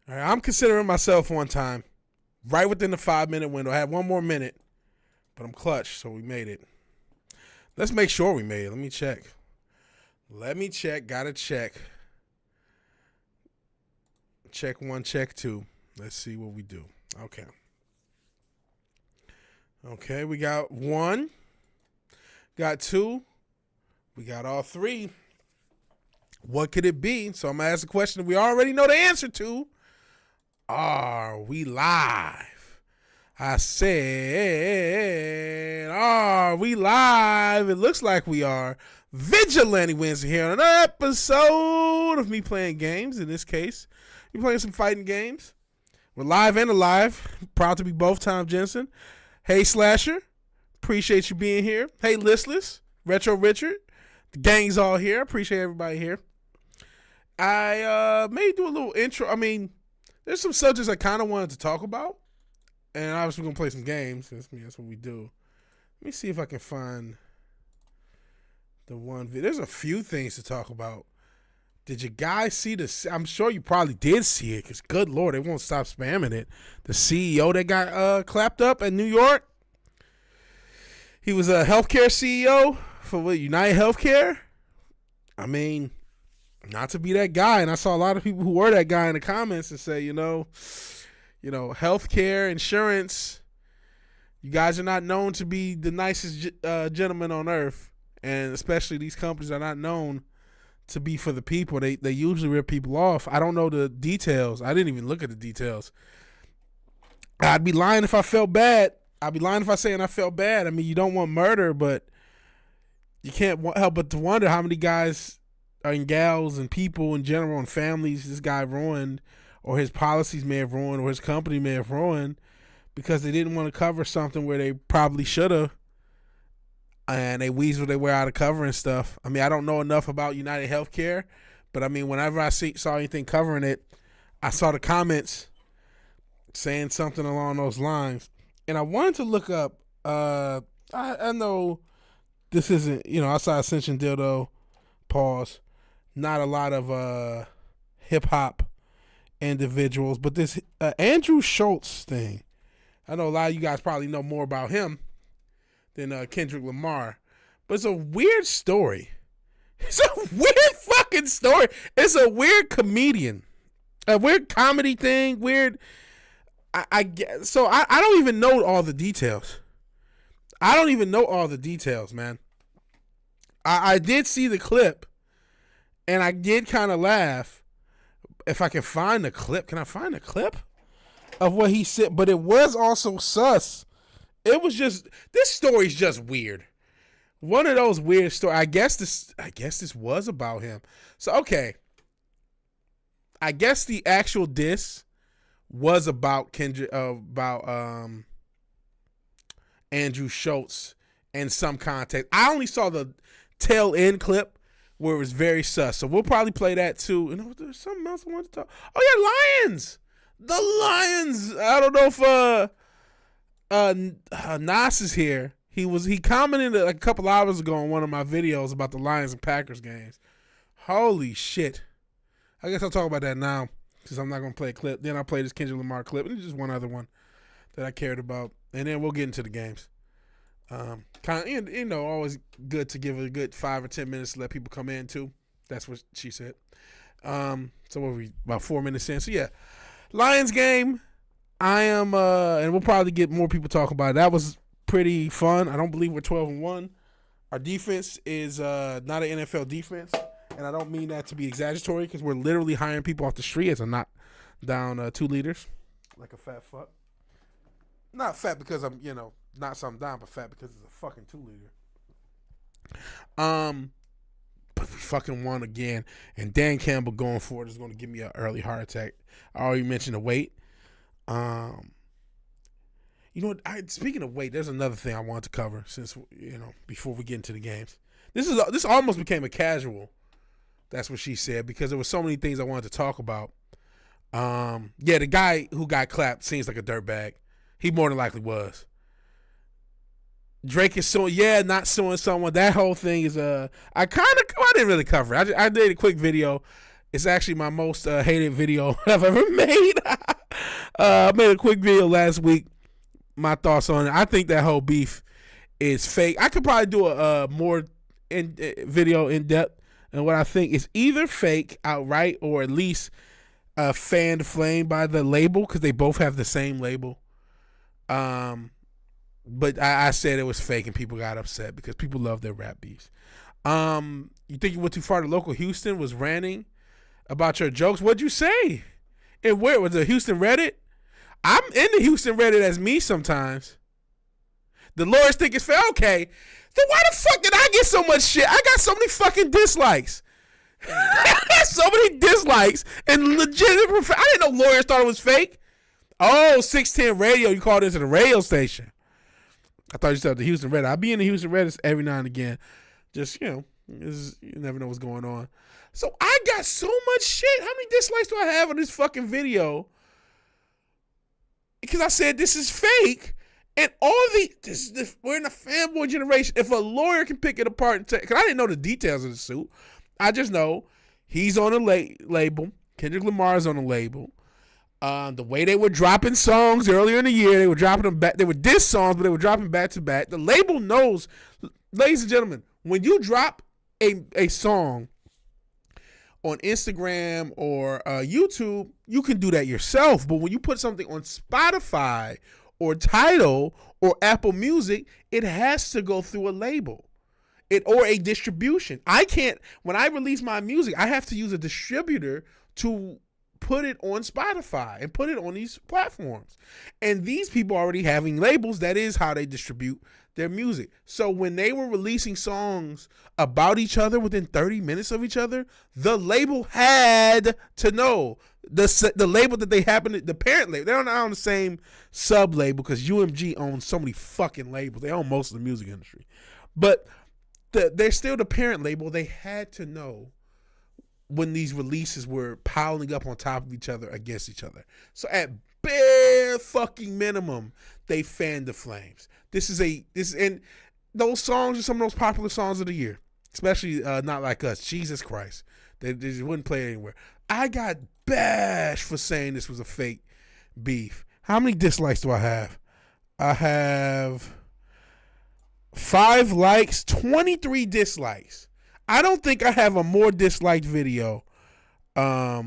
All right, I'm considering myself one time, right within the 5-minute window. I had one more minute, but I'm clutch, so we made it. Let's make sure we made it. Let me check. Gotta check. Check 1, check 2. Let's see what we do. Okay. Okay, we got 1. Got 2. We got all 3. What could it be? So I'm going to ask a question that we already know the answer to. Are we live? I said, are we live? It looks like we are. Vigilante Wednesday here on another episode of me playing games. In this case, we're playing some fighting games. We're live and alive. Proud to be both, Tom Jensen. Hey, Slasher. Appreciate you being here. Hey, Listless. Retro Richard. The gang's all here. Appreciate everybody here. I may do a little intro. I mean, there's some subjects I kind of wanted to talk about. And obviously we're going to play some games. That's what we do. Let me see if I can find the one video. There's a few things to talk about. Did you guys see this? I'm sure you probably did see it because, good Lord, they won't stop spamming it. The CEO that got clapped up in New York. He was a healthcare CEO for what, United Healthcare? I mean, not to be that guy. And I saw a lot of people who were that guy in the comments and say, healthcare, insurance, you guys are not known to be the nicest gentlemen on earth. And especially these companies are not known to be for the people. They usually rip people off. I don't know the details. I didn't even look at the details. I'd be lying if I felt bad. I'd be lying if I saying I felt bad. I mean, you don't want murder, but you can't help but to wonder how many guys and gals and people in general and families this guy ruined, or his policies may have ruined, or his company may have ruined because they didn't want to cover something where they probably should have. And they weaseled their way out of covering stuff. I mean, I don't know enough about United Healthcare, but I mean, whenever I saw anything covering it, I saw the comments saying something along those lines. And I wanted to look up, I know this isn't, outside Ascension Dildo, pause, not a lot of hip-hop individuals, but this Andrew Schultz thing, I know a lot of you guys probably know more about him than Kendrick Lamar. But it's a weird story. It's a weird fucking story. It's a weird comedian. A weird comedy thing. Weird. I don't even know all the details. I don't even know all the details, man. I did see the clip, and I did kind of laugh. If I can find the clip. Can I find the clip of what he said? But it was also sus. It was just, this story's just weird. One of those weird stories. I guess this was about him. So, okay. I guess the actual diss was about Andrew Schultz in some context. I only saw the tail end clip where it was very sus. So we'll probably play that too. And there's something else I wanted to talk. Oh yeah, Lions. The Lions. I don't know if Nas is here. He commented like a couple hours ago on one of my videos about the Lions and Packers games. Holy shit. I guess I'll talk about that now because I'm not going to play a clip. Then I'll play this Kendrick Lamar clip. And just one other one that I cared about. And then we'll get into the games. Always good to give a good 5 or 10 minutes to let people come in too. That's what she said. So what were we, about 4 minutes in? So yeah, Lions game. I am, and we'll probably get more people talking about it. That was pretty fun. I don't believe we're 12-1. Our defense is not an NFL defense, and I don't mean that to be exaggeratory because we're literally hiring people off the street as a knock down 2 liters, like a fat fuck. Not fat because I'm, not something down, but fat because it's a fucking 2 liter. But we fucking won again, and Dan Campbell going for it is going to give me an early heart attack. I already mentioned the weight. Speaking of weight, there's another thing I want to cover since before we get into the games. This almost became a casual. That's what she said because there were so many things I wanted to talk about. The guy who got clapped seems like a dirtbag. He more than likely was. Drake is suing, not suing someone. That whole thing is I didn't really cover it. I did a quick video. It's actually my most hated video I've ever made. I made a quick video last week. My thoughts on it. I think that whole beef is fake. I could probably do a more video in depth, and what I think is either fake outright or at least fanned flame by the label, because they both have the same label. But I said it was fake, and people got upset because people love their rap beefs. You think you went too far? The local Houston was ranting about your jokes. What'd you say? And where was the Houston Reddit? I'm in the Houston Reddit as me sometimes. The lawyers think it's fair. Okay, then why the fuck did I get so much shit? I got so many fucking dislikes. So many dislikes and legitimate. I didn't know lawyers thought it was fake. Oh, 610 radio. You called into the radio station. I thought you said the Houston Reddit. I be in the Houston Reddit every now and again. Just, you never know what's going on. So I got so much shit. How many dislikes do I have on this fucking video? Because I said this is fake. And we're in the fanboy generation. If a lawyer can pick it apart and because I didn't know the details of the suit. I just know he's on a label. Kendrick Lamar's on a label. The way they were dropping songs earlier in the year, they were dropping them back. They were diss songs, but they were dropping back to back. The label knows, ladies and gentlemen, when you drop a song on Instagram or YouTube, you can do that yourself. But when you put something on Spotify or Tidal or Apple Music, it has to go through a label. Or a distribution. When I release my music, I have to use a distributor to put it on Spotify and put it on these platforms. And these people already having labels, that is how they distribute their music. So when they were releasing songs about each other within 30 minutes of each other, the label had to know. The label that they happen to, the parent label, they're not on the same sub label because UMG owns so many fucking labels. They own most of the music industry. But they're still the parent label. They had to know when these releases were piling up on top of each other against each other. So at bare fucking minimum, they fanned the flames. And those songs are some of those popular songs of the year, especially Not Like Us. Jesus Christ. They just wouldn't play it anywhere. I got bashed for saying this was a fake beef. How many dislikes do I have? I have 5 likes, 23 dislikes. I don't think I have a more disliked video. I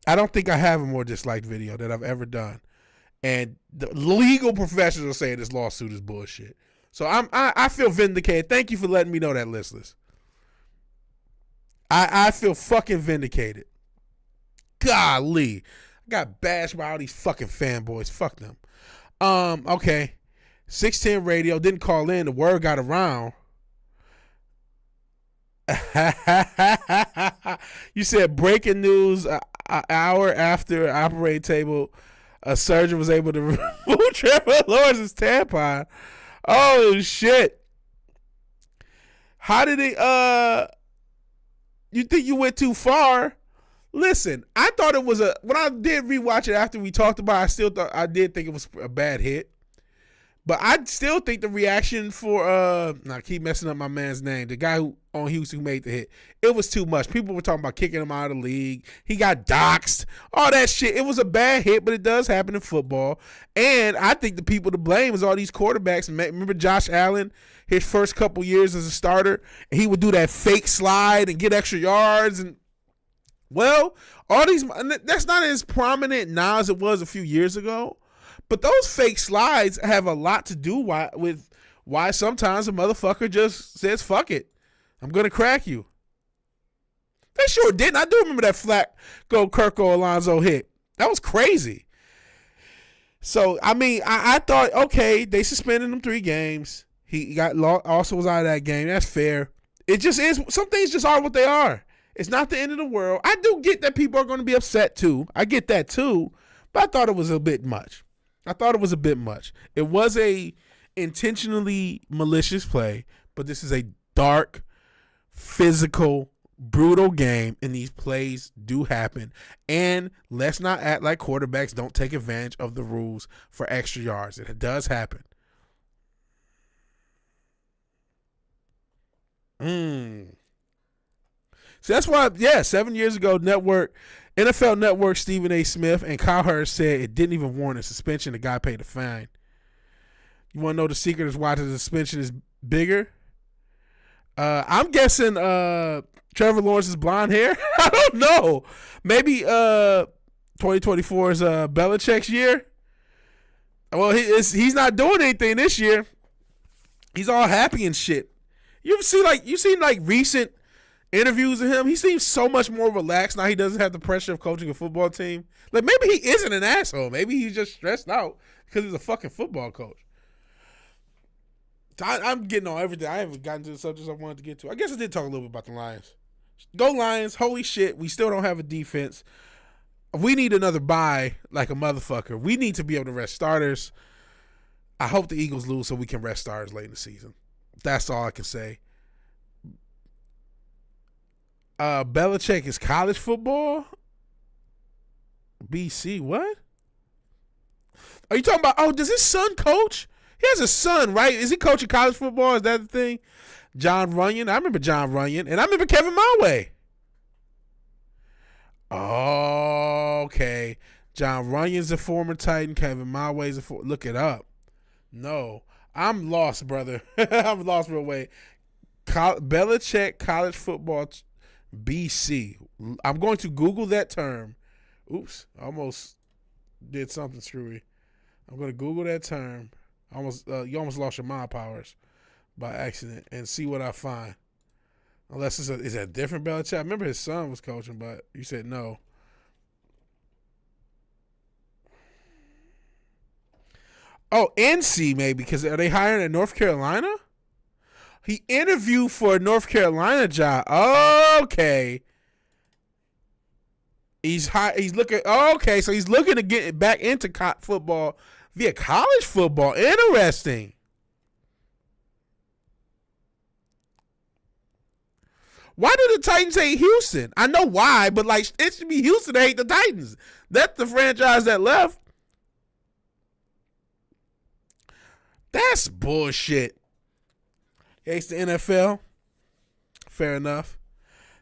don't think I have a more disliked video that I've ever done. And the legal professionals are saying this lawsuit is bullshit. So I feel vindicated. Thank you for letting me know that, listeners. I feel fucking vindicated. Golly. I got bashed by all these fucking fanboys. Fuck them. Okay. 610 radio didn't call in. The word got around. You said breaking news an hour after operating table, a surgeon was able to remove Trevor Lawrence's tampon. Oh shit. How did it you think you went too far? Listen, I thought it was when I did rewatch it after we talked about it, I did think it was a bad hit. But I still think the reaction for I keep messing up my man's name, the guy on Houston who made the hit, it was too much. People were talking about kicking him out of the league. He got doxxed, all that shit. It was a bad hit, but it does happen in football. And I think the people to blame is all these quarterbacks. Remember Josh Allen, his first couple years as a starter, and he would do that fake slide and get extra yards. And well, that's not as prominent now as it was a few years ago. But those fake slides have a lot to do with why sometimes a motherfucker just says, fuck it, I'm going to crack you. They sure didn't. I do remember that Flacco Kirko Alonzo hit. That was crazy. So, I mean, I thought, okay, they suspended him 3 games. He also was out of that game. That's fair. It just is. Some things just are what they are. It's not the end of the world. I do get that people are going to be upset too. I get that too. But I thought it was a bit much. It was a intentionally malicious play, but this is a dark, physical, brutal game, and these plays do happen. And let's not act like quarterbacks don't take advantage of the rules for extra yards. It does happen. So that's why, 7 years ago, NFL Network Stephen A. Smith and Kyle Hurst said it didn't even warrant a suspension. The guy paid a fine. You want to know the secret is why the suspension is bigger? I'm guessing Trevor Lawrence's blonde hair. I don't know. Maybe 2024 is Belichick's year. Well, he's not doing anything this year. He's all happy and shit. You seen recent interviews of him? He seems so much more relaxed now. He doesn't have the pressure of coaching a football team. Like, maybe he isn't an asshole. Maybe he's just stressed out because he's a fucking football coach. I'm getting on everything. I haven't gotten to the subjects I wanted to get to. I guess I did talk a little bit about the Lions. Go Lions. Holy shit. We still don't have a defense. We need another bye like a motherfucker. We need to be able to rest starters. I hope the Eagles lose so we can rest starters late in the season. That's all I can say. Belichick is college football? BC, what? Are you talking about, does his son coach? He has a son, right? Is he coaching college football? Is that the thing? John Runyon. I remember John Runyon. And I remember Kevin Mulway. Oh, okay. John Runyon's a former Titan. Kevin Mulway's a former. Look it up. No. I'm lost, brother. I'm lost real way. Belichick college football BC. I'm going to Google that term. Oops. I almost did something screwy. I'm going to Google that term. You almost lost your mind powers by accident and see what I find. Unless is it a different Belichick? I remember his son was coaching, but you said no. Oh, NC maybe, because are they hiring at North Carolina? He interviewed for a North Carolina job. Okay. He's looking. Okay, so he's looking to get back into football via college football. Interesting. Why do the Titans hate Houston? I know why, but it should be Houston that hate the Titans. That's the franchise that left. That's bullshit. He hates the NFL. Fair enough.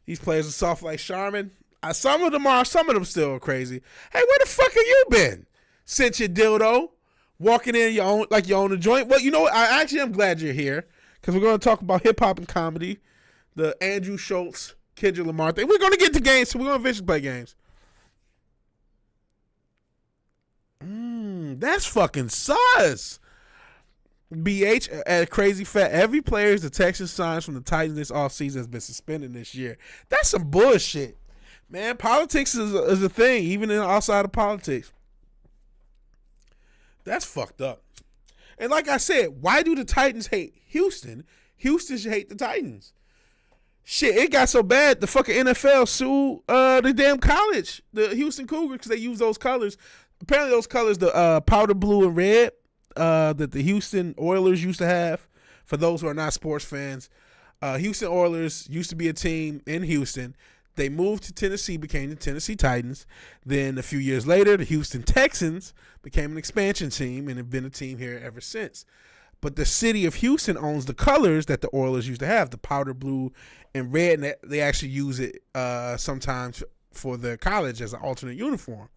These players are soft like Charmin. Some of them still crazy. Hey, where the fuck have you been since your dildo? Walking in you own a joint. Well, you know what? I'm glad you're here because we're going to talk about hip hop and comedy. The Andrew Schultz, Kendrick Lamar thing. We're going to get to games, so we're going to eventually play games. That's fucking sus. BH at Crazy Fat. Every player the Texas signs from the Titans this offseason has been suspended this year. That's some bullshit. Man, politics is a thing, even outside of politics. That's fucked up. And like I said, why do the Titans hate Houston? Houston should hate the Titans. Shit, it got so bad, the fucking NFL sued the damn college, the Houston Cougars, because they use those colors. Apparently those colors, the powder blue and red, that the Houston Oilers used to have. For those who are not sports fans, Houston Oilers used to be a team in Houston. They moved to Tennessee, became the Tennessee Titans. Then a few years later, the Houston Texans became an expansion team and have been a team here ever since. But the city of Houston owns the colors that the Oilers used to have, the powder blue and red, and they actually use it sometimes for the college as an alternate uniform.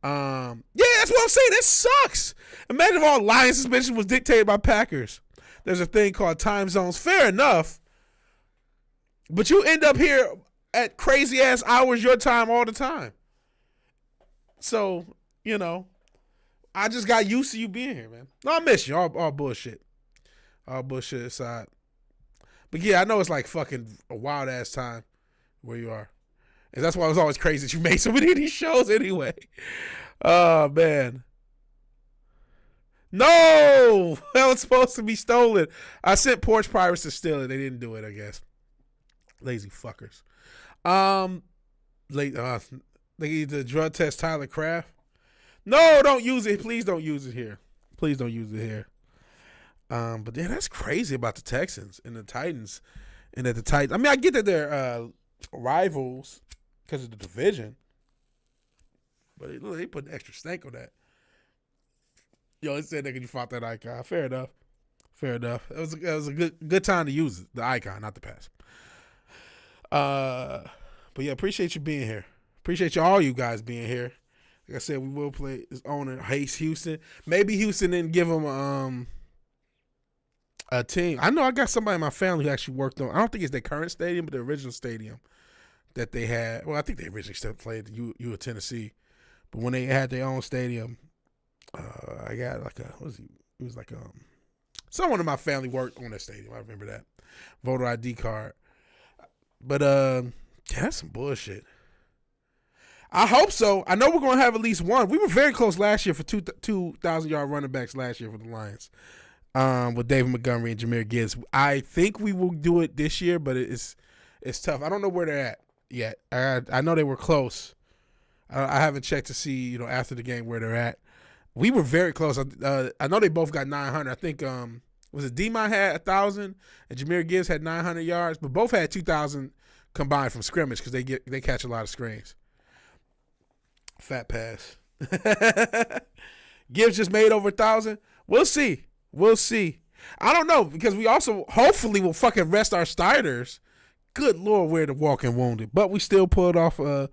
Yeah, that's what I'm saying. That sucks. Imagine if all Lions suspension was dictated by Packers. There's a thing called time zones. Fair enough. But you end up here at crazy-ass hours your time all the time. So, I just got used to you being here, man. No, I miss you. All bullshit. All bullshit aside. But yeah, I know it's like fucking a wild-ass time where you are. And that's why it was always crazy that you made so many of these shows anyway. Oh, man. No! That was supposed to be stolen. I sent Porch Pirates to steal it. They didn't do it, I guess. Lazy fuckers. They need to drug test Tyler Kraft. No, don't use it. Please don't use it here. Please don't use it here. But yeah, that's crazy about the Texans and the Titans. And that the Titans, I mean, I get that they're rivals because of the division. But look, they put an extra stank on that. Yo, it said that because you fought that icon. Fair enough. Fair enough. It was a good time to use it, the icon, not the pass. But yeah, appreciate you being here. Appreciate all you guys being here. Like I said, we will play his owner, Hayes Houston. Maybe Houston didn't give him a team. I know I got somebody in my family who actually worked on. I don't think it's their current stadium, but the original stadium that they had. Well, I think they originally still played at U of Tennessee, but when they had their own stadium, I got like a it was like someone in my family worked on that stadium. I remember that voter ID card. But that's some bullshit. I hope so. I know we're going to have at least one. We were very close last year for 2,000-yard running backs last year for the Lions with David Montgomery and Jahmyr Gibbs. I think we will do it this year, but it's tough. I don't know where they're at yet. I know they were close. I haven't checked to see, after the game where they're at. We were very close. I know they both got 900. I think was it D-Mon had 1,000 and Jahmyr Gibbs had 900 yards, but both had 2,000 combined from scrimmage because they catch a lot of screens. Fat pass. Gibbs just made over 1,000. We'll see. I don't know because we also hopefully will fucking rest our starters. Good Lord, we're the walking wounded, but we still pulled off a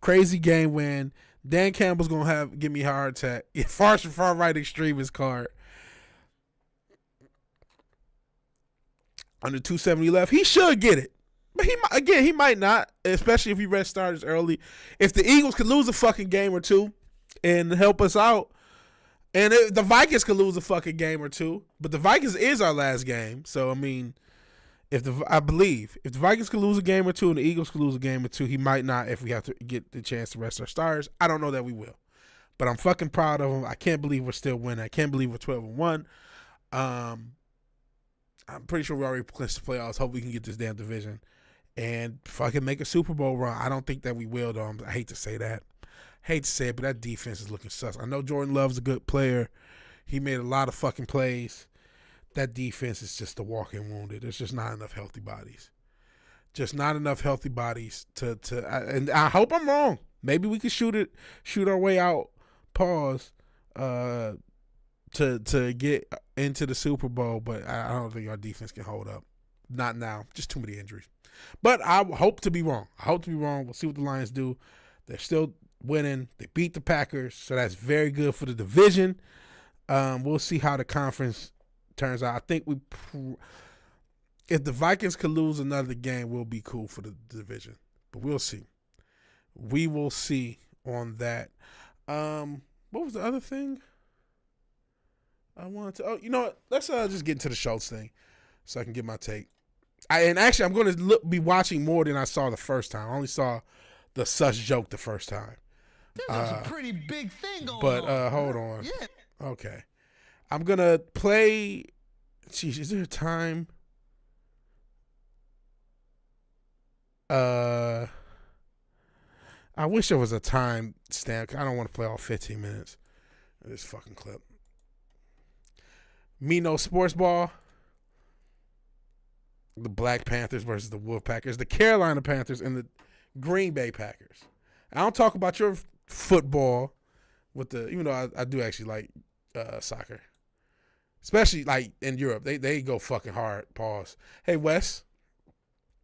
crazy game win. Dan Campbell's gonna give me a heart attack. Far right extremist card. Under 270 left, he should get it. But he might not, especially if he rest starters early. If the Eagles could lose a fucking game or two and help us out, and the Vikings could lose a fucking game or two, but the Vikings is our last game. So, I mean, I believe if the Vikings could lose a game or two and the Eagles could lose a game or two, he might not if we have to get the chance to rest our starters. I don't know that we will. But I'm fucking proud of him. I can't believe we're still winning. I can't believe we're 12-1. I'm pretty sure we already clinched the playoffs. Hope we can get this damn division and fucking make a Super Bowl run. I don't think that we will, though. I hate to say that. Hate to say it, but that defense is looking sus. I know Jordan Love's a good player. He made a lot of fucking plays. That defense is just a walking wounded. There's just not enough healthy bodies. Just not enough healthy bodies and I hope I'm wrong. Maybe we can shoot our way out. Pause. To get into the Super Bowl, but I don't think our defense can hold up. Not now. Just too many injuries. But I hope to be wrong. We'll see what the Lions do. They're still winning. They beat the Packers, so that's very good for the division. We'll see how the conference turns out. I think if the Vikings could lose another game, we'll be cool for the division. But we'll see. We will see on that. What was the other thing I wanted to? Oh, you know what? Let's just get into the Schultz thing so I can get my take. I'm going to be watching more than I saw the first time. I only saw the sus joke the first time. There's a pretty big thing going on. But hold on. Yeah. Okay. I'm going to play. Jeez, is there a time? I wish there was a time stamp. I don't want to play all 15 minutes of this fucking clip. Mino Sports Ball. The Black Panthers versus the Wolf Packers. The Carolina Panthers and the Green Bay Packers. I don't talk about your football with even though I do actually like soccer. Especially like in Europe. They go fucking hard. Pause. Hey, Wes.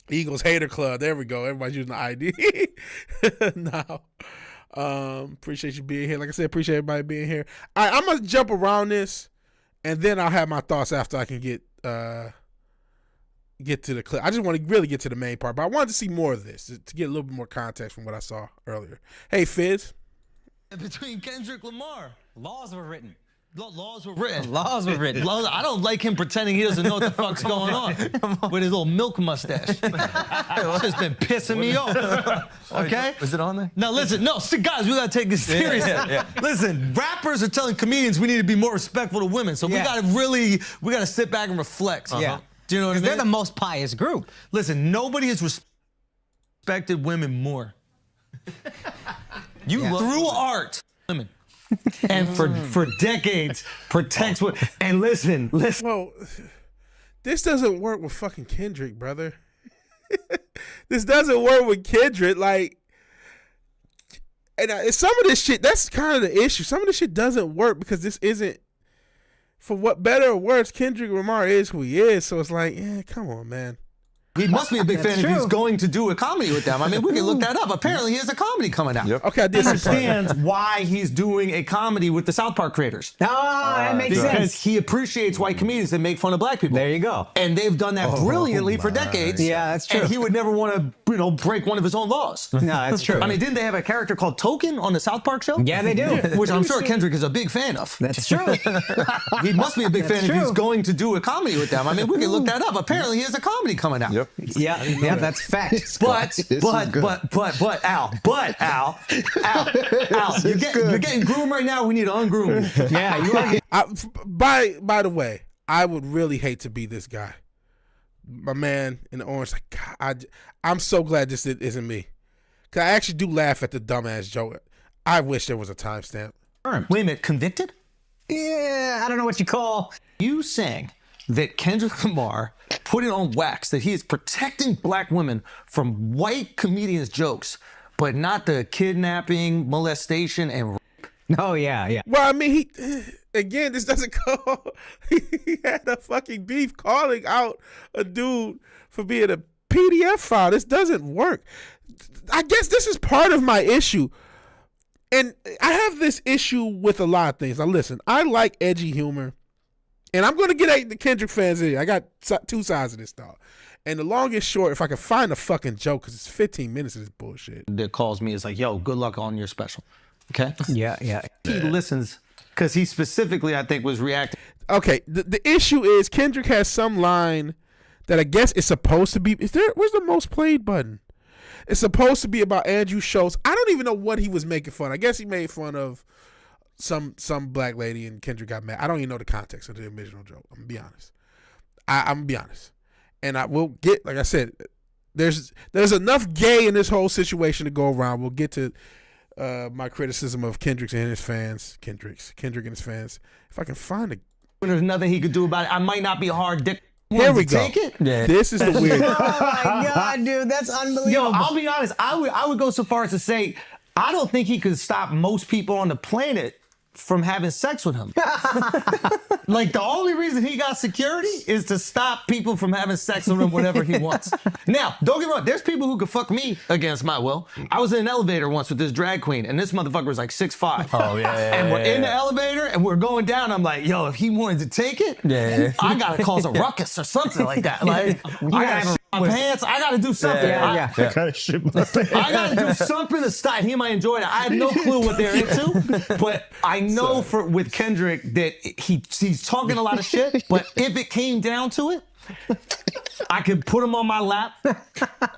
Eagles Hater Club. There we go. Everybody's using the ID now. Appreciate you being here. Like I said, appreciate everybody being here. All right, I'm going to jump around this, and then I'll have my thoughts after I can get to the clip. I just want to really get to the main part, but I wanted to see more of this to get a little bit more context from what I saw earlier. Hey, Fizz. Between Kendrick Lamar. Laws were written. Laws were written. Laws were written. I don't like him pretending he doesn't know what the fuck's going on with his little milk mustache. It's just been pissing me off. Okay? Was it on there? Now listen, guys, we gotta take this seriously. Yeah. Listen, rappers are telling comedians we need to be more respectful to women, so we gotta sit back and reflect. Yeah. Do you know what I mean? They're the most pious group. Listen, nobody has respected women more. Through art, women. And for decades, protects what. And listen. Well, this doesn't work with fucking Kendrick, brother. This doesn't work with Kendrick. Like, and some of this shit, that's kind of the issue. Some of this shit doesn't work because this isn't, for what better or worse, Kendrick Lamar is who he is. So it's like, yeah, come on, man. He must be a big fan if true. he's going to do a comedy with them. I mean, we can look that up. Apparently, he has a comedy coming out. Yep. Okay, I did see part of that. Understands why he's doing a comedy with the South Park creators. Oh, that makes Because sense. he appreciates white comedians that make fun of black people. There you go. And they've done that brilliantly for decades. Yeah, that's true. And he would never want to, break one of his own laws. No, that's true. I mean, didn't they have a character called Token on the South Park show? Yeah, they do. Which I'm sure Kendrick is a big fan of. That's true. He must be a big fan if he's true. going to do a comedy with them. I mean, we can look that up. Apparently, he has a comedy coming out. Yep. Yeah, that's fact. But Al, you're getting groomed right now. We need to ungroom you. Yeah, you are. By the way, I would really hate to be this guy. My man in the orange, like, God, I'm so glad this isn't me. Cause I actually do laugh at the dumbass joke. I wish there was a timestamp. Wait a minute, convicted? Yeah, I don't know what you call. You saying that Kendrick Lamar put it on wax that he is protecting black women from white comedians' jokes, but not the kidnapping, molestation, and Oh, yeah. Well, I mean, this doesn't go. He had a fucking beef calling out a dude for being a PDF file. This doesn't work. I guess this is part of my issue. And I have this issue with a lot of things. Now, listen, I like edgy humor. And I'm going to get the Kendrick fans in here. I got two sides of this, dog. And the long and short, if I can find a fucking joke, because it's 15 minutes of this bullshit. that calls me is like, yo, good luck on your special. Okay? Yeah. He listens because he specifically, I think, was reacting. Okay, the issue is Kendrick has some line that I guess is supposed to be. Where's the most played button? It's supposed to be about Andrew Schultz. I don't even know what he was making fun of. I guess he made fun of some black lady and Kendrick got mad. I don't even know the context of the original joke. I'm gonna be honest. I'm gonna be honest. And I will get, like I said, there's enough gay in this whole situation to go around. We'll get to my criticism of Kendrick and his fans. Kendrick and his fans. If I can find it. When there's nothing he could do about it, I might not be a hard dick. Here we go. Take it? Yeah. This is the weird. Oh my God, dude, that's unbelievable. Yo, I'll be honest. I would go so far as to say I don't think he could stop most people on the planet from having sex with him. Like, the only reason he got security is to stop people from having sex with him whenever he wants. Now, don't get me wrong, there's people who could fuck me against my will. I was in an elevator once with this drag queen, and this motherfucker was like 6'5". Oh, yeah. And we're in the elevator, and we're going down. I'm like, yo, if he wanted to take it, I gotta cause a ruckus or something like that. Like, I gotta shit my pants. I gotta do something. Yeah. I kind of shit my pants. I gotta do something to stop. He might enjoy it. I have no clue what they're into, but I know with Kendrick that he's talking a lot of shit. But if it came down to it, I could put him on my lap.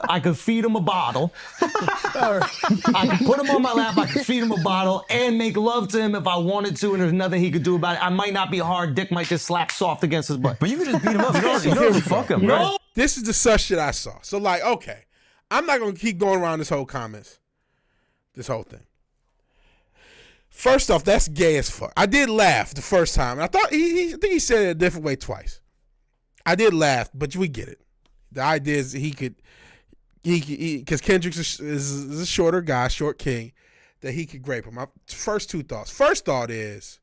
I could feed him a bottle. I could put him on my lap. I could feed him a bottle and make love to him if I wanted to. And there's nothing he could do about it. I might not be hard. Dick might just slap soft against his butt. But you can just beat him up. You don't fuck him, right? No. This is the sus shit I saw. So, like, okay, I'm not going to keep going around this whole thing. First off, that's gay as fuck. I did laugh the first time. And I thought, I think he said it a different way twice. I did laugh, but we get it. The idea is because Kendrick is a shorter guy, short king, that he could grape him. My first two thoughts. First thought is,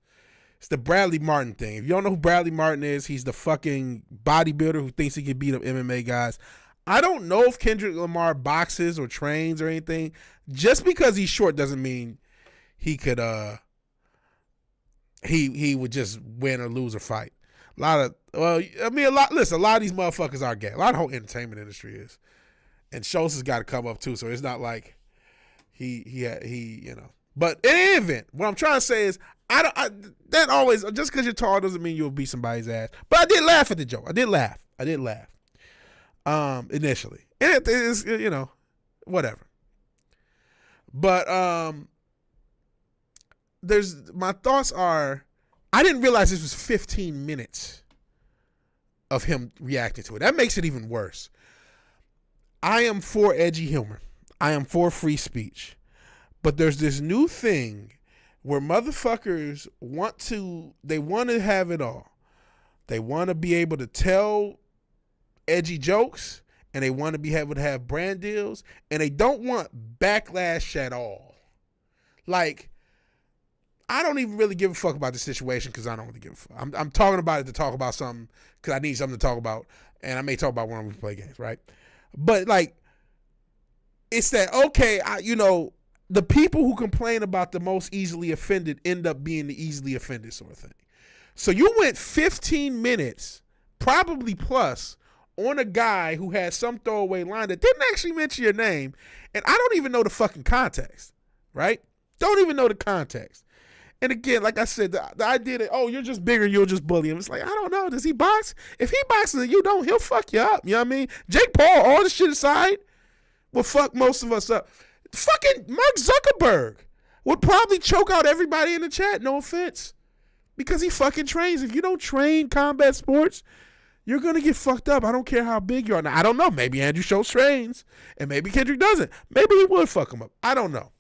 it's the Bradley Martin thing. If you don't know who Bradley Martin is, he's the fucking bodybuilder who thinks he can beat up MMA guys. I don't know if Kendrick Lamar boxes or trains or anything. Just because he's short doesn't mean he could he would just win or lose a fight. A lot of these motherfuckers are gay. A lot of the whole entertainment industry is. And Schultz has got to come up too, so it's not like he you know. But in any event, what I'm trying to say is that always, just because you're tall doesn't mean you'll beat somebody's ass. But I did laugh at the joke. I did laugh. Initially. And it is, you know, whatever. But my thoughts are, I didn't realize this was 15 minutes of him reacting to it. That makes it even worse. I am for edgy humor. I am for free speech. But there's this new thing where motherfuckers want to have it all. They want to be able to tell edgy jokes, and they want to be able to have brand deals, and they don't want backlash at all. Like, I don't even really give a fuck about the situation because I don't really give a fuck. I'm talking about it to talk about something because I need something to talk about, and I may talk about when we play games, right? But like, it's that okay? The people who complain about the most easily offended end up being the easily offended sort of thing. So you went 15 minutes, probably plus, on a guy who had some throwaway line that didn't actually mention your name, and I don't even know the fucking context, right? Don't even know the context. And again, like I said, the idea that, you're just bigger, you'll just bully him. It's like, I don't know. Does he box? If he boxes and you don't, he'll fuck you up. You know what I mean? Jake Paul, all this shit aside, will fuck most of us up. Fucking Mark Zuckerberg would probably choke out everybody in the chat, no offense. Because he fucking trains. If you don't train combat sports, you're going to get fucked up. I don't care how big you are. Now, I don't know. Maybe Andrew Schultz trains, and maybe Kendrick doesn't. Maybe he would fuck him up. I don't know.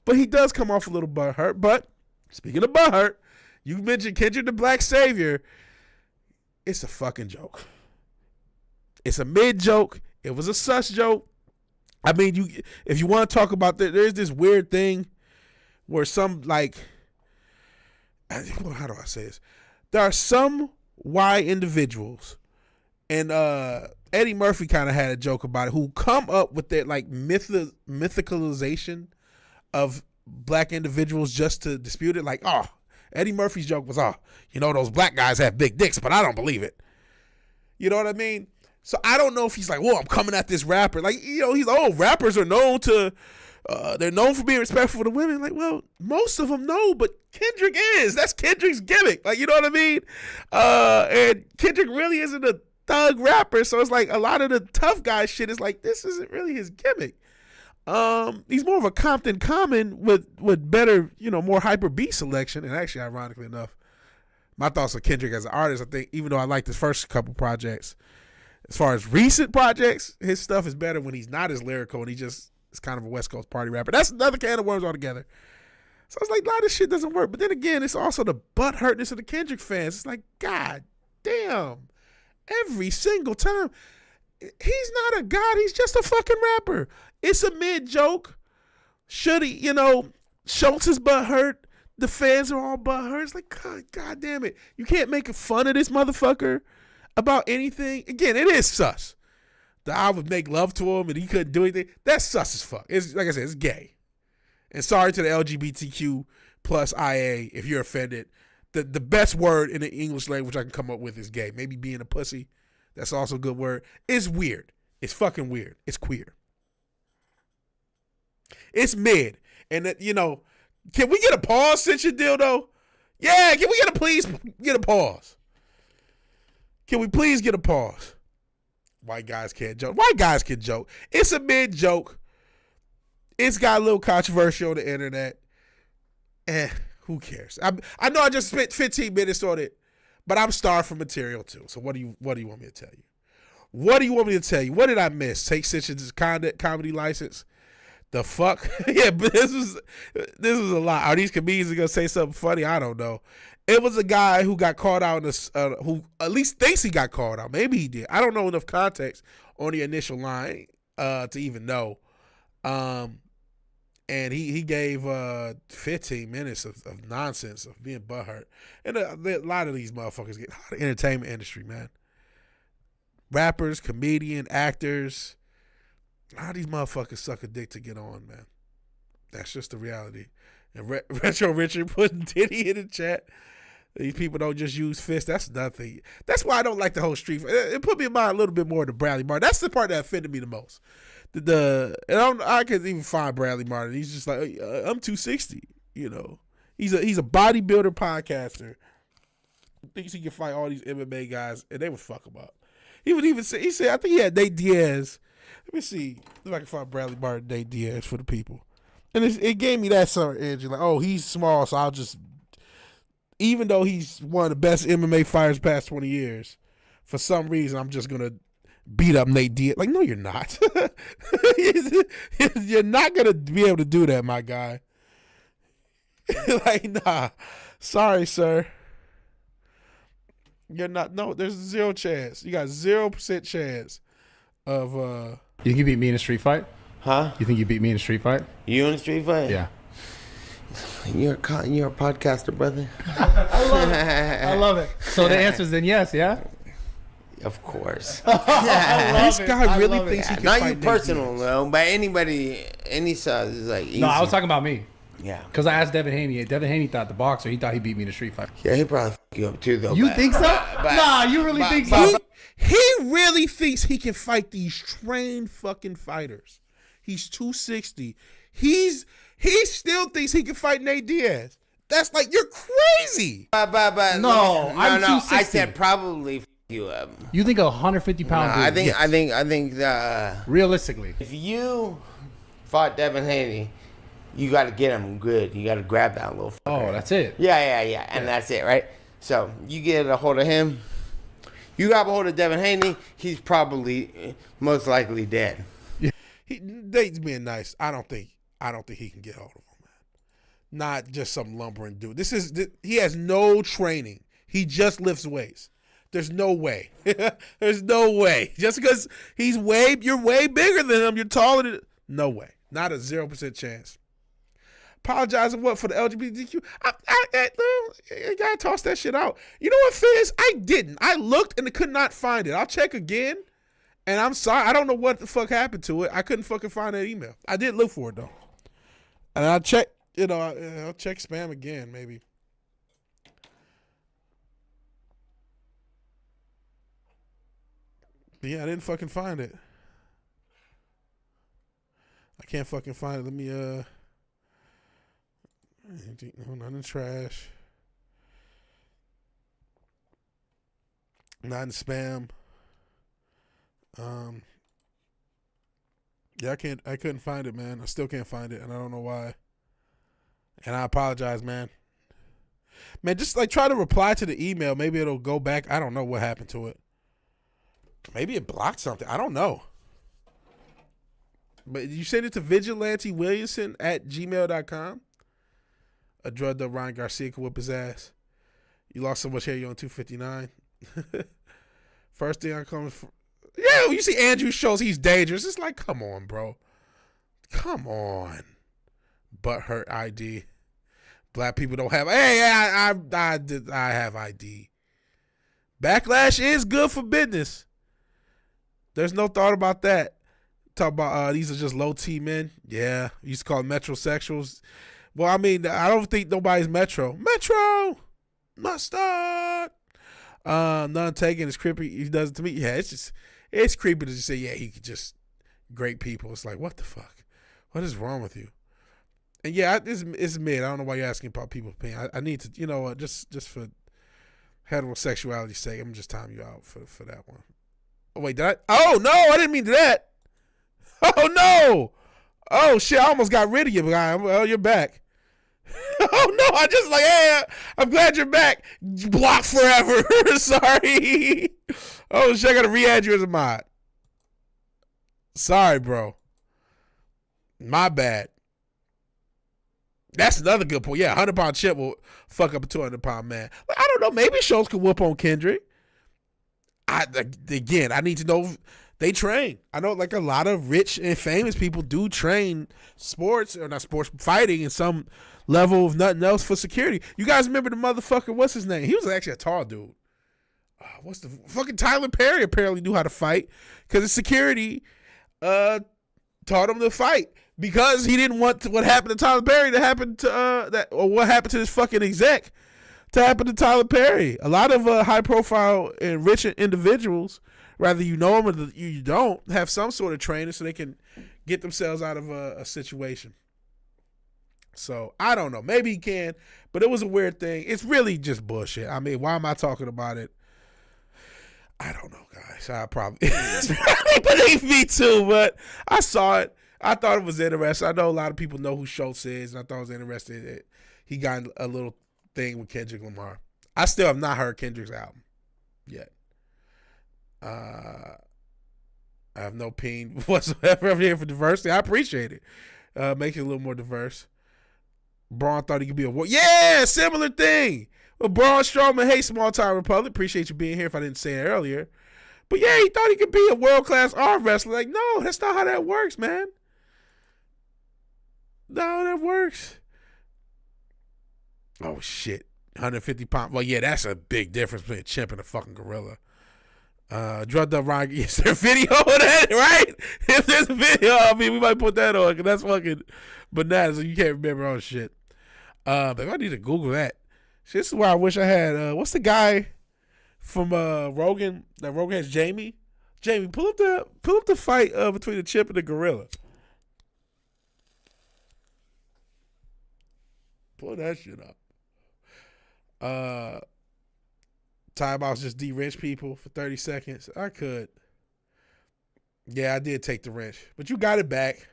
But he does come off a little butthurt. But speaking of butthurt, you mentioned Kendrick the Black Savior. It's a fucking joke. It's a mid joke. It was a sus joke. I mean, if you want to talk about that, there's this weird thing where some, like, how do I say this? There are some white individuals, and Eddie Murphy kind of had a joke about it, who come up with that like mythicalization of black individuals just to dispute it. Like, Eddie Murphy's joke was, those black guys have big dicks, but I don't believe it. You know what I mean? So I don't know if he's like, I'm coming at this rapper. Like, he's rappers are known to, they're known for being respectful to women. Like, well, most of them know, but Kendrick is. That's Kendrick's gimmick. Like, you know what I mean? And Kendrick really isn't a thug rapper. So it's like a lot of the tough guy shit is like, this isn't really his gimmick. He's more of a Compton Common with better, more hyper beat selection. And actually, ironically enough, my thoughts on Kendrick as an artist, I think, even though I like his first couple projects, as far as recent projects, his stuff is better when he's not as lyrical and he just is kind of a West Coast party rapper. That's another can of worms altogether. So it's like, a lot of this shit doesn't work. But then again, it's also the butthurtness of the Kendrick fans. It's like, God damn, every single time. He's not a god. He's just a fucking rapper. It's a mid joke. Should he, Schultz is butthurt. The fans are all butthurt. It's like, God damn it. You can't make fun of this motherfucker about anything. Again, it is sus. I would make love to him and he couldn't do anything. That's sus as fuck. It's like I said, it's gay. And sorry to the LGBTQ plus IA if you're offended. The best word in the English language I can come up with is gay. Maybe being a pussy. That's also a good word. It's weird. It's fucking weird. It's queer. It's mid. And can we get a pause since your dildo? Yeah, can we please get a pause? Can we please get a pause? White guys can't joke. White guys can joke. It's a mid joke. It's got a little controversy on the internet. Who cares? I know I just spent 15 minutes on it, but I'm starved for material too. So what do you want me to tell you? What do you want me to tell you? What did I miss? Take Sitchin's comedy license? The fuck? Yeah, but this is a lot. Are these comedians gonna say something funny? I don't know. It was a guy who got called out in this, who at least thinks he got called out. Maybe he did. I don't know enough context on the initial line to even know. And he gave 15 minutes of nonsense of being butthurt. And a lot of these motherfuckers get out of the entertainment industry, man. Rappers, comedian, actors. A lot of these motherfuckers suck a dick to get on, man. That's just the reality. And Retro Richard putting Diddy in the chat. These people don't just use fists. That's nothing. That's why I don't like the whole street. It put me in mind a little bit more to Bradley Martin. That's the part that offended me the most. I can't even find Bradley Martin. He's just like, I'm 260. He's a bodybuilder podcaster. Thinks he can fight all these MMA guys, and they would fuck him up. He would even say, I think he had Nate Diaz. Let me see if I can find Bradley Martin, Nate Diaz for the people. And it gave me that sort of energy. Like, he's small, so I'll just, even though he's one of the best MMA fighters past 20 years, for some reason, I'm just going to beat up Nate Diaz. Like, no, you're not. You're not going to be able to do that, my guy. Like, nah. Sorry, sir. You're not. No, there's zero chance. You got 0% chance of. You think you beat me in a street fight? Huh? You think you beat me in a street fight? You in a street fight? Yeah. You're a podcaster, brother. I love it. So the answer is then yes, yeah? Of course. This guy really thinks he can Not fight you Nate personal, Diaz. though, but anybody, any size is like easy. No, I was talking about me. Yeah. Because I asked Devin Haney. Devin Haney thought the boxer, he thought he beat me in a street fight. Yeah, he probably fuck you up too, though. You but- think so? Nah, you really think so? He really thinks he can fight these trained fucking fighters. He's 260. He still thinks he can fight Nate Diaz. That's like, you're crazy. But No, I'm no. 260. I said probably fuck you up. You think a 150-pound dude? I think Realistically. if you fought Devin Haney, you got to get him good. You got to grab that little. Oh, that's it. Yeah, and that's it, right? So you get a hold of him. You grab a hold of Devin Haney. He's probably most likely dead. Nate's being nice. I don't think he can get hold of him, man. Not just some lumbering dude. He has no training. He just lifts weights. There's no way. There's no way. Just because you're way bigger than him, you're taller than. No way. Not a 0% chance. Apologizing what for the LGBTQ? I gotta toss that shit out. You know what, Fizz? I didn't. I looked and could not find it. I'll check again. And I'm sorry. I don't know what the fuck happened to it. I couldn't fucking find that email. I did look for it though. And I'll check. I'll check spam again maybe. But yeah, I didn't fucking find it. I can't fucking find it. Let me no, not in trash. Not in spam. Yeah, I couldn't find it, man. I still can't find it, and I don't know why. And I apologize, man. Man, just like try to reply to the email. Maybe it'll go back. I don't know what happened to it. Maybe it blocked something. I don't know. But you send it to VigilanteWilliamson at gmail.com. A drugged up Ryan Garcia could whip his ass. You lost so much hair, you're on 259. First thing I come from. Yeah, you see Andrew Schultz, he's dangerous. It's like, come on, bro. Come on. Butthurt ID. Black people don't have. Hey, I have ID. Backlash is good for business. There's no thought about that. Talk about these are just low T men. Yeah, we used to call them metrosexuals. Well, I mean, I don't think nobody's metro. Metro mustard. None taken is creepy. He does it to me. Yeah, it's creepy to just say, yeah, he could just great people. It's like, what the fuck? What is wrong with you? And yeah, it's mid. I don't know why you're asking about people's opinion. I need to, you know what, just for heterosexuality's sake, I'm just timing you out for that one. Oh, wait, did I? Oh, no, I didn't mean to do that. Oh, no. Oh, shit, I almost got rid of you, guy. Well, you're back. Oh, no, I just like, hey, I'm glad you're back. Block forever. Sorry. Oh, shit, I got to re-add you as a mod. Sorry, bro. My bad. That's another good point. Yeah, 100-pound chip will fuck up a 200-pound man. Like, I don't know. Maybe Schultz could whoop on Kendrick. I need to know they train. I know like a lot of rich and famous people do train sports, or not sports, fighting in some level of nothing else for security. You guys remember the motherfucker, what's his name? He was actually a tall dude. What's the fucking Tyler Perry apparently knew how to fight because the security taught him to fight because he didn't want what happened to Tyler Perry to happen to what happened to this fucking exec to happen to Tyler Perry. A lot of high profile and rich individuals, whether you know them or you don't, have some sort of training so they can get themselves out of a situation. So I don't know. Maybe he can, but it was a weird thing. It's really just bullshit. I mean, why am I talking about it? I don't know, guys. It's probably beneath me too, but I saw it. I thought it was interesting. I know a lot of people know who Schultz is, and I thought it was interesting that he got a little thing with Kendrick Lamar. I still have not heard Kendrick's album yet. I have no pain whatsoever. I'm here for diversity. I appreciate it. Makes it a little more diverse. Braun thought he could be a war. Yeah, similar thing. Well, Braun Strowman, hey, small time Republic. Appreciate you being here if I didn't say it earlier. But yeah, he thought he could be a world-class arm wrestler. Like, no, that's not how that works, man. No, that works. Oh shit, 150 pounds. Well, yeah, that's a big difference between a chimp and a fucking gorilla. Drugged up Ryan. Is there a video of that, right? If there's a video, I mean, we might put that on because that's fucking bananas. You can't remember all shit. But I need to Google that. See, this is where I wish I had. What's the guy from Rogan? That Rogan has Jamie. Jamie, pull up the fight between the chimp and the gorilla. Pull that shit up. Timeouts just de-wrench people for 30 seconds. I could. Yeah, I did take the wrench. But you got it back.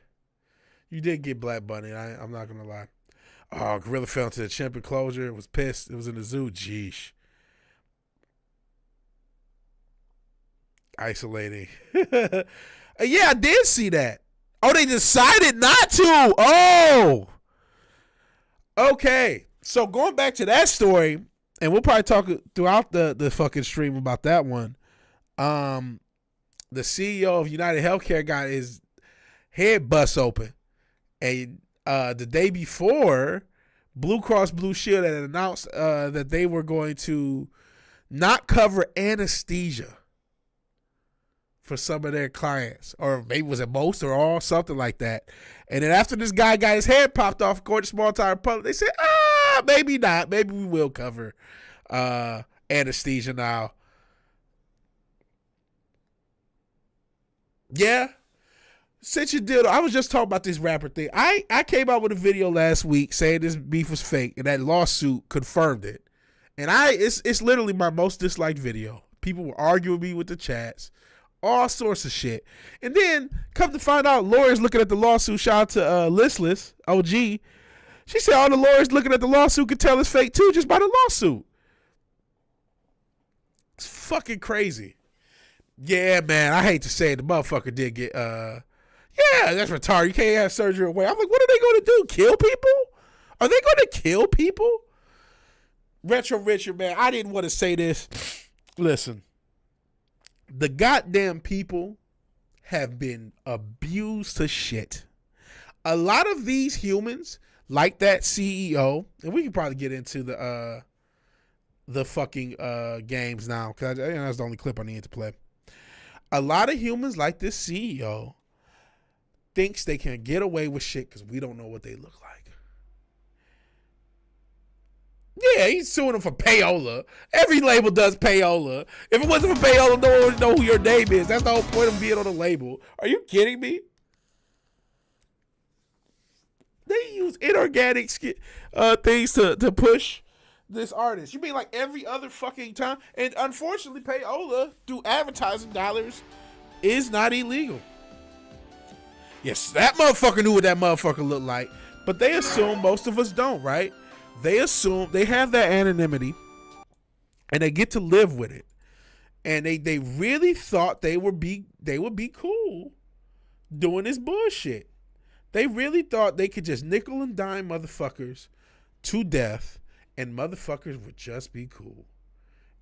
You did get Black Bunny. I'm not going to lie. Oh, gorilla fell into the chimp enclosure. It was pissed. It was in the zoo. Jeesh. Isolating. Yeah, I did see that. Oh, they decided not to. Oh. Okay. So going back to that story, and we'll probably talk throughout the fucking stream about that one. The CEO of United Healthcare got his head bust open. And the day before, Blue Cross Blue Shield had announced that they were going to not cover anesthesia for some of their clients. Or maybe was it most or all, something like that. And then after this guy got his head popped off, according to Small Time Republic, they said, maybe not. Maybe we will cover anesthesia now. Yeah. Since you did, I was just talking about this rapper thing. I came out with a video last week saying this beef was fake, and that lawsuit confirmed it. And it's literally my most disliked video. People were arguing with me with the chats, all sorts of shit. And then come to find out, lawyers looking at the lawsuit. Shout out to Listless OG. She said all the lawyers looking at the lawsuit could tell it's fake too, just by the lawsuit. It's fucking crazy. Yeah, man. I hate to say it, the motherfucker did get yeah, that's retarded. You can't have surgery away. I'm like, what are they going to do? Kill people? Are they going to kill people? Retro Richard, man, I didn't want to say this. Listen, the goddamn people have been abused to shit. A lot of these humans, like that CEO, and we can probably get into the fucking games now, because that's the only clip I need to play. A lot of humans like this CEO thinks they can get away with shit because we don't know what they look like. Yeah, he's suing them for payola. Every label does payola. If it wasn't for payola, no one would know who your name is. That's the whole point of being on the label. Are you kidding me? They use inorganic things to push this artist. You mean like every other fucking time? And unfortunately, payola through advertising dollars is not illegal. Yes, that motherfucker knew what that motherfucker looked like, but they assume most of us don't, right? They assume they have that anonymity, and they get to live with it, and they really thought they would be cool doing this bullshit. They really thought they could just nickel and dime motherfuckers to death, and motherfuckers would just be cool.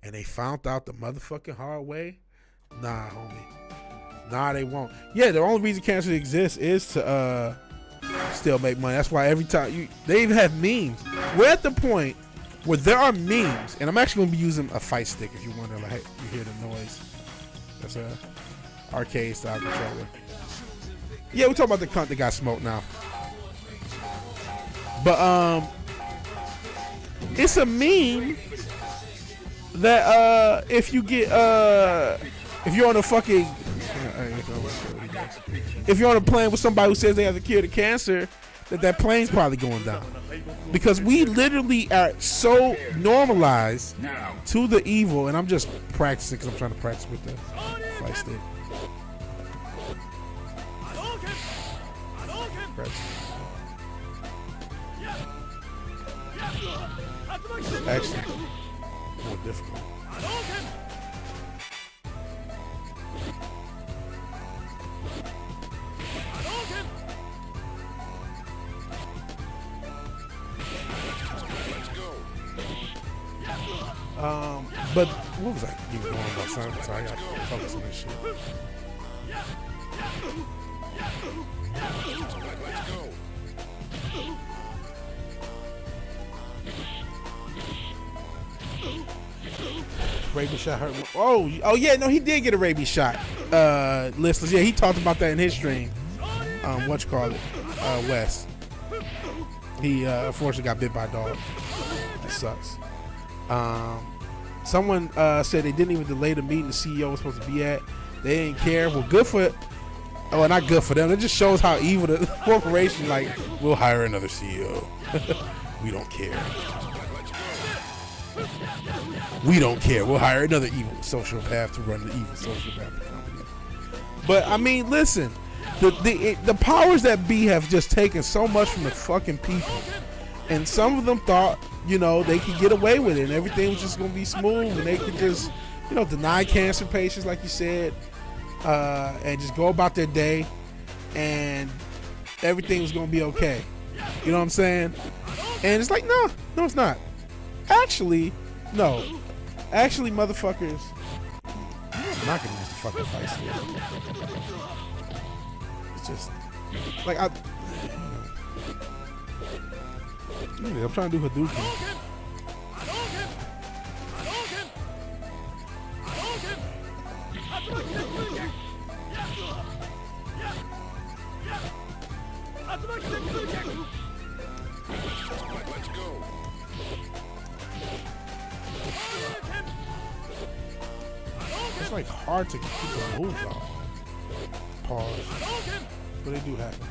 And they found out the motherfucking hard way. Nah, homie. Nah, they won't. Yeah, the only reason cancer exists is to still make money. That's why every time they even have memes. We're at the point where there are memes, and I'm actually gonna be using a fight stick if you wonder, like, hey, you hear the noise. That's a arcade style controller. Yeah, we're talking about the cunt that got smoked now. But it's a meme that if you get if you're on a fucking if you're on a plane with somebody who says they have the cure to cancer, that plane's probably going down. Because we literally are so normalized to the evil, and I'm just practicing because I'm trying to practice with the fight stick. Actually, more difficult. But what was I even going about? So I got to focus on this shit. Rabies shot hurt. Oh yeah, no, he did get a rabies shot. Listless. Yeah, he talked about that in his stream. Wes. He unfortunately got bit by a dog. That sucks. Someone said they didn't even delay the meeting the CEO was supposed to be at. They didn't care. Well, good for. Oh, not good for them. It just shows how evil the corporation. Like, we'll hire another CEO. We don't care. We don't care. We'll hire another evil sociopath to run the evil sociopath company. But I mean, listen, the powers that be have just taken so much from the fucking people, and some of them thought, they could get away with it, and everything was just gonna be smooth, and they could just, deny cancer patients, like you said, and just go about their day, and everything was gonna be okay. You know what I'm saying? And it's like, no, it's not. Actually, no. Actually, motherfuckers, I'm not gonna use the fucking fight stick. It's just like I'm trying to do Hadouken. It's like hard to keep the move off. Pause. But they do happen.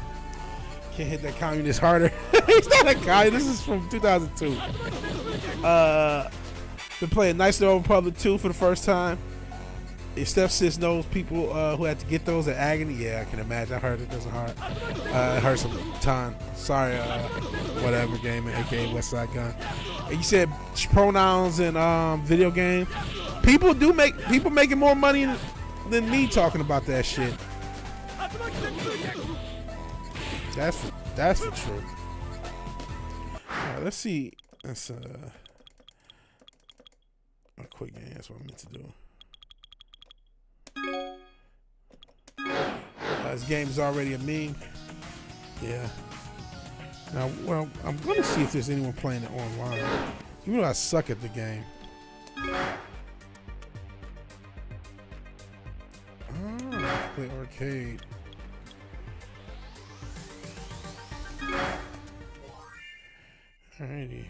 Can't hit that communist harder. He's not a guy. This is from 2002. Been playing Knights of the Old Republic 2 for the first time. If Steph Sis knows people who had to get those at Agony, yeah, I can imagine. I heard it doesn't hurt. It hurts a ton. Sorry, whatever game, aka Westside Gun. And you said pronouns in video game. People making more money than me talking about that shit. That's for true. All right, let's see. That's a quick game. That's what I meant to do. This game is already a meme. Yeah. Now, well, I'm going to see if there's anyone playing it online. Even though I suck at the game. Play arcade. Alrighty.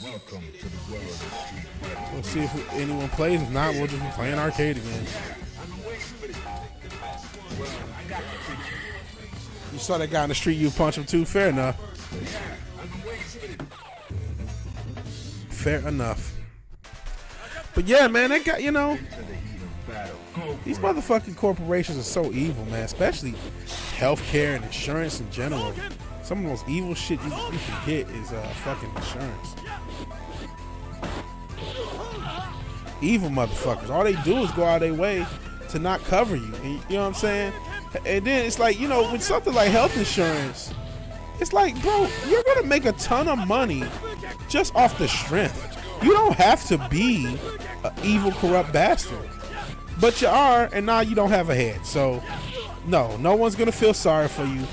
Welcome to the world of street fighting. We'll see if anyone plays. If not, we'll just be playing arcade again. You saw that guy in the street, you punch him too? Fair enough. Fair enough. But yeah, man, that guy, these motherfucking corporations are so evil, man. Especially healthcare and insurance in general. Some of the most evil shit you can get is fucking insurance. Evil motherfuckers. All they do is go out of their way to not cover you. And, you know what I'm saying? And then it's like, with something like health insurance, it's like, bro, you're going to make a ton of money just off the strength. You don't have to be an evil, corrupt bastard. But you are, and now you don't have a head. So, no one's going to feel sorry for you.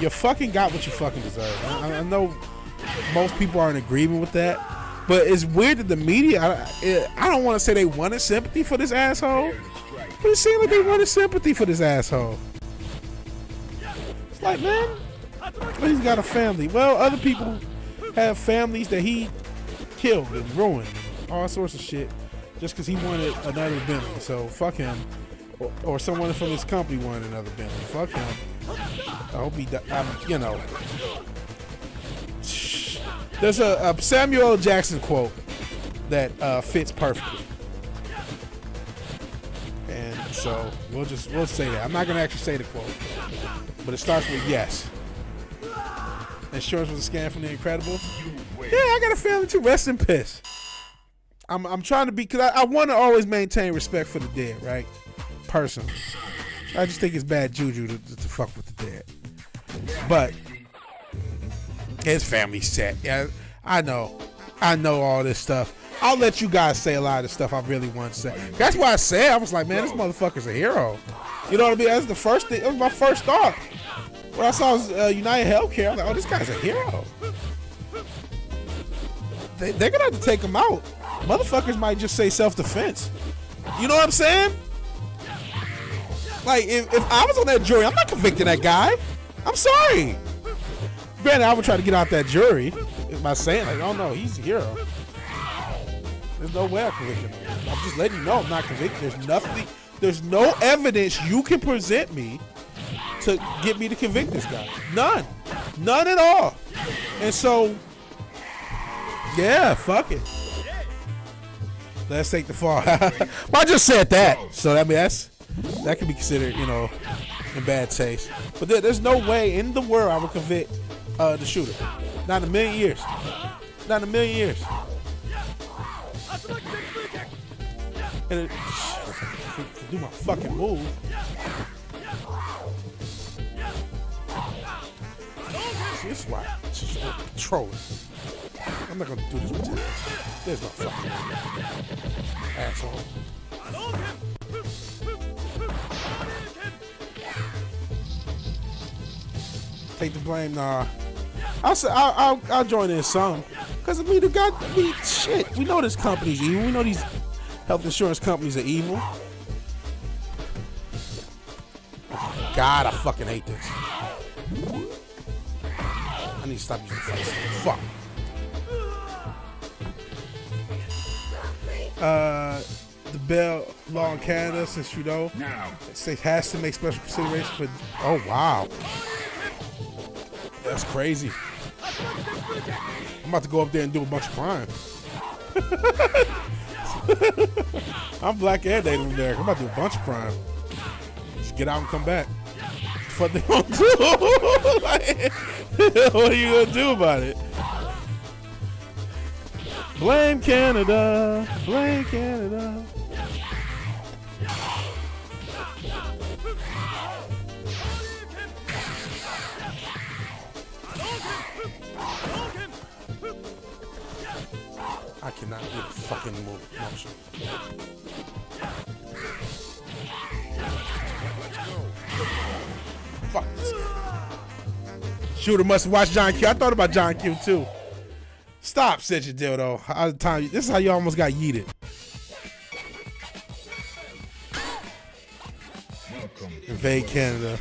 You fucking got what you fucking deserve. I know most people are in agreement with that. But it's weird that the media, I don't want to say they wanted sympathy for this asshole, but it seems like they wanted sympathy for this asshole. It's like, man, he's got a family. Well, other people have families that he killed and ruined and all sorts of shit just because he wanted another Bentley. So fuck him. Or someone from his company wanted another Bentley. Fuck him. I hope he, There's a Samuel L. Jackson quote that fits perfectly, and so we'll say that. I'm not gonna actually say the quote, but it starts with yes. Insurance was a scam from The Incredibles. Yeah, I got a family too. Rest in peace. I'm trying to be, because I want to always maintain respect for the dead, right? Personally, I just think it's bad juju to fuck with the dead, but. His family's set. Yeah, I know all this stuff. I'll let you guys say a lot of the stuff I really want to say. That's why I said, I was like, man, this motherfucker's a hero. You know what I mean? That's the first thing. That was my first thought. When I saw United Healthcare, I was like, oh, this guy's a hero. They're gonna have to take him out. motherfuckers might just say self-defense. You know what I'm saying? Like, if I was on that jury, I'm not convicting that guy. I'm sorry. Granted, I would try to get out that jury by saying, like, oh no, he's a hero. There's no way I'm convicting him. I'm just letting you know I'm not convicted. There's no evidence you can present me to get me to convict this guy. None at all. And so, yeah, fuck it. Let's take the fall. Well, I just said that, so that that can be considered, you know, in bad taste. But there's no way in the world I would convict the shooter. Not in a million years. Not in a million years. And to do my fucking move. See, this is why I'm just trolling. I'm not gonna do this with you. There's no fucking asshole. Take the blame, nah. I'll join in some, cause shit. We know this company's evil. We know these health insurance companies are evil. God, I fucking hate this. I need to stop using face. Fuck. The bail law in Canada since Trudeau, the state has to make special consideration for. Oh wow, that's crazy. I'm about to go up there and do a bunch of crime. I'm black and Native American. I'm about to do a bunch of crime. Just get out and come back. What they gonna do? Like, what are you gonna do about it? Blame Canada. Blame Canada. I cannot do the fucking motion. Fuck this guy. Shooter must watch John Q. I thought about John Q too. Stop, such a dildo. This is how you almost got yeeted. Invade Canada.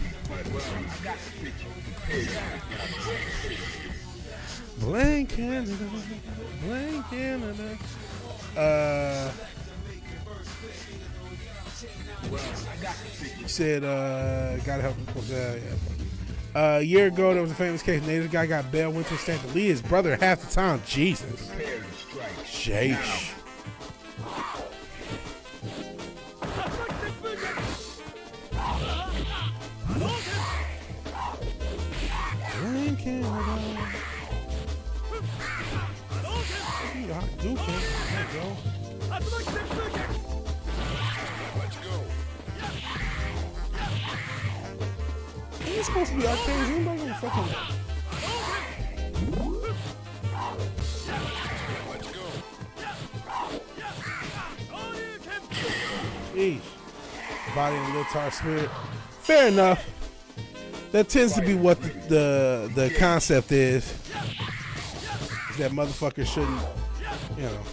Blame Canada. Blame Canada. You said, gotta help him. A year ago, there was a famous case. Native guy got bail, went to stand to lead his brother half the time. Jesus. Sheesh. Blame Canada. There you go. It's supposed to be arcades. Anybody gonna fucking. Jeez. Body and little tar spirit. Fair enough. That tends to be what the concept is. That motherfuckers shouldn't, you know,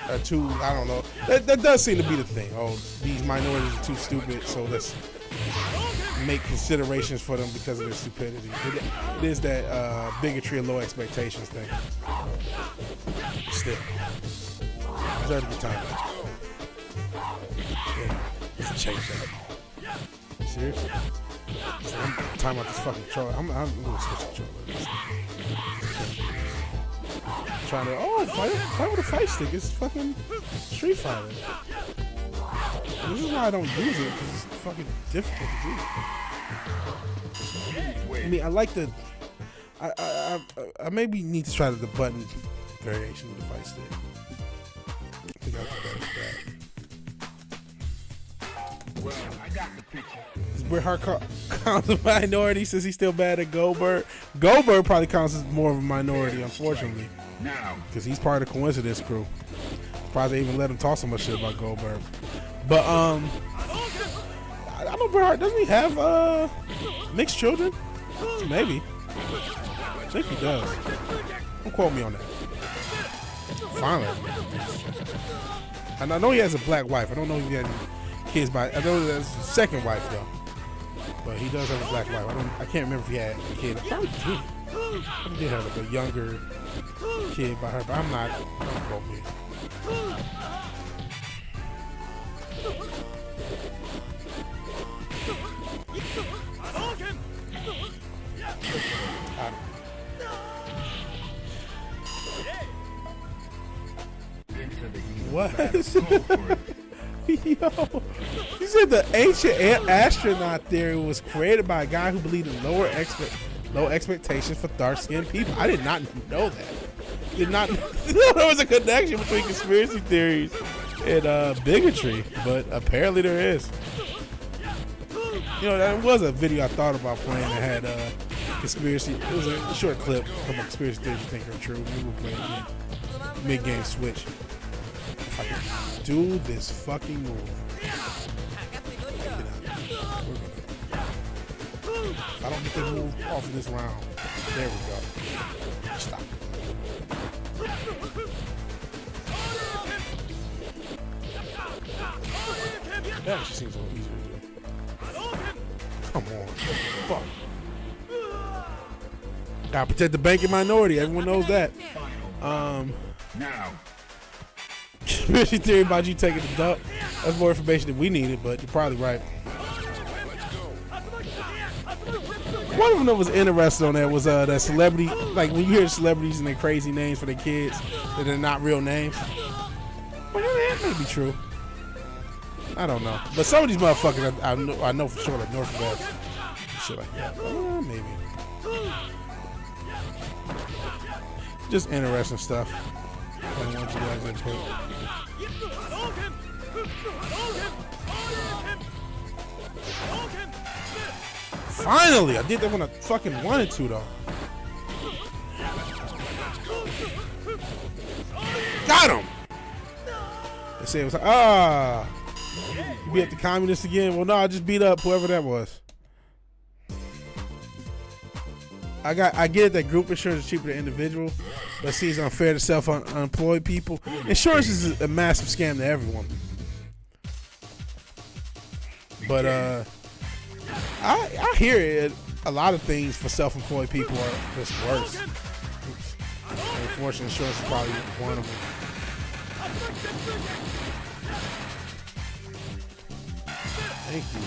are too, I don't know. That does seem to be the thing. Oh, these minorities are too stupid, so let's make considerations for them because of their stupidity. It is that bigotry and low expectations thing. Still, deserve a good time. Yeah, let's change that. Seriously? I'm talking about this fucking troll. I'm gonna switch the troll. Trying to fight with a fight stick. It's fucking Street Fighter. This is why I don't use it, because it's fucking difficult to do. I mean, I like the. I maybe need to try the button variation of the fight stick. I think I'll do better with that. Well, I got the picture. Is Bret Hart counts a minority since he's still bad at Goldberg? Goldberg probably counts as more of a minority, unfortunately. Now, Because he's part of the Coincidence crew. Probably even let him talk so much shit about Goldberg. But I don't know, Bret Hart, doesn't he have mixed children? Maybe. I think he does. Don't quote me on that. finally. And I know he has a black wife. I don't know if he has any kids by. I know that's his second wife though. But he does have a black wife. I can't remember if he had a kid. Probably did. Probably did have like a younger kid by her, but I'm not. Don't quote me. What? Yo, he said the ancient astronaut theory was created by a guy who believed in low expectations for dark-skinned people. I did not know that. Did not know there was a connection between conspiracy theories and bigotry, but apparently there is. You know, that was a video I thought about playing that had conspiracy. It was a short clip from conspiracy theories you think are true. We were playing mid-game switch. If I can do this fucking move. If I don't get the move off of this round, there we go. Stop. That actually seems a little easier to do. Come on. Fuck. Gotta protect the banking minority. Everyone knows that. Now. Conspiracy theory about you taking the duck. That's more information than we needed, but you're probably right. One of them that was interested on that was that celebrity. Like when you hear celebrities and their crazy names for their kids that are not real names. Well, yeah, that may be true. I don't know, but some of these motherfuckers I know for sure, like Northwest, shit like that. Maybe. Just interesting stuff. I want you guys input. Finally, I did that when I fucking wanted to, though. Got him. They say it was like, you beat up the communists again. Well, no, I just beat up whoever that was. I get it that group insurance is cheaper than individual, but it seems unfair to self-employed people. Insurance is a massive scam to everyone. But I hear it. A lot of things for self-employed people are just worse. Unfortunately, insurance is probably one of them. Thank you.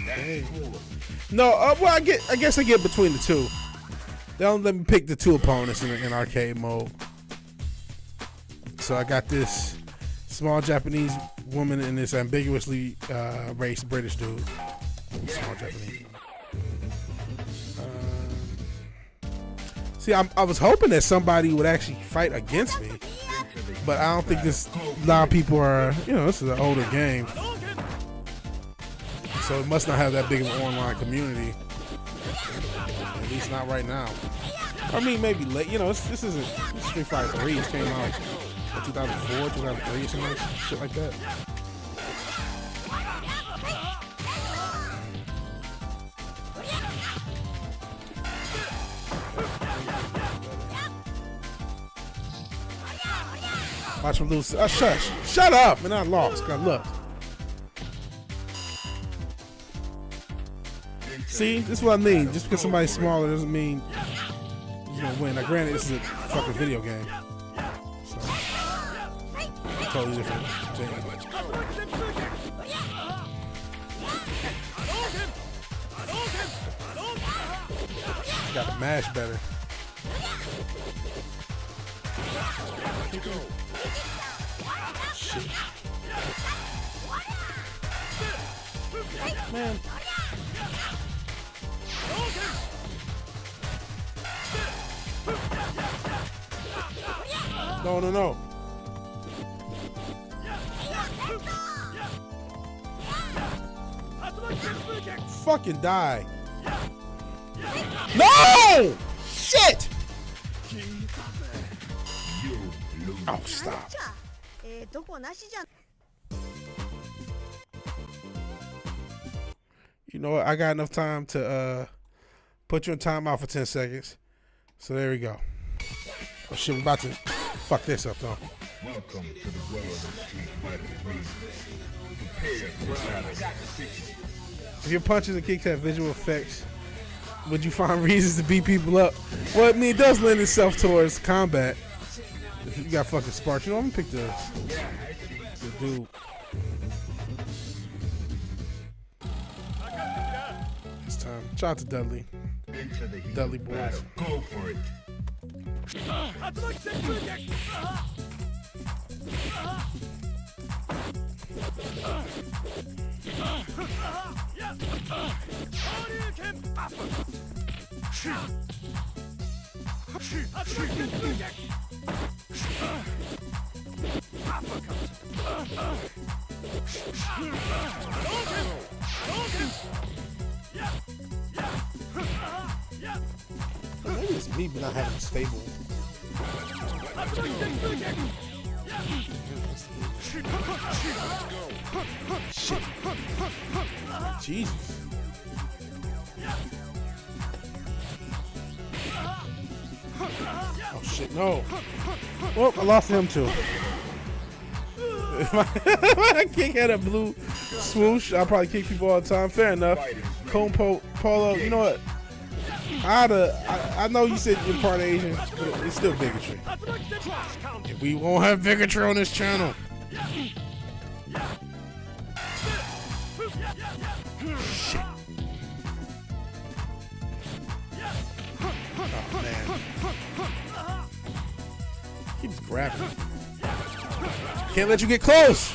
Hey. No, well, I guess I get between the two. They don't let me pick the two opponents in arcade mode. So I got this small Japanese woman and this ambiguously raced British dude. Small Japanese. See, I was hoping that somebody would actually fight against me, but I don't think a lot of people are. You know, this is an older game, so it must not have that big of an online community. At least not right now. I mean, maybe late. You know, this isn't Street Fighter 3. It came out in 2004, 2003, or something, shit like that. Watch him lose. Shush. Shut up. And I lost. God, look. See, this is what I mean. Just because somebody's smaller doesn't mean you're gonna win. Now, granted, this is a fucking video game, so totally different thing. Got to mash better. Shit. Man. No. Fucking die. No! Shit! Oh, stop. You know what? I got enough time to put you in timeout for 10 seconds. So there we go. Oh shit, we're about to fuck this up though. Welcome to the world of Street Fighter III. Prepare for battle. If your punches and kicks have visual effects, would you find reasons to beat people up? Well, I mean, it does lend itself towards combat. If you got fucking sparks, you know, I'm gonna pick the dude. It's time. Shout out to Dudley. Dudley boys. Go for it. Maybe it's me but not having a stable. Shit. Jesus. Oh shit, no. Well, I lost him too. If my kick had a blue swoosh, I'll probably kick people all the time. Fair enough. Cone Polo, you know what? I know you said you're part Asian, but it's still bigotry. We won't have bigotry on this channel. Shit. Oh man. Keeps grabbing. Can't let you get close.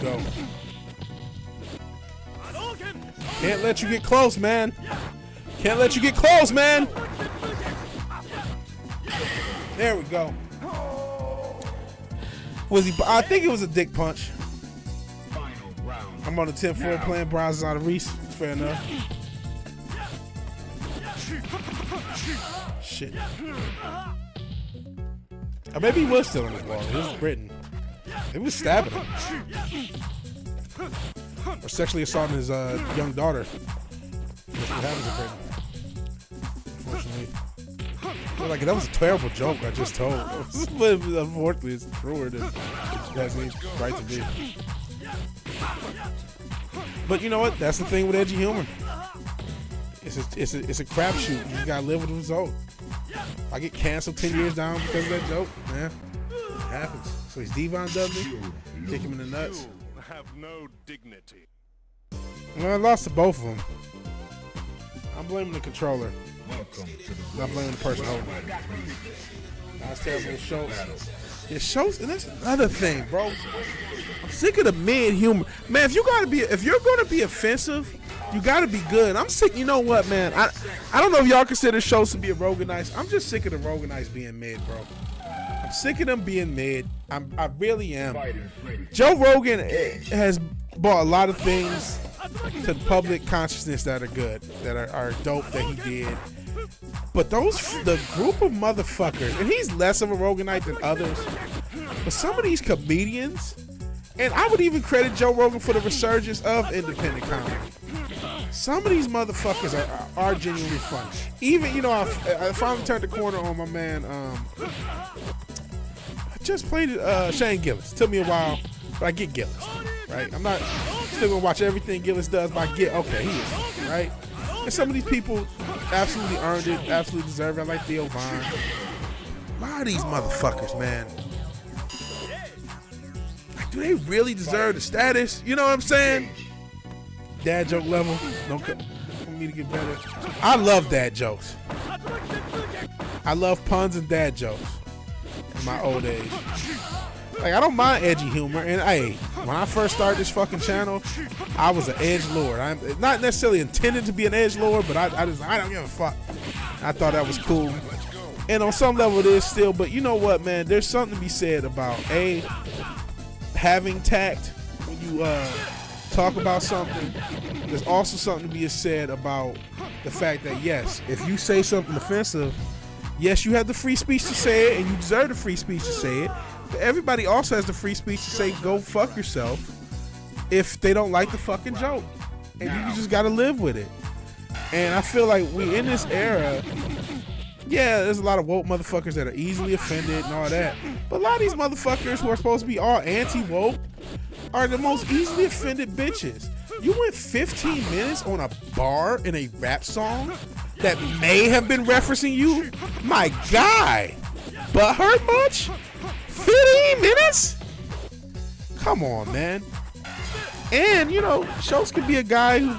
Go. Can't let you get close, man. Can't let you get close, man. There we go. Was he? I think it was a dick punch. I'm on the 10th floor playing Bronzes out of Reese. Fair enough. Shit. Or maybe he was still on his wall. It was Britain. He was stabbing him. Or sexually assaulting his young daughter. That's what happens in Britain. Unfortunately. Like, that was a terrible joke I just told. But unfortunately, it's truer than it has any right to be. But you know what? That's the thing with edgy humor. It's a crapshoot. You just gotta live with the result. If I get canceled 10 years down because of that joke, yeah, it happens. So he's Devon Dudley. Kick him in the nuts. Have no dignity. Well, I lost to both of them. I'm blaming the controller. Not blaming the person holding it. That's terrible. Schultz. Yeah, Schultz, and that's another thing, bro. I'm sick of the mid humor. Man, if you're gonna be offensive, you gotta be good. I'm sick. You know what, man? I don't know if y'all consider Schultz to be a Roganites. I'm just sick of the Roganites being mid, bro. I'm sick of them being mid. I really am. Joe Rogan has brought a lot of things to the public consciousness that are good, that are dope that he did. But the group of motherfuckers, and he's less of a Roganite than others, but some of these comedians, and I would even credit Joe Rogan for the resurgence of independent comedy. Some of these motherfuckers are genuinely funny. Even, you know, I finally turned the corner on my man. I just played Shane Gillis. Took me a while, but I get Gillis, right? I'm not still gonna watch everything Gillis does, but I get, okay, he is, right? And some of these people absolutely earned it, absolutely deserve it. I like Theo Vaughn. A lot of these motherfuckers, man. Like, do they really deserve the status? You know what I'm saying? Dad joke level. Don't for me to get better. I love dad jokes. I love puns and dad jokes in my old age. Like, I don't mind edgy humor, and hey, when I first started this fucking channel, I was an edge lord. I'm not necessarily intended to be an edge lord, but I don't give a fuck. I thought that was cool, and on some level it is still. But you know what, man? There's something to be said about having tact when you talk about something, there's also something to be said about the fact that, yes, if you say something offensive, yes, you have the free speech to say it, and you deserve the free speech to say it, but everybody also has the free speech to say, go fuck yourself, if they don't like the fucking joke. And you just gotta live with it. And I feel like we in this era, yeah, there's a lot of woke motherfuckers that are easily offended and all that, but a lot of these motherfuckers who are supposed to be all anti-woke are the most easily offended bitches. You went 15 minutes on a bar in a rap song that may have been referencing you? My guy. But hurt much? 15 minutes? Come on, man. And, you know, Schultz could be a guy who,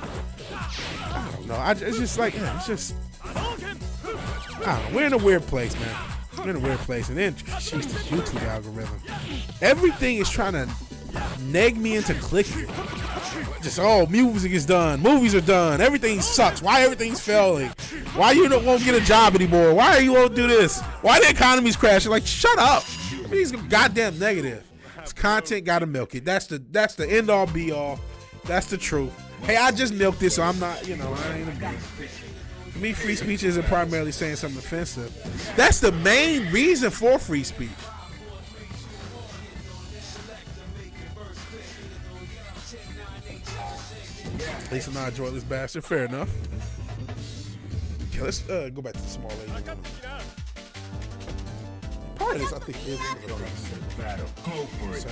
I don't know. It's just like, yeah, it's just, I don't know. We're in a weird place, man. We're in a weird place. And then, sheesh, this YouTube algorithm. Everything is trying to neg me into clicking. Just, oh, music is done. Movies are done. Everything sucks. Why everything's failing? Why you won't get a job anymore? Why you won't do this? Why the economy's crashing? Like, shut up. Everything's goddamn negative. This content gotta milk it. That's the end all be all. That's the truth. Hey, I just milked it, so I'm not, you know, I ain't a beast. For me, free speech isn't primarily saying something offensive. That's the main reason for free speech. At least I'm not a joyless bastard. Fair enough. Okay, let's go back to the small lady. Part of this, I think, is Battle. Go for it.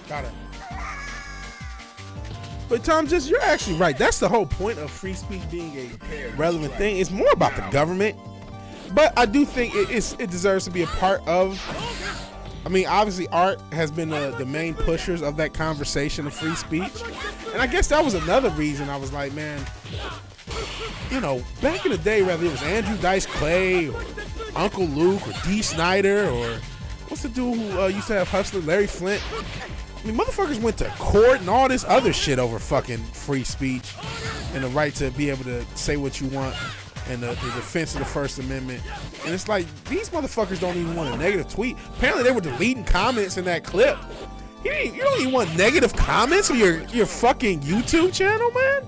Got it. But Tom, you're actually right. That's the whole point of free speech being a relevant thing. It's more about the government. But I do think it deserves to be a part of. I mean, obviously, art has been the main pushers of that conversation of free speech. And I guess that was another reason I was like, man, you know, back in the day, whether it was Andrew Dice Clay or Uncle Luke or D. Snyder or what's the dude who used to have Hustler, Larry Flint? I mean, motherfuckers went to court and all this other shit over fucking free speech and the right to be able to say what you want and the defense of the First Amendment. And it's like, these motherfuckers don't even want a negative tweet. Apparently they were deleting comments in that clip. You don't even want negative comments on your fucking YouTube channel, man?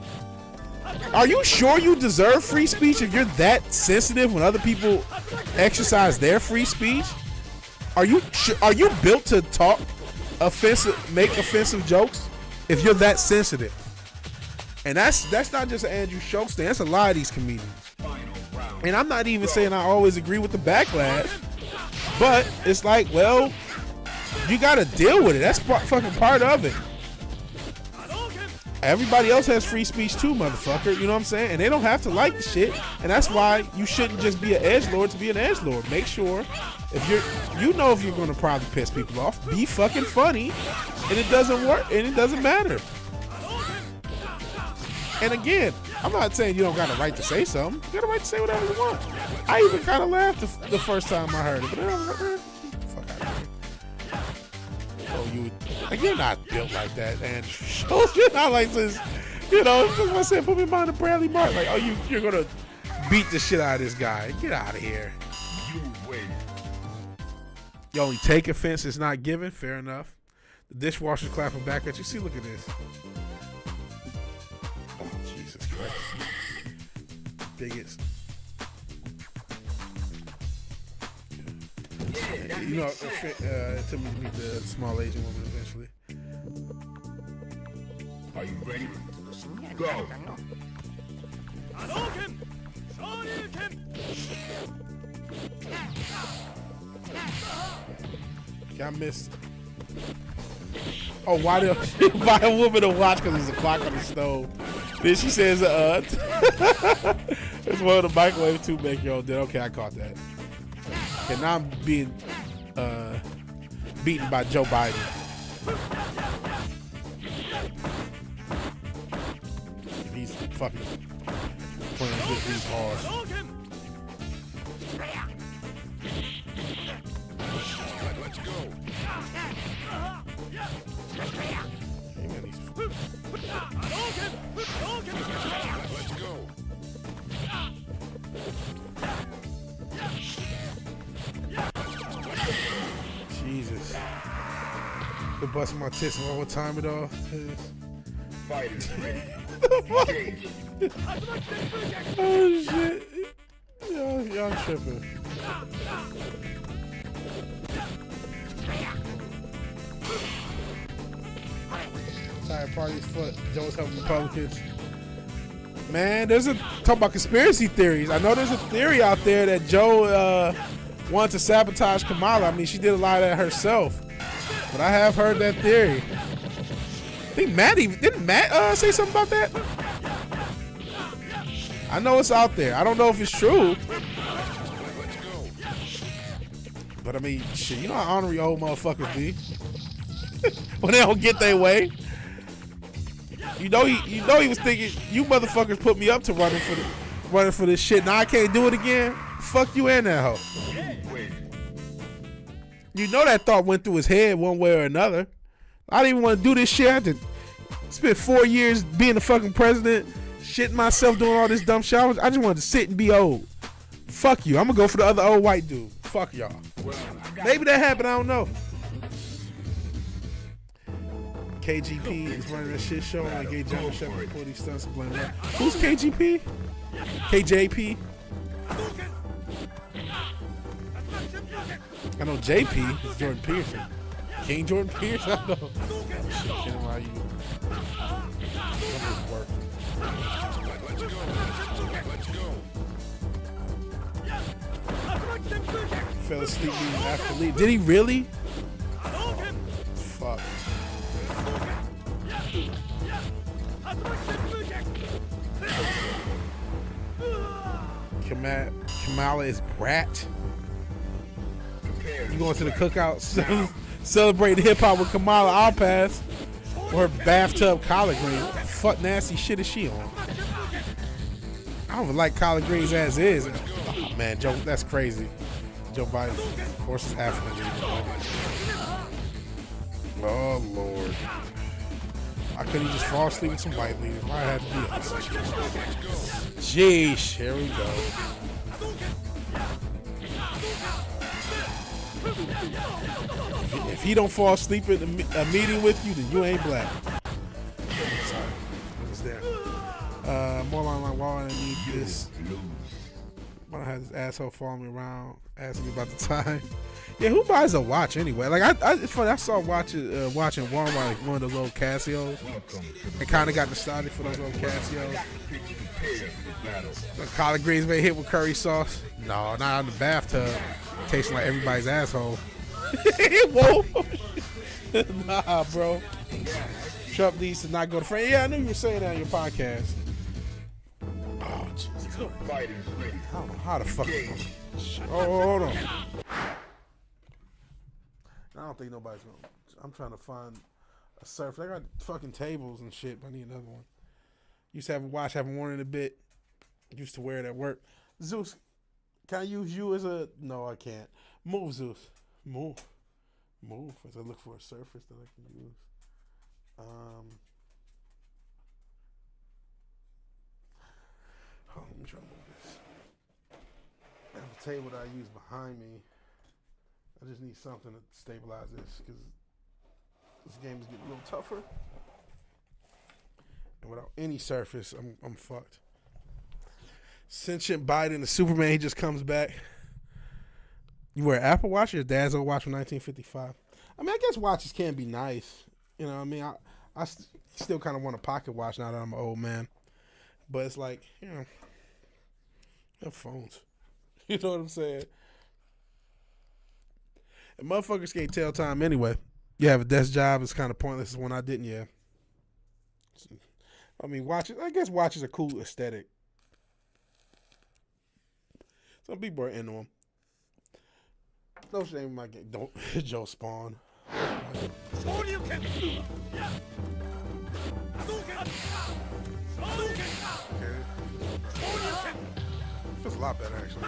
Are you sure you deserve free speech if you're that sensitive when other people exercise their free speech? Are you built to talk make offensive jokes if you're that sensitive? And that's not just an Andrew Schultz thing. That's a lot of these comedians. And I'm not even saying I always agree with the backlash, but it's like, well, you got to deal with it. That's fucking part of it. Everybody else has free speech too, motherfucker. You know what I'm saying? And they don't have to like the shit. And that's why you shouldn't just be an edgelord to be an edgelord. Make sure if you're going to probably piss people off, be fucking funny, and it doesn't work, and it doesn't matter. And again, I'm not saying you don't got a right to say something. You got a right to say whatever you want. I even kind of laughed the first time I heard it, but then I was like, fuck out of here. Oh, you're not built like that, and you're not like this. You know, that's what I said. Put me behind the Bradley Martin. Like, oh, you're gonna beat the shit out of this guy. Get out of here. You win. You only take offense, it's not given. Fair enough. The dishwasher's clapping back at you. See, look at this. Oh, Jesus Christ. Bigots. You know, it took me to meet the small Asian woman eventually. Are you ready? Go. I missed. Oh, why buy a woman a watch because there's a clock on the stove? Then she says, it's one of the microwave 2-make-year-old did. Okay, I caught that. Okay, now I'm being beaten by Joe Biden. He's fucking playing with these balls. Let's go. Hey, man, he's Let's go. Jesus. They're busting my tits and what time it all is. Fighters ready. Engage. Oh shit. Y'all tripping. Tired party's foot. Joe's helping Republicans. Man, there's a talk about conspiracy theories. I know there's a theory out there that Joe wanted to sabotage Kamala. I mean, she did a lot of that herself. But I have heard that theory. I think didn't Matt say something about that? I know it's out there. I don't know if it's true. But I mean, shit, you know how honorary old motherfuckers be. When they don't get their way. You know he was thinking, you motherfuckers put me up to running for this shit. Now I can't do it again. Fuck you and that hoe. You know that thought went through his head one way or another. I didn't even want to do this shit. I had to spend 4 years being the fucking president, shitting myself, doing all this dumb shit. I just wanted to sit and be old. Fuck you. I'm gonna go for the other old white dude. Fuck y'all. Maybe that happened. I don't know. KGP is running a shit show and gay John Shepard pull these stunts and blame that. Who's KGP? KJP? I know JP is Jordan Peterson. King Jordan Peterson? I know. Shit, why you? Work. Fell asleep after leave. Did he really? Fuck. Kamala is brat. You going to the cookout celebrating hip hop with Kamala? I'll pass. Or her bathtub collard greens. What the fuck nasty shit is she on? I don't even like collard greens as is. Oh, man, Joe, that's crazy. Joe Biden, of course, is African. Oh Lord. I couldn't just fall asleep with some white leaders. Why I had to be on this? Jeez, here we go. If he don't fall asleep in a meeting with you, then you ain't black. Sorry. What was that? More along why I need this. I had this asshole following me around, asking me about the time. Yeah, who buys a watch anyway? Like it's funny. I saw watching Walmart, like one of those little Casios. And kind of got nostalgic for those little Casios. The collard greens may hit with curry sauce. No, not in the bathtub. Tasting like everybody's asshole. Whoa. Nah, bro. Trump needs to not go to France. Yeah, I knew you were saying that on your podcast. Oh, Jesus. I don't know how the fuck. Oh, hold on. I don't think nobody's gonna. I'm trying to find a surfer. I got fucking tables and shit, but I need another one. Used to have a watch, haven't worn it in a bit. Used to wear it at work. Zeus, can I use you as a? No, I can't. Move, Zeus. Move. As I look for a surface that I can use. Hold on, let me try to move this. I have a table that I use behind me. I just need something to stabilize this because this game is getting a little tougher. And without any surface, I'm fucked. Sentient Biden, the Superman, he just comes back. You wear an Apple Watch or your dad's old watch from 1955? I mean, I guess watches can be nice. You know what I mean? I still kind of want a pocket watch now that I'm an old man. But it's like, you know, have phones. You know what I'm saying? And motherfuckers can't tell time anyway. You have a desk job, it's kind of pointless. When I didn't, yeah. I mean, watch. I guess watch is a cool aesthetic. Some people are into them. No shame, my game. Don't Joe Spawn. Feels a lot better, actually.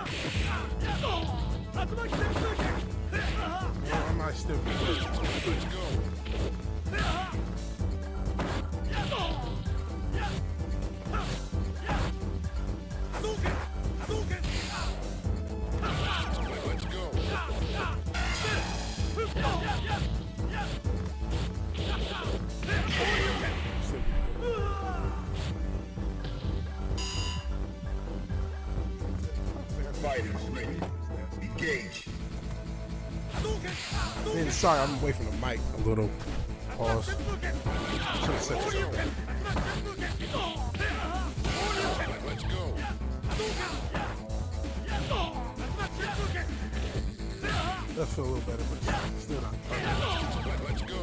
I might still be good. Let's go. Fighters ready. Engage. Man, sorry, I'm away from the mic a little. Pause. Should have said this. Let's go. That feel a little better, but still not perfect. Let's go.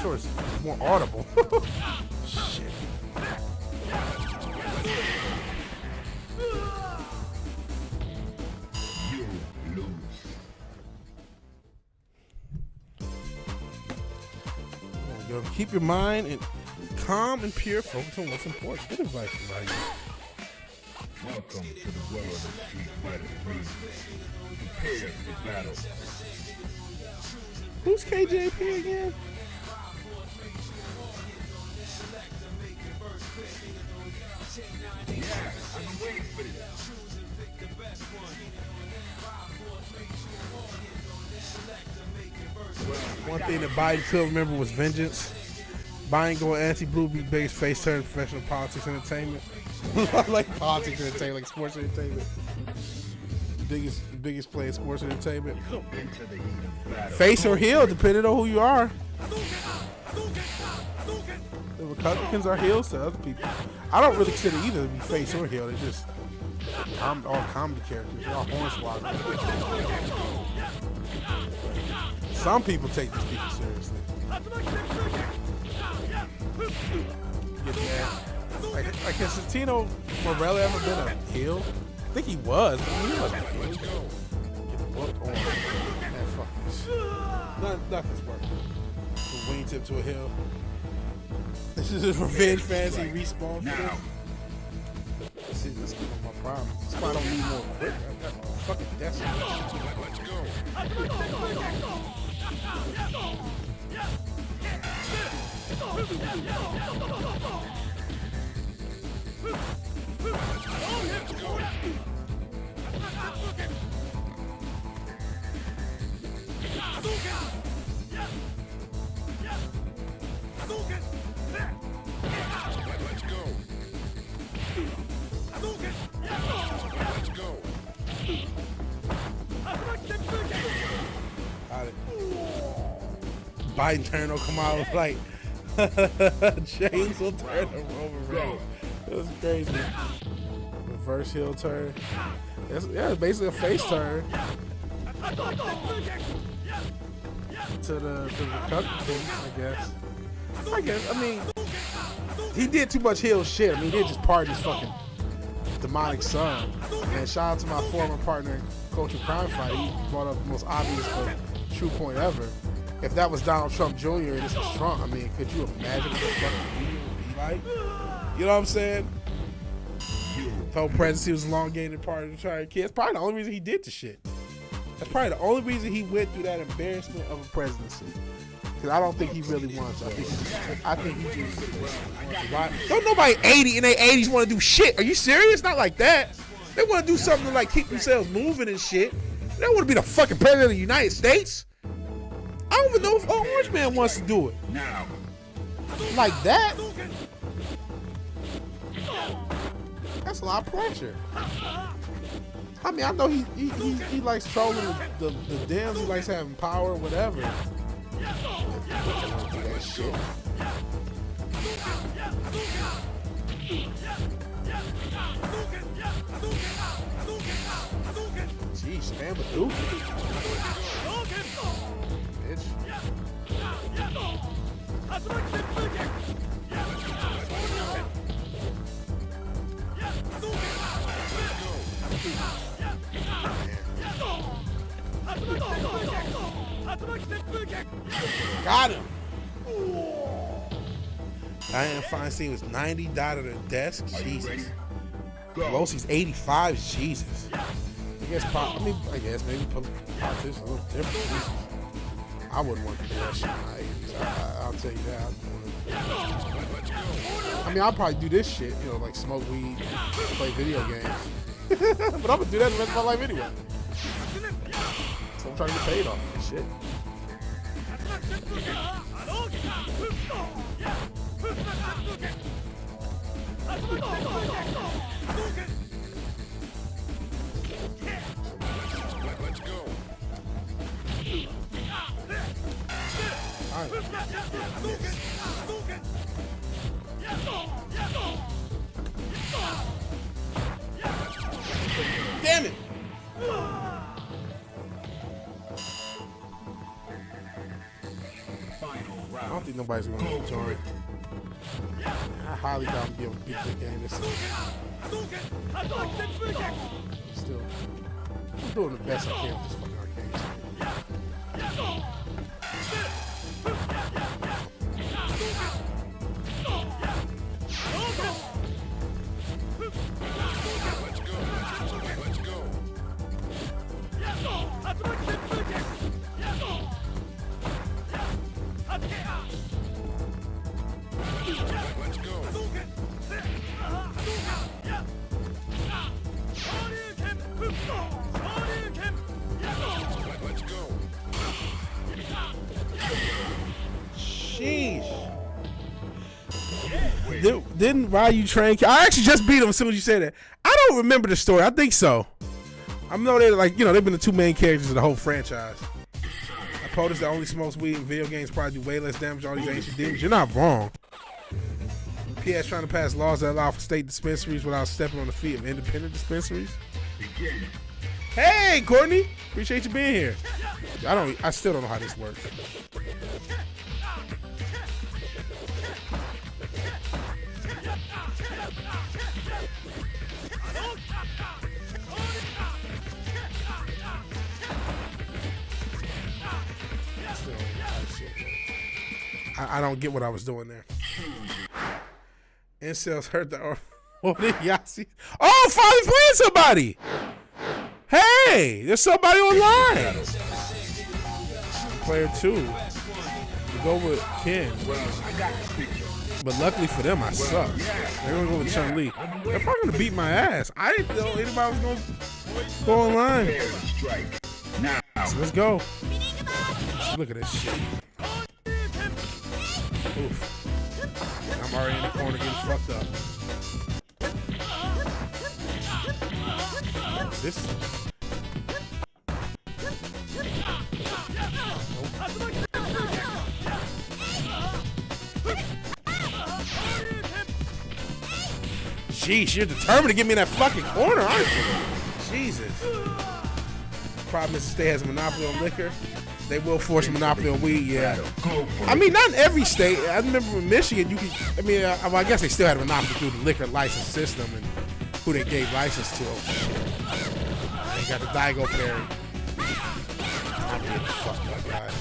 Sure, it's more audible. Shit. You lose. There we go. Keep your mind and calm and pure. Focus on what's important. Good advice from right here. Welcome to the world of Street Fighter 3. Prepare for battle. Who's KJP again? Yeah, I've been waiting for this. One thing that Biden could remember was vengeance. Biden going anti-blue be the biggest face turn in professional politics entertainment. I like politics entertainment, like sports entertainment. Biggest play in sports entertainment. Into the heat of battle. Face or heel, depending on who you are. The Republicans are heels to other people. I don't really consider either to be face or heel. They're just all comedy characters. They're all hornswogglers. Some people take these people seriously. Get mad. Like has Santino Morelli ever been a heel? I think he was. But he wasn't a heel. Get whooped on. Man, fuck this. Nothing's working. From wingtip to a hill. This is his revenge fantasy respawn for Now. this. See, this is my problem. That's why I don't need more quick. I got fucking destiny. Let's go. Let's go. Let's go. Biden turn will come out like James will turn a Roman Reigns. It was crazy. Reverse heel turn. It's basically a face turn to the Republicans, I guess. I mean, he did too much heel shit. I mean, he did just pardon his fucking demonic son. And shout out to my former partner, Coach of Crime Fight. He brought up the most obvious but true point ever. If that was Donald Trump Jr. and this was Trump, I mean, could you imagine what the fucking video would be like? You know what I'm saying? The whole presidency was elongated part of the entire kid. That's probably the only reason he did the shit. That's probably the only reason he went through that embarrassment of a presidency. Because I don't think he really wanted to. I think he just wanted to ride. Don't nobody 80 in their 80s want to do shit. Are you serious? Not like that. They want to do something to like keep themselves moving and shit. They don't want to be the fucking president of the United States. I don't even know if Orange Man wants to do it. Now. Like that? That's a lot of pressure. I mean, I know he likes trolling the Dems. He likes having power, whatever. That shit. Jeez, spam with Duke. Bitch. Got him. Diane Feinstein was 90, died at her desk. Jesus. Pelosi's 85. Jesus. I guess maybe politics a little different. Jesus. I wouldn't want to do that shit in my 80s. I'll tell you that. I mean, I'll probably do this shit, you know, like smoke weed, play video games. But I'm gonna do that the rest of my life anyway. So I'm trying to get paid off of this shit. Let's go. Damn it! I don't think nobody's gonna enjoy it. I highly doubt I'm gonna be able to beat this game this Still, I'm doing the best I can with this fucking arcade. Let's go. Let's go. Let's go. Sheesh. Didn't Ryu train? I actually just beat him as soon as you said that. I don't remember the story. I think so. I know they're like, you know, they've been the two main characters of the whole franchise. A POTUS that only smokes weed in video games probably do way less damage to all these ancient demons. You're not wrong. PS trying to pass laws that allow for state dispensaries without stepping on the feet of independent dispensaries. Hey, Courtney. Appreciate you being here. I still don't know how this works. I don't get what I was doing there. Incels heard the Yahtzee. Oh, finally playing somebody. Hey, there's somebody online. Player 2. We go with Ken. But luckily for them, I suck. They're gonna go with Chun-Li. They're probably gonna beat my ass. I didn't know anybody was gonna go online. So let's go. Look at this shit. Oof. I'm already in the corner getting fucked up. This. Jeez, you're determined to get me in that fucking corner, aren't you? Jesus. Problem is the state has a monopoly on liquor. They will force a monopoly on weed, yeah. I mean, not in every state. I remember in Michigan, you could, I mean, well, I guess they still had a monopoly through the liquor license system and who they gave license to. They got the Digo Perry. I'm getting fucked up, guys.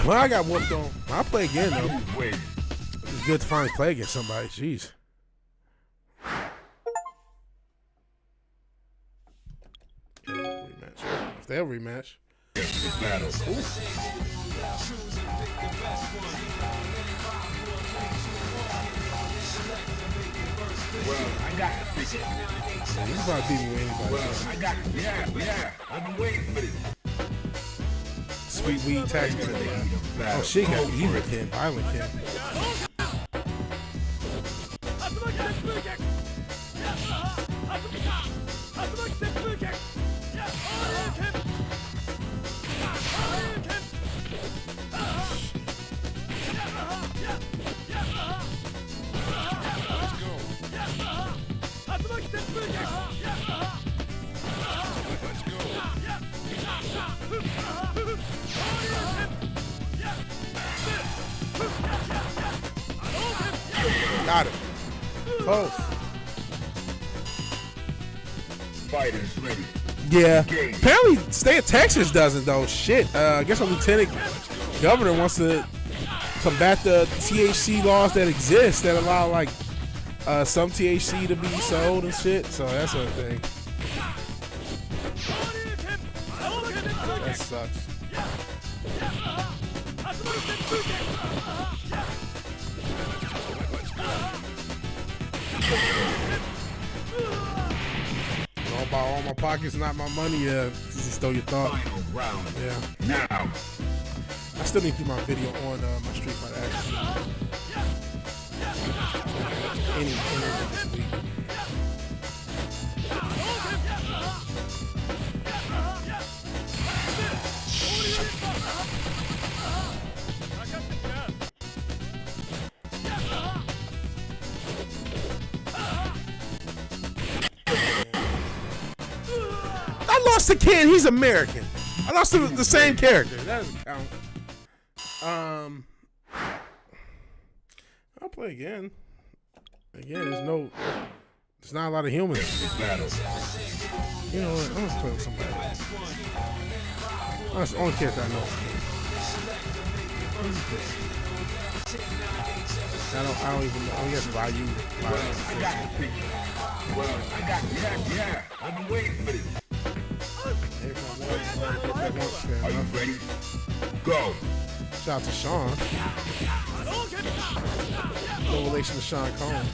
Well, I got whooped on. I'll play again, though. It's good to finally play against somebody. Jeez. Rematch. If they'll rematch. Well, I got it. Yeah, you probably beat me with anybody. Well, I got it. Yeah. I've been waiting for this. Sweet weed tax credit. Oh, shit got evil Ken, violent Ken. Got it. Close. Fighters ready. Yeah. Apparently, state of Texas doesn't though. Shit. I guess a lieutenant governor wants to combat the THC laws that exist that allow like some THC to be sold and shit. So that's a thing. That sucks. All about all my pockets, not my money. Yeah, you stole your thought. Final round. Yeah. Now. I still need to do my video on my Street Fighter action. Any this week. I lost the kid. He's American. I lost the same character. That doesn't count. I'll play again. Again, there's not a lot of humans. You know what? I'm gonna play with somebody. That's the only character I know. I don't even know. I guess Ryu. Well, I got yeah. I've been waiting for this. Are you ready? Go. Shout out to Sean. No relation to Sean Combs.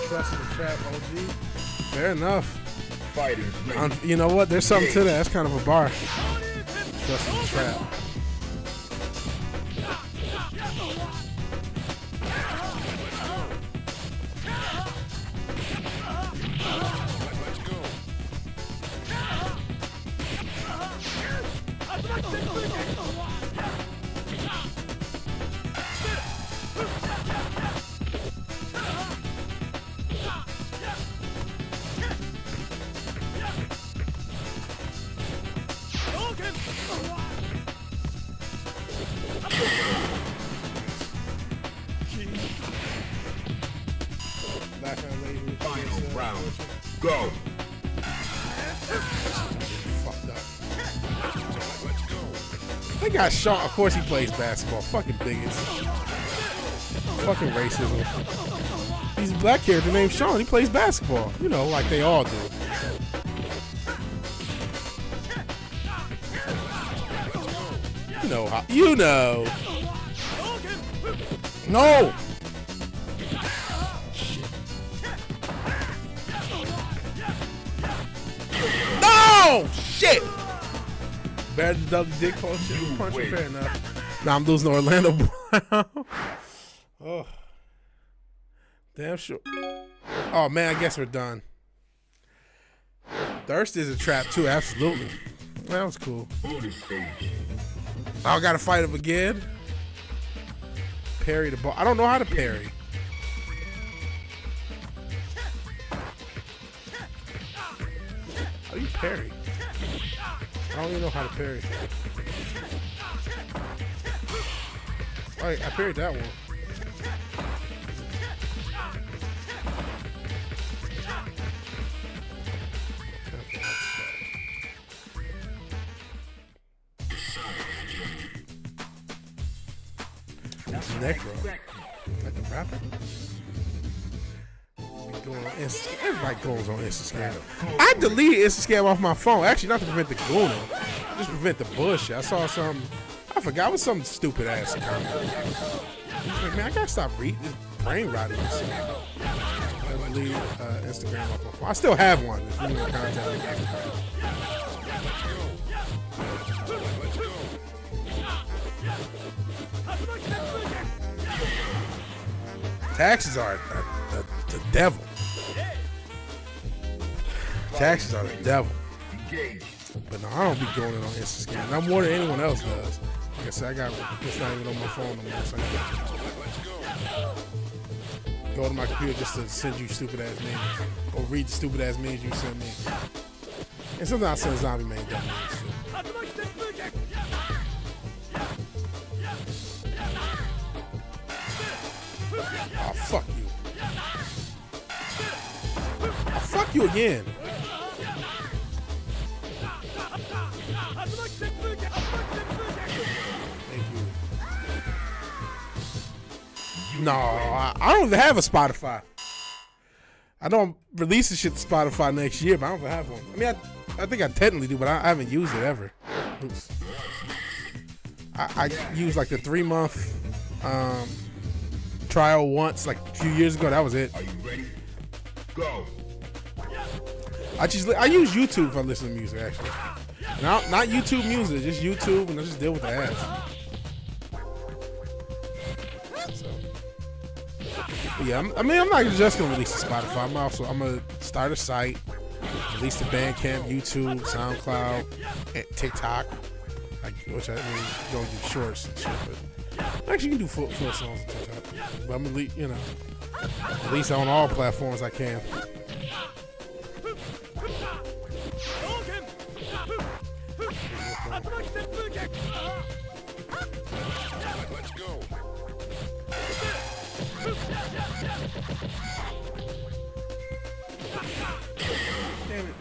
Trust in the trap, OG. Fair enough. Fighters ready. You know what? There's something to that. That's kind of a bar. Trust in the trap. Final round. Go. Fucked up. They got Sean. Of course he plays basketball. Fucking bigots. Fucking racism. He's a black character named Sean. He plays basketball. You know, like they all do. You know how. You know. No. No! Shit! Better than double dick punching. Fair enough. Nah, I'm losing to Orlando Brown. Oh. Damn sure. Oh, man, I guess we're done. Thirst is a trap, too. Absolutely. That was cool. Oh, I gotta fight him again. Parry the ball. I don't know how to parry. How do you parry? I don't even know how to parry. Oh, I parried that one. Necro. Like the rapper? Everybody goes on Instagram. I deleted Instagram off my phone. Actually, not to prevent the gooning, just prevent the bullshit. I saw something. I forgot. It was some stupid ass comment. Like, man, I gotta stop reading. This brain rotting. I deleted Instagram off my phone. I still have one. If you want to contact me. Taxes are the devil. Taxes are the devil. But no, I don't be doing it on Instagram. Not more than anyone else does. Like I said, it's not even on my phone no more. So I go to my computer just to send you stupid ass memes or read the stupid ass memes you send me. And sometimes I send zombie man dumb memes too. Oh, fuck you. Oh, fuck you again. Thank you. No, I don't even have a Spotify. I don't release the shit to Spotify next year, but I don't even have one. I mean, I think I technically do, but I haven't used it ever. Oops. I used like the 3-month trial once, like a few years ago. That was it. Are you ready? Go. I use YouTube if I listen to music, actually. Not YouTube music, just YouTube, and I just deal with the ads. So, yeah, I'm not just gonna release to Spotify. I'm gonna start a site, release to Bandcamp, YouTube, SoundCloud, and TikTok. Which I mean, you don't do shorts and shit, but actually you can do full songs on TikTok. But I'm gonna, at least on all platforms I can. Let's go. Damn it.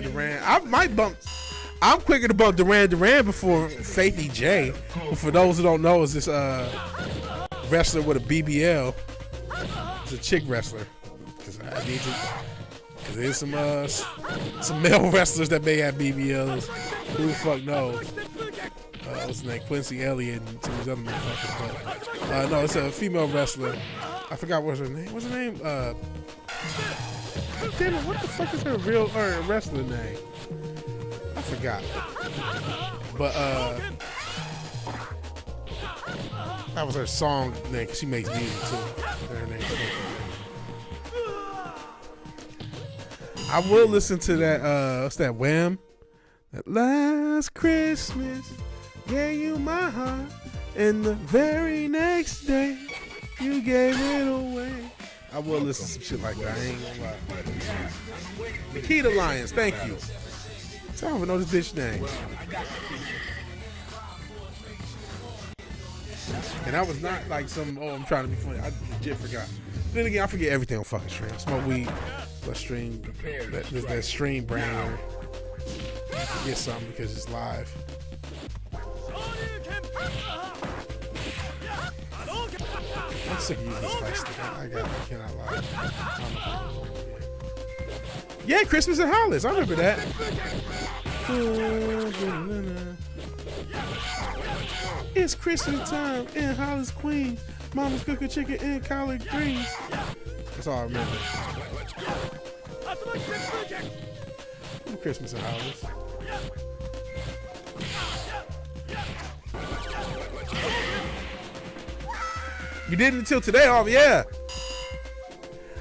Duran. I might bump. I'm quicker to bump Duran before Faithy J. Who, for those who don't know, is this wrestler with a BBL. It's a chick wrestler. Because there's some male wrestlers that may have BBLs. Who the fuck knows? What's his name? Quincy Elliott and some of these other motherfuckers. But no, it's a female wrestler. I forgot what's her name. What's her name? Damn it! What the fuck is her real wrestler name? I forgot. But that was her song name. Cause she makes music too. Her name. I will listen to that. What's that? Wham. That last Christmas gave you my heart, and the very next day you gave it away. I will listen to some shit like that. I ain't gonna lie. Nikita Lyons, thank you. I don't even know this bitch name. And that was not like some, I'm trying to be funny. I legit forgot. Then again, I forget everything on fucking stream. Smoke weed, but stream, that stream brain where you forget something because it's live. I'm sick of using this spice stick. I cannot lie. Yeah, Christmas in Hollis. I remember that. It's Christmas time in Hollis, Queens. Mama's cooking chicken and collard greens. That's all I remember. Christmas in Hollis. You did it until today, oh yeah.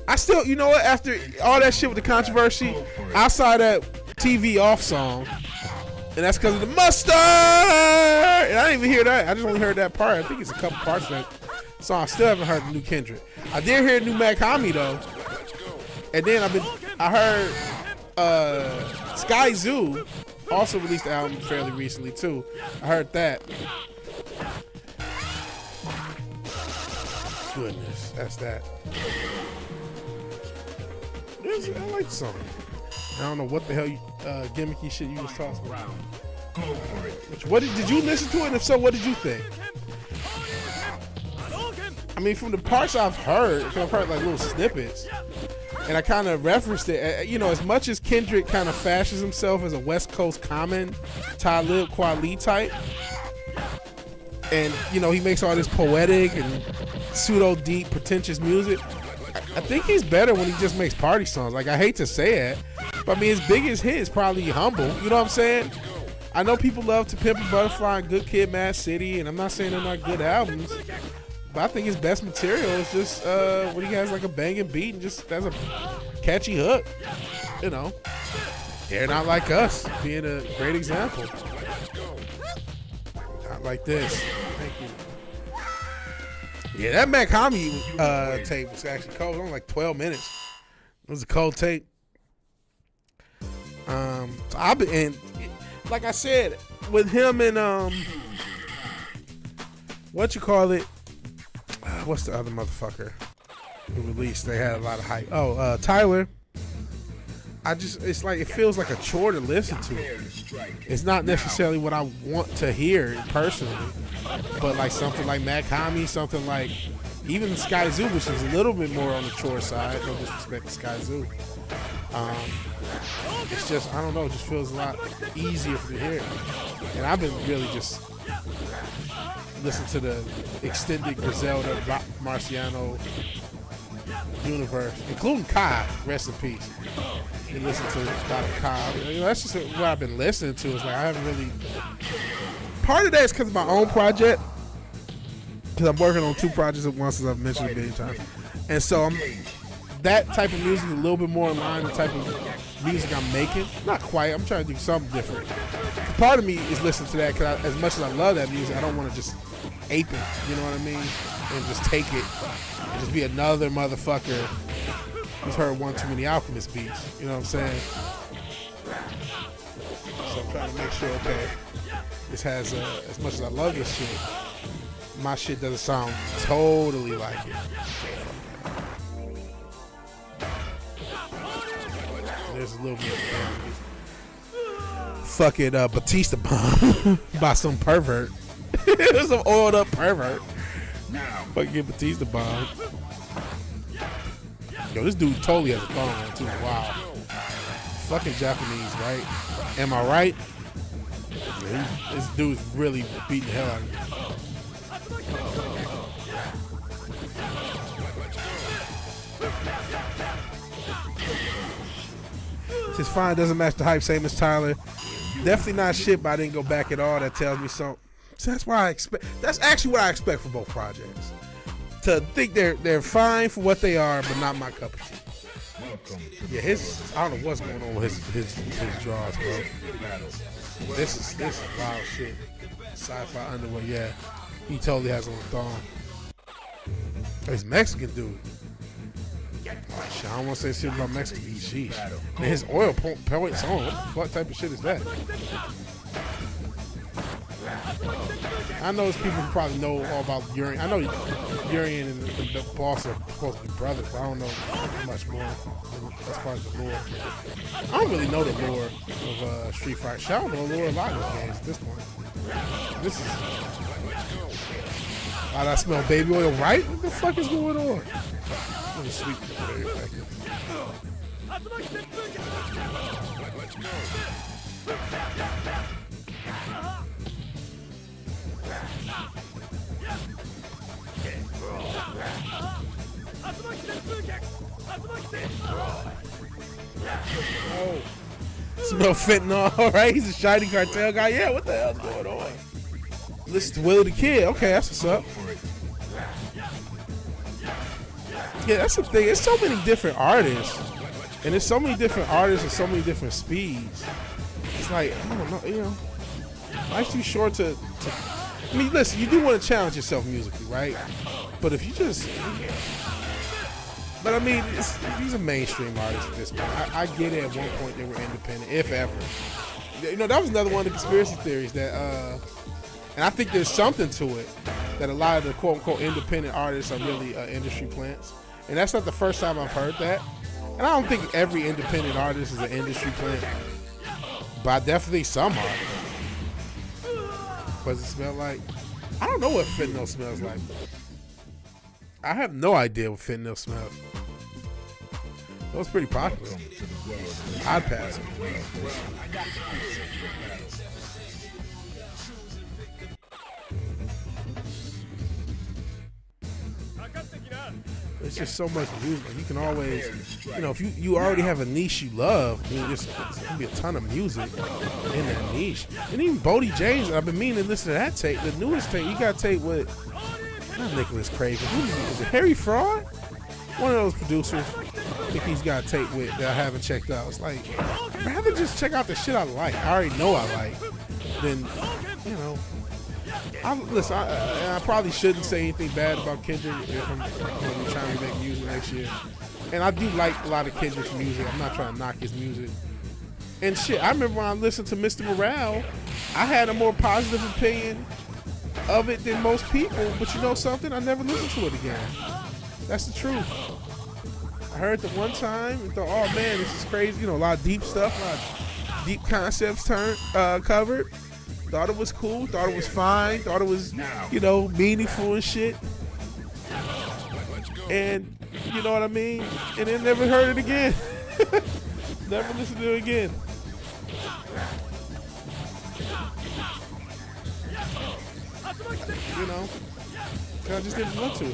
I still, you know what, after all that shit with the controversy, I saw that TV off song, and that's because of the mustard. And I didn't even hear that. I just only heard that part. I think it's a couple parts of that song. I still haven't heard the new Kendrick. I did hear new Mac Hami though. And then I heard Sky Zoo also released the album fairly recently too. I heard that. Goodness, that's that. I like the song. I don't know what the hell gimmicky shit you was talking about. What did you listen to it? And if so, what did you think? I mean, from the parts I've heard like little snippets, and I kind of referenced it. You know, as much as Kendrick kind of fashions himself as a West Coast Common, Talib Kweli type, and you know he makes all this poetic and pseudo deep, pretentious music. I think he's better when he just makes party songs. Like, I hate to say it, but I mean, his biggest hit is probably Humble. You know what I'm saying? I know people love To Pimp a Butterfly and Good Kid, Mad City, and I'm not saying they're not good albums, But I think his best material is just when he has like a banging beat and just has a catchy hook. You know, they're not like us, being a great example. Not like this. Thank you. Yeah, that Mac Hami tape was actually cold. It was only like 12 minutes. It was a cold tape. So I've been, and like I said, with him and what you call it? What's the other motherfucker who released? They had a lot of hype. Oh, Tyler. It's like it feels like a chore to listen to. It's not necessarily what I want to hear personally, but like something like Mac Hami, something like even Sky Zoo, which is a little bit more on the chore side. No disrespect to Sky Zoo. It's just, I don't know, it just feels a lot easier to hear. And I've been really just listening to the extended Griselda Marciano universe, including Kai, rest in peace. And listen to a lot of Kai. You know, that's just what I've been listening to. It's like I haven't really. Part of that is because of my own project, because I'm working on 2 projects at once, as I've mentioned a million times. And so that type of music is a little bit more in line with the type of music I'm making. Not quite. I'm trying to do something different. Part of me is listening to that because as much as I love that music, I don't want to just ape it. You know what I mean? And just take it and just be another motherfucker who's heard one too many Alchemist beats. You know what I'm saying? So I'm trying to make sure, okay, this has, as much as I love this shit, my shit doesn't sound totally like it. There's a little bit of fucking Batista bomb by some pervert. It was some oiled up pervert. Fucking Batista bomb. Yo, this dude totally has a thong on too. Wow. Fucking Japanese, right? Am I right? Yeah, this dude's really beating the hell out of me. His fine doesn't match the hype, same as Tyler. Definitely not shit, but I didn't go back at all. That tells me something. So that's why I expect. That's actually what I expect for both projects. To think they're fine for what they are, but not my cup of tea. Yeah, I don't know what's going on with his draws, bro. This is wild shit. Sci-fi underwear, yeah. He totally has on a thong. He's Mexican dude. Oh, shit, I don't want to say shit about Mexican dude. Sheesh. And his oil points on. What the fuck type of shit is that? I know there's people who probably know all about Urian. I know Urian and the boss are supposed to be brothers, but I don't know much more as far as the lore. I don't really know the lore of Street Fighter. I don't know the lore of a lot of these games at this point. This is. Why did I smell baby oil right? What the fuck is going on? Let me sweep this very effective. Oh, smell fentanyl, right? He's a shiny cartel guy. Yeah, what the hell's going on? Listen to Willie the Kid. Okay, that's what's up. Yeah, that's the thing. There's so many different artists, and there's so many different artists and so many different speeds. It's like, I don't know, you know, life's too short to I mean, listen, you do want to challenge yourself musically, right? But if you just, but I mean, these are mainstream artists at this point. I get it. At one point, they were independent, if ever. You know, that was another one of the conspiracy theories that, and I think there's something to it, that a lot of the quote-unquote independent artists are really industry plants. And that's not the first time I've heard that. And I don't think every independent artist is an industry plant, but definitely some are. What does it smell like? I don't know what fentanyl smells like. I have no idea what fentanyl smells. That was pretty popular. I'd pass it. There's just so much music. You can always, you know, if you already have a niche you love, I mean, there's gonna be a ton of music in that niche. And even Bodie James, I've been meaning to listen to that tape. The newest tape, you got tape with Not Nicholas Craven. Who is it? Harry Fraud? One of those producers. I think he's got a tape with that I haven't checked out. It's like, I'd rather just check out the shit I like. I already know I like. Then, you know. Listen, I probably shouldn't say anything bad about Kendrick if I'm trying to make music next year. And I do like a lot of Kendrick's music. I'm not trying to knock his music. And shit, I remember when I listened to Mr. Morale, I had a more positive opinion of it than most people. But you know something? I never listened to it again. That's the truth. I heard it the one time and thought, oh man, this is crazy. You know, a lot of deep stuff, a lot of deep concepts covered. Thought it was cool, thought it was fine, thought it was, you know, meaningful and shit. And you know what I mean? And then never heard it again. Never listened to it again. You know? I just didn't want to.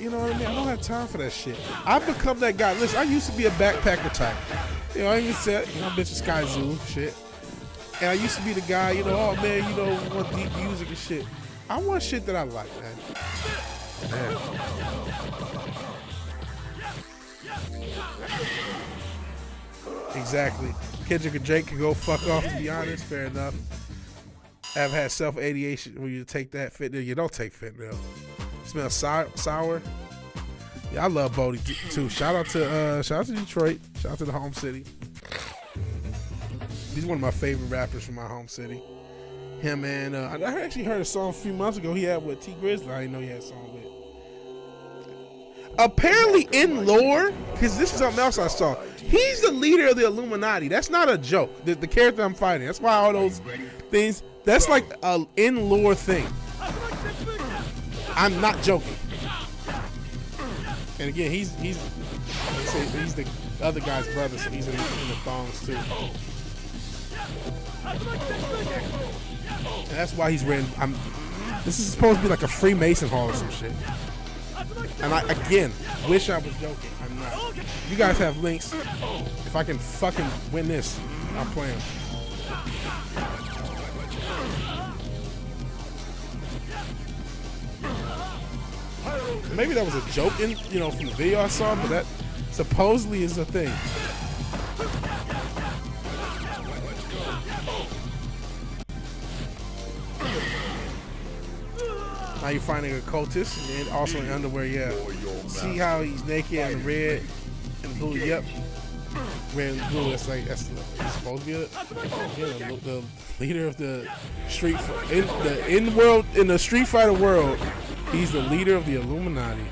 You know what I mean? I don't have time for that shit. I've become that guy. Listen, I used to be a backpacker type. You know, I even said, you know, I've been to Sky Zoo, shit. And I used to be the guy, you know, oh man, you know, want deep music and shit. I want shit that I like, man. Exactly. Kendrick and Drake can go fuck off, to be honest. Fair enough. I've had self-adiation when you take that fentanyl. You don't take fentanyl. Smells sour. Yeah, I love Bodie too. Shout out to Detroit. Shout out to the home city. He's one of my favorite rappers from my home city. Him and I actually heard a song a few months ago he had with T Grizzly. I didn't know he had a song with. Apparently in lore, because this is something else I saw. He's the leader of the Illuminati. That's not a joke. The character I'm fighting. That's why all those things. That's like a in lore thing. I'm not joking. And again, he's the other guy's brother, so he's in the thongs too. And that's why he's wearing. This is supposed to be like a Freemason hall or some shit. And I again wish I was joking. I'm not. You guys have links. If I can fucking win this, I'll play them. Maybe that was a joke from the video I saw, but that supposedly is a thing. Now you're finding a cultist and also in underwear, yeah. See how he's naked and red and blue, yep. Red and blue, that's supposed to be the leader of the in the Street Fighter world. He's the leader of the Illuminati.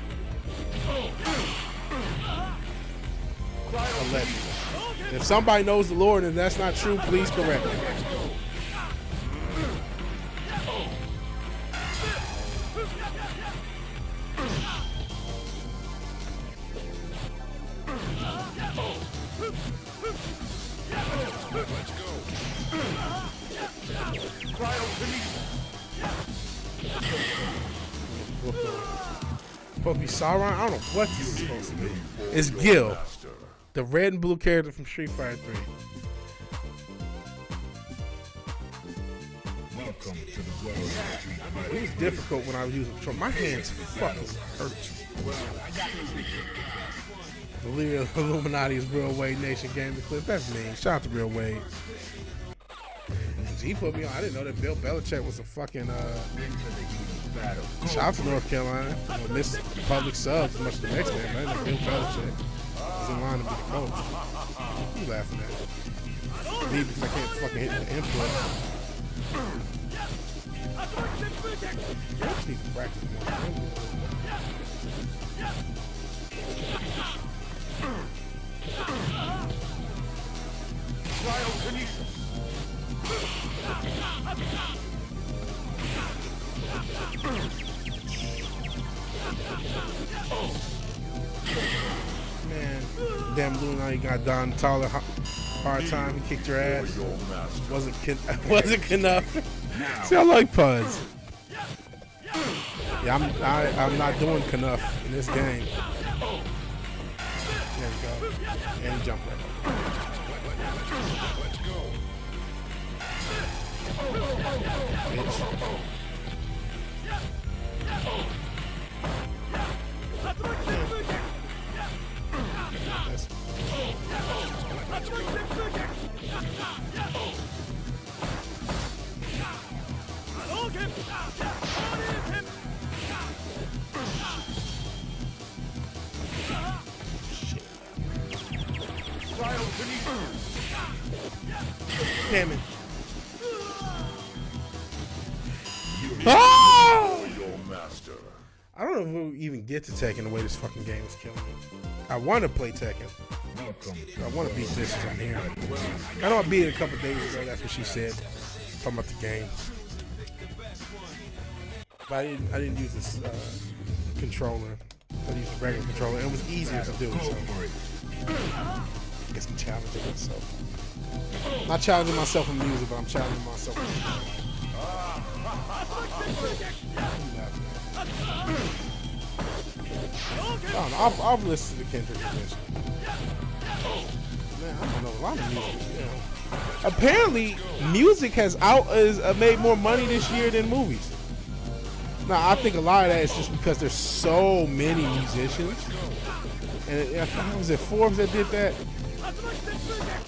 Allegedly. If somebody knows the Lord and that's not true, please correct me. Let's go. Supposed to be Sauron? I don't know what this is supposed to be. It's Gil, the red and blue character from Street Fighter 3. Welcome to the world of Street Fighter. It was difficult when I was using control. My hands fucking hurt. The leader of the Illuminati is Real Wade Nation Game the Clip. That's me. Shout out to Real Wade. He put me on. I didn't know that Bill Belichick was a fucking shout out to North Carolina. Missed public subs as much as the next man. I didn't know Bill Belichick was in line to be the coach. You laughing at me because I can't fucking hit the input. I just need to practice more. Man, damn Lou, now you got Don Tyler hard time. He kicked your ass. Wasn't enough. See, I like puns. Yeah, I'm not doing enough in this game. There you go. And he jumped right. Bitch. Damn it. Oh! Your master. I don't know if we'll even get to Tekken the way this fucking game is killing me. I want to play Tekken. Welcome to I want to beat this as I'm here. I know I beat it a couple days ago. That's what she said. Talking about the game. But I didn't use this controller. I used the regular controller. It was easier to do. So I guess I'm challenging myself. Not challenging myself in music, but I'm challenging myself in music. I'll listen to the Kendrick edition. Man, I don't know a lot of music. You know. Apparently, music has made more money this year than movies. Now, I think a lot of that is just because there's so many musicians. And I think was it Forbes that did that?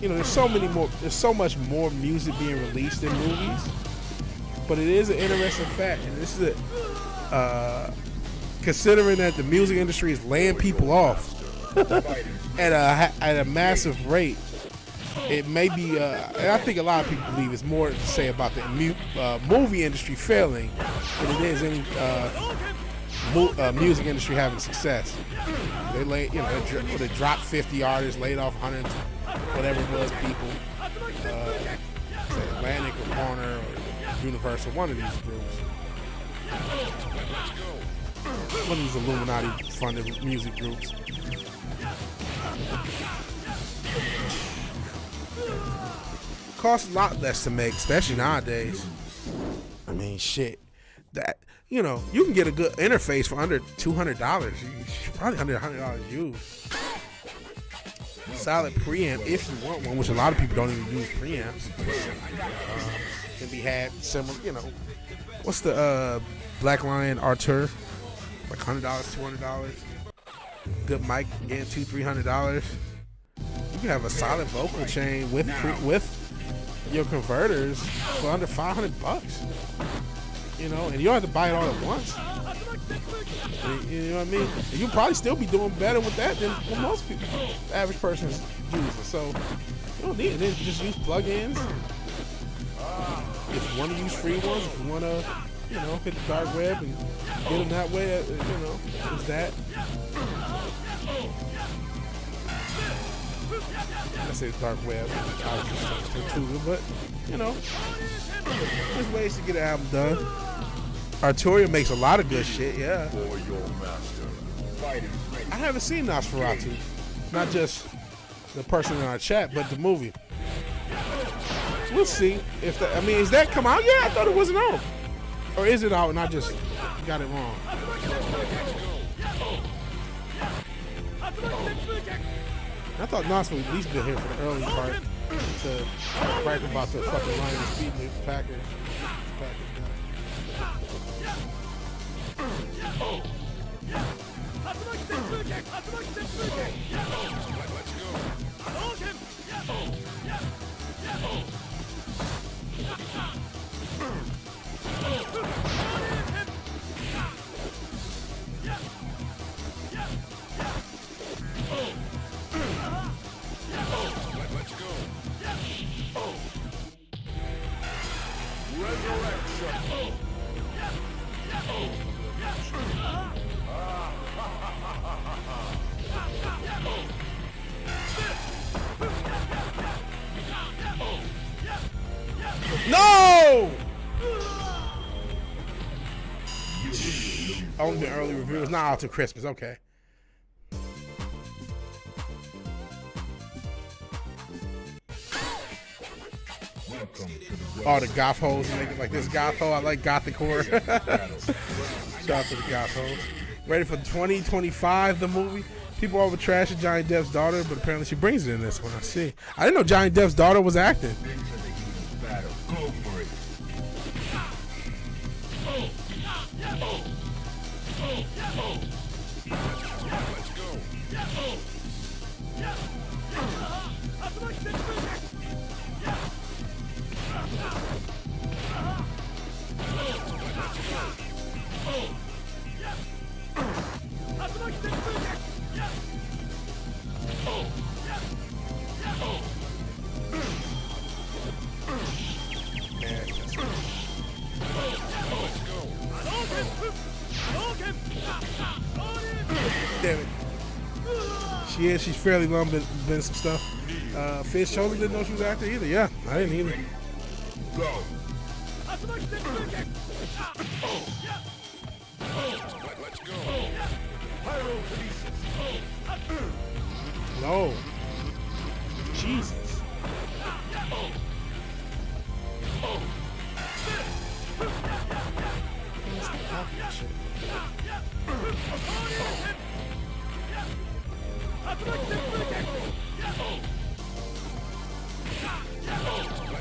You know, there's so much more music being released in movies. But it is an interesting fact, and this is considering that the music industry is laying people off at a massive rate. It may be, and I think a lot of people believe it's more to say about the movie industry failing than it is any music industry having success. They dropped 50 artists, laid off 100, whatever it was, people. Atlantic or Warner or Universal, one of these groups. One of these Illuminati-funded music groups. Costs a lot less to make, especially nowadays. I mean, shit. That you can get a good interface for under $200. Probably under $100 used. Solid preamp if you want one, which a lot of people don't even use preamps. Can be had similar, what's the Black Lion Artur? Like $100, $200. Good mic, again, $200-$300. You can have a solid vocal chain with your converters for under $500. And you don't have to buy it all at once. You know what I mean? You'll probably still be doing better with that than what most people, the average person is using. So you don't need it. Just use plugins. If you want to use free ones, if you want to, hit the dark web and get them that way, there's that. I say the dark web, obviously too, but there's ways to get an album done. Arturia makes a lot of good shit, yeah. For your master. I haven't seen Nosferatu, not just the person in our chat, but the movie. We'll see if is that come out yet? I thought it wasn't out. Or is it out and I just got it wrong? I thought Nos would at least been here for the early part to brag about the fucking Lions beating the Packers. No! Only the early review. It's not out till Christmas. Okay. Oh, the goth hoes make it like this goth hoe. I like gothic horror. Shout out to the goth hoes. Ready for 2025, the movie? People over trashing Johnny Depp's daughter, but apparently she brings it in this one. I see. I didn't know Johnny Depp's daughter was acting. Go for it. Damn it. She is. She's fairly long been some stuff. Fish Chosen didn't know she was an actor either. Yeah, I didn't either. Go. Let's go. No. Jesus.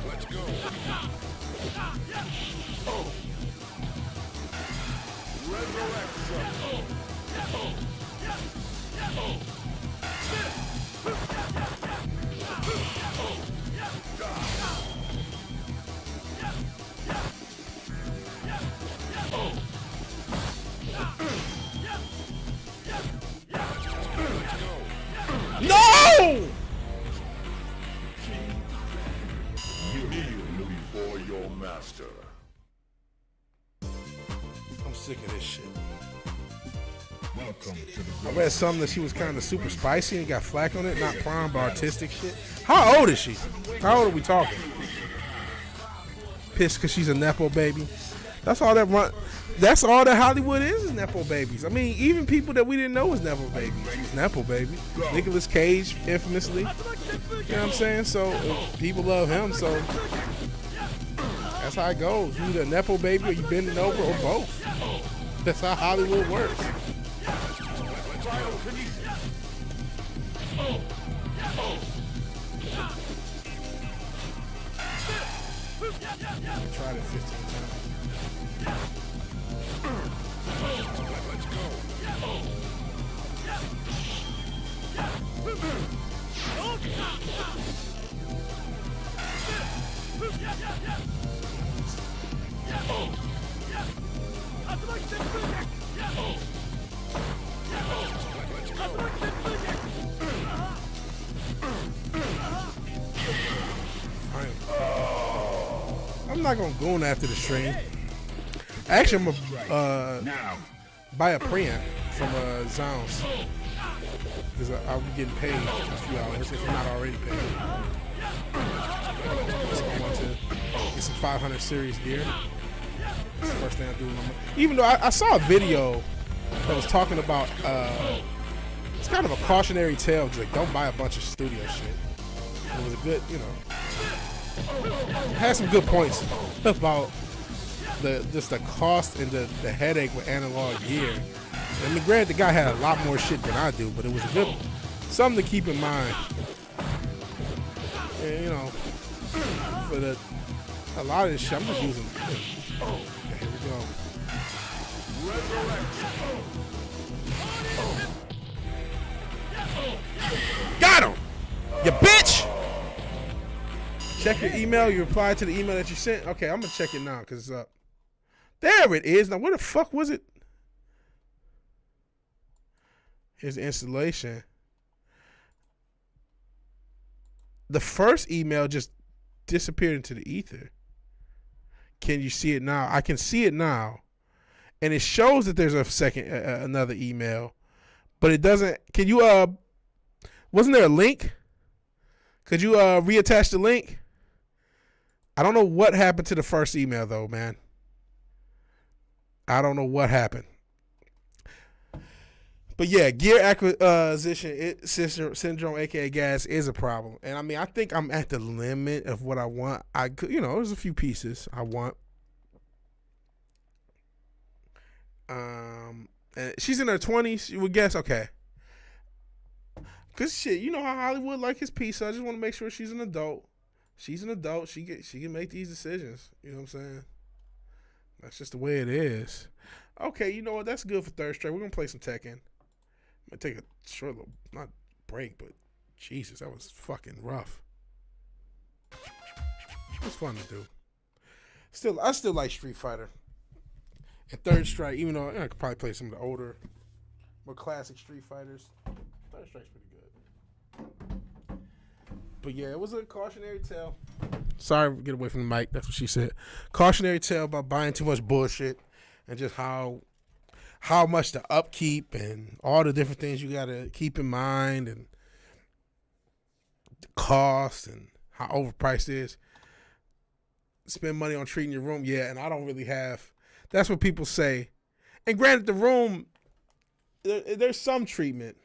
Let's go. No! You kneel before your master. I'm sick of this shit. Welcome to the I read something that she was kind of super spicy and got flack on it. Not prime, but artistic shit. How old is she? How old are we talking? Pissed because she's a Nepo baby. That's all that run. That's all that Hollywood is Nepo babies. I mean, even people that we didn't know was Nepo babies. It's Nepo baby. Nicolas Cage, infamously. You know what I'm saying? So people love him. So that's how it goes. You either a Nepo baby or you bending over or both. That's how Hollywood works. I tried it 15 times. Let's go. I'm not gonna go on after the stream. Actually, I'm gonna now. buy a preamp from Zounds because I'll be getting paid in a few hours if I'm not already paid. So I want to get some 500 series gear. That's the first thing I do. Even though I saw a video that was talking about, it's kind of a cautionary tale. It's like, don't buy a bunch of studio shit. It was a good, you know, it had some good points about just the cost and the headache with analog gear. I mean, granted, the guy had a lot more shit than I do, but it was a good something to keep in mind. And, you know, for a lot of this shit, I'm just using. Okay, here we go. Got him, you bitch! Check your email. You replied to the email that you sent. Okay, I'm gonna check it now because it's up. There it is. Now, where the fuck was it? Here's the installation. The first email just disappeared into the ether. Can you see it now? I can see it now, and it shows that there's a second, another email, but it doesn't. Can you? Wasn't there a link? Could you reattach the link? I don't know what happened to the first email though, man. I don't know what happened. But yeah, gear acquisition syndrome, aka gas, is a problem. And I mean, I think I'm at the limit of what I want. I could, you know, there's a few pieces I want. And she's in her 20s. You would guess, okay. Cause shit, you know how Hollywood like his piece. So I just want to make sure she's an adult. She's an adult. She can make these decisions. You know what I'm saying? That's just the way it is. Okay, you know what? That's good for third straight. We're gonna play some Tekken. I'm gonna take a short little, not break, but Jesus, that was fucking rough. It was fun to do. I still like Street Fighter. And Third Strike, even though I could probably play some of the older, more classic Street Fighters. Third Strike's pretty good. But yeah, it was a cautionary tale. Sorry, get away from the mic. That's what she said. Cautionary tale about buying too much bullshit and just how how much the upkeep and all the different things you gotta keep in mind, and the cost and how overpriced it is. Spend money on treating your room, yeah, and I don't really have. That's what people say. And granted, the room, there's some treatment.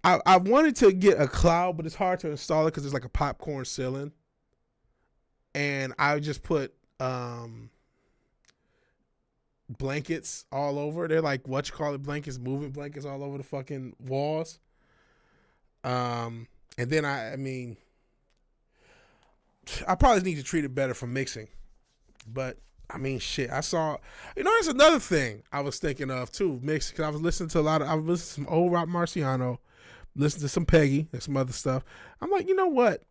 I wanted to get a cloud, but it's hard to install it because it's like a popcorn ceiling. And I just put blankets all over. They're like blankets, moving blankets all over the fucking walls. And then I mean, I probably need to treat it better for mixing. But I mean, shit, I saw, there's another thing I was thinking of too, mixing, because I was listening to I was listening to some old Rock Marciano, listening to some Peggy and some other stuff. I'm like, you know what?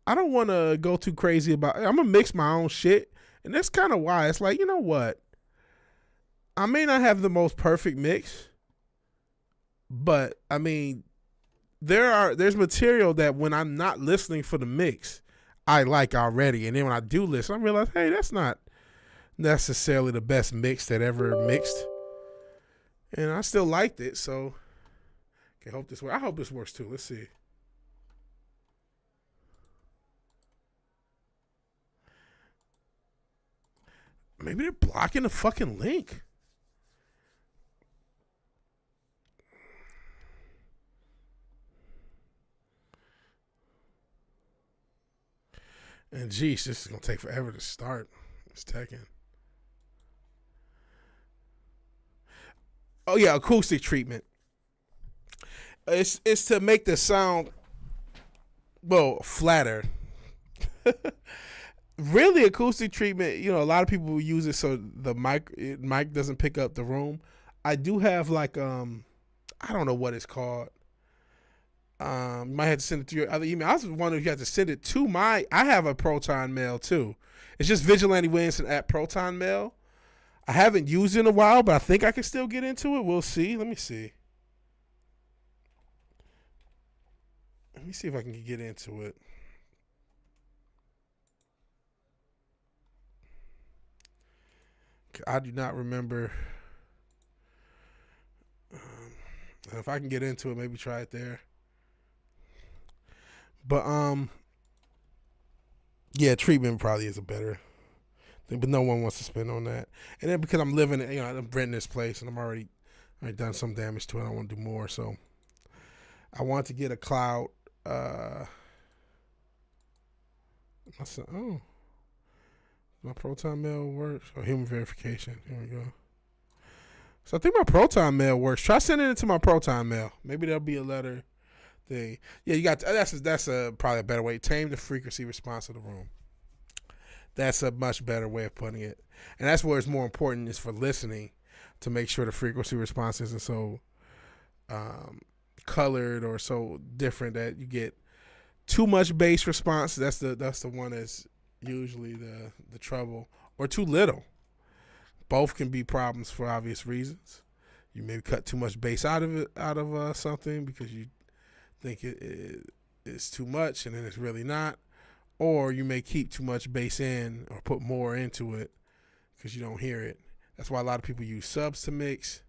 I don't want to go too crazy I'm going to mix my own shit. And that's kind of why it's like, you know what? I may not have the most perfect mix, but I mean, there's material that when I'm not listening for the mix, I like already. And then when I do listen, I realize, hey, that's not necessarily the best mix that ever mixed. And I still liked it, so I hope this works. I hope this works too. Let's see. Maybe they're blocking the fucking link. And geez, this is gonna take forever to start. It's Tekken. Oh yeah, acoustic treatment. It's to make the sound flatter. Really, acoustic treatment. A lot of people use it so the mic doesn't pick up the room. I do have like I don't know what it's called. You might have to send it to your other email. I was wondering if you have to send it to I have a Proton Mail too. It's just VigilanteWilliamson at Proton Mail. I haven't used it in a while, but I think I can still get into it. We'll see. Let me see. Let me see if I can get into it. I do not remember. If I can get into it, maybe try it there. But yeah, treatment probably is a better thing, but no one wants to spend on that. And then because I'm living, I'm renting this place, and I'm already done some damage to it. I want to do more, so I want to get a cloud. I said, oh, my Proton Mail works. Oh, human verification. Here we go. So I think my Proton Mail works. Try sending it to my Proton Mail. Maybe there'll be a letter thing. Yeah, you got that's probably a better way. Tame the frequency response of the room. That's a much better way of putting it, and that's where it's more important is for listening to make sure the frequency response isn't so colored or so different that you get too much bass response. That's the one that's usually the trouble, or too little. Both can be problems for obvious reasons. You maybe cut too much bass out of something because you think it's too much and then it's really not, or you may keep too much bass in or put more into it because you don't hear it. That's why a lot of people use subs to mix.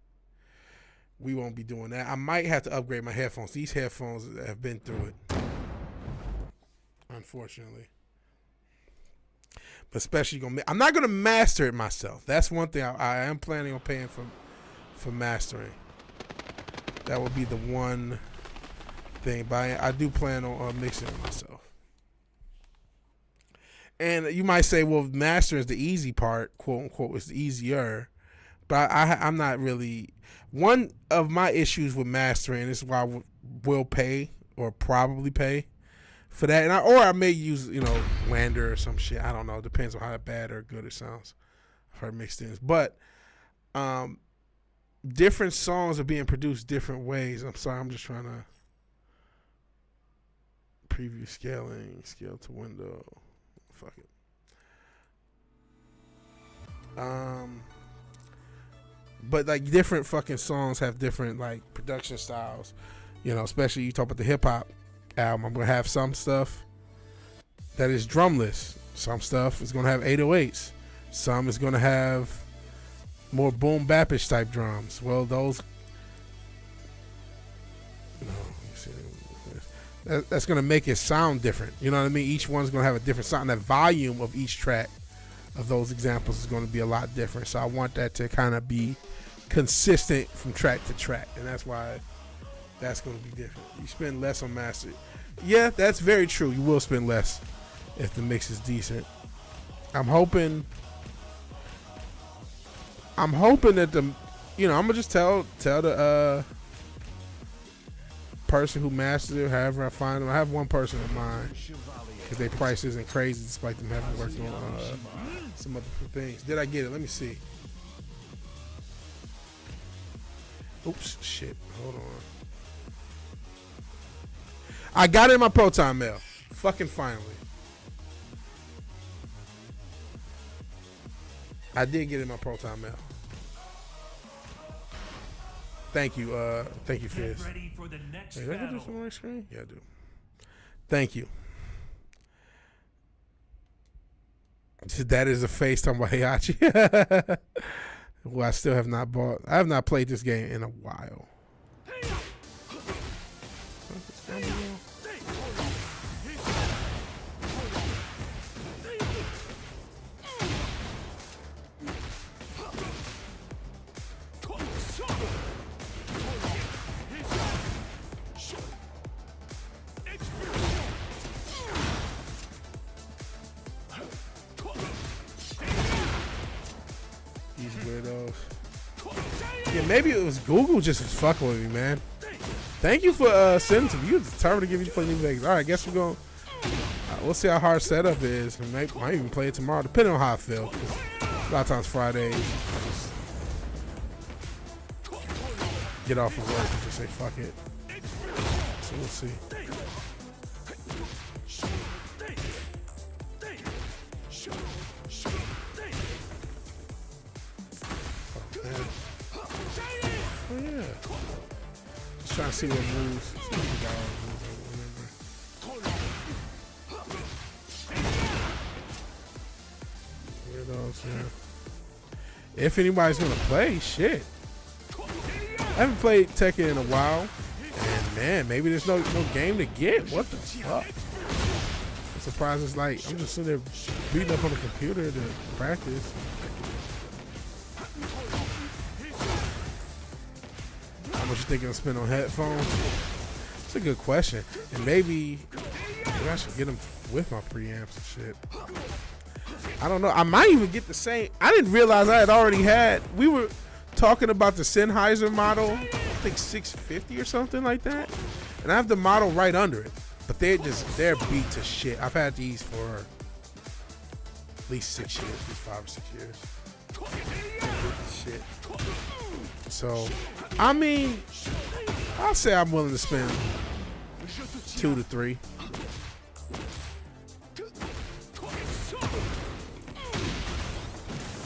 We won't be doing that. I might have to upgrade my headphones. These headphones have been through it, unfortunately. But especially I'm not gonna master it myself. That's one thing I am planning on paying for mastering. That would be the one thing, but I do plan on mixing it myself. And you might say, well, mastering is the easy part, quote unquote, is easier. But I'm not really. One of my issues with mastering, this is why I will pay or probably pay for that, and I may use Lander or some shit. I don't know. It depends on how bad or good it sounds. I've heard mixed things, but different songs are being produced different ways. I'm sorry, I'm just trying to preview scaling, scale to window. Fuck it. But like different fucking songs have different like production styles. Especially you talk about the hip hop album. I'm gonna have some stuff that is drumless. Some stuff is gonna have 808s. Some is gonna have More boom bapish type drums. Well, those. No, that's gonna make it sound different. You know what I mean? Each one's gonna have a different sound. That volume of each track of those examples is gonna be a lot different. So I want that to kind of be consistent from track to track, and that's why that's gonna be different. You spend less on master. Yeah, that's very true. You will spend less if the mix is decent. I'm hoping that I'm gonna just tell the person who masters it, however I find them. I have one person in mind because their price isn't crazy despite them having worked on some other things. Did I get it? Let me see. Oops, shit. Hold on. I got it in my Proton mail. Fucking finally. I did get it in my Proton mail. Thank you, Fizz. Ready for the next Did I get this battle. on my screen? Yeah, I do. Thank you. That is a face talking about Heihachi. Who I still have not bought. I have not played this game in a while. These weirdos. Yeah, maybe it was Google just was fucking with me, man. Thank you for sending to me. You were determined to give me to play New Vegas. All right, I guess we're going. We'll see how hard setup is. Might even play it tomorrow, depending on how I feel. A lot of times Fridays, I just get off of work and just say fuck it. So we'll see. Oh yeah. Just trying to see what moves. Weirdos, yeah. If anybody's gonna play, shit. I haven't played Tekken in a while, and man, maybe there's no game to get. What the fuck? I'm surprised it's like I'm just sitting there beating up on the computer to practice. How much you think I'll spend on headphones? It's a good question, and maybe I should get them with my preamps and shit. I don't know. I might even get the same. I didn't realize I had already had. We were talking about the Sennheiser model, I think 650 or something like that, and I have the model right under it. But they're beat to shit. I've had these for at least 6 years, at least 5 or 6 years. Shit. So, I mean, I'll say I'm willing to spend 2 to 3.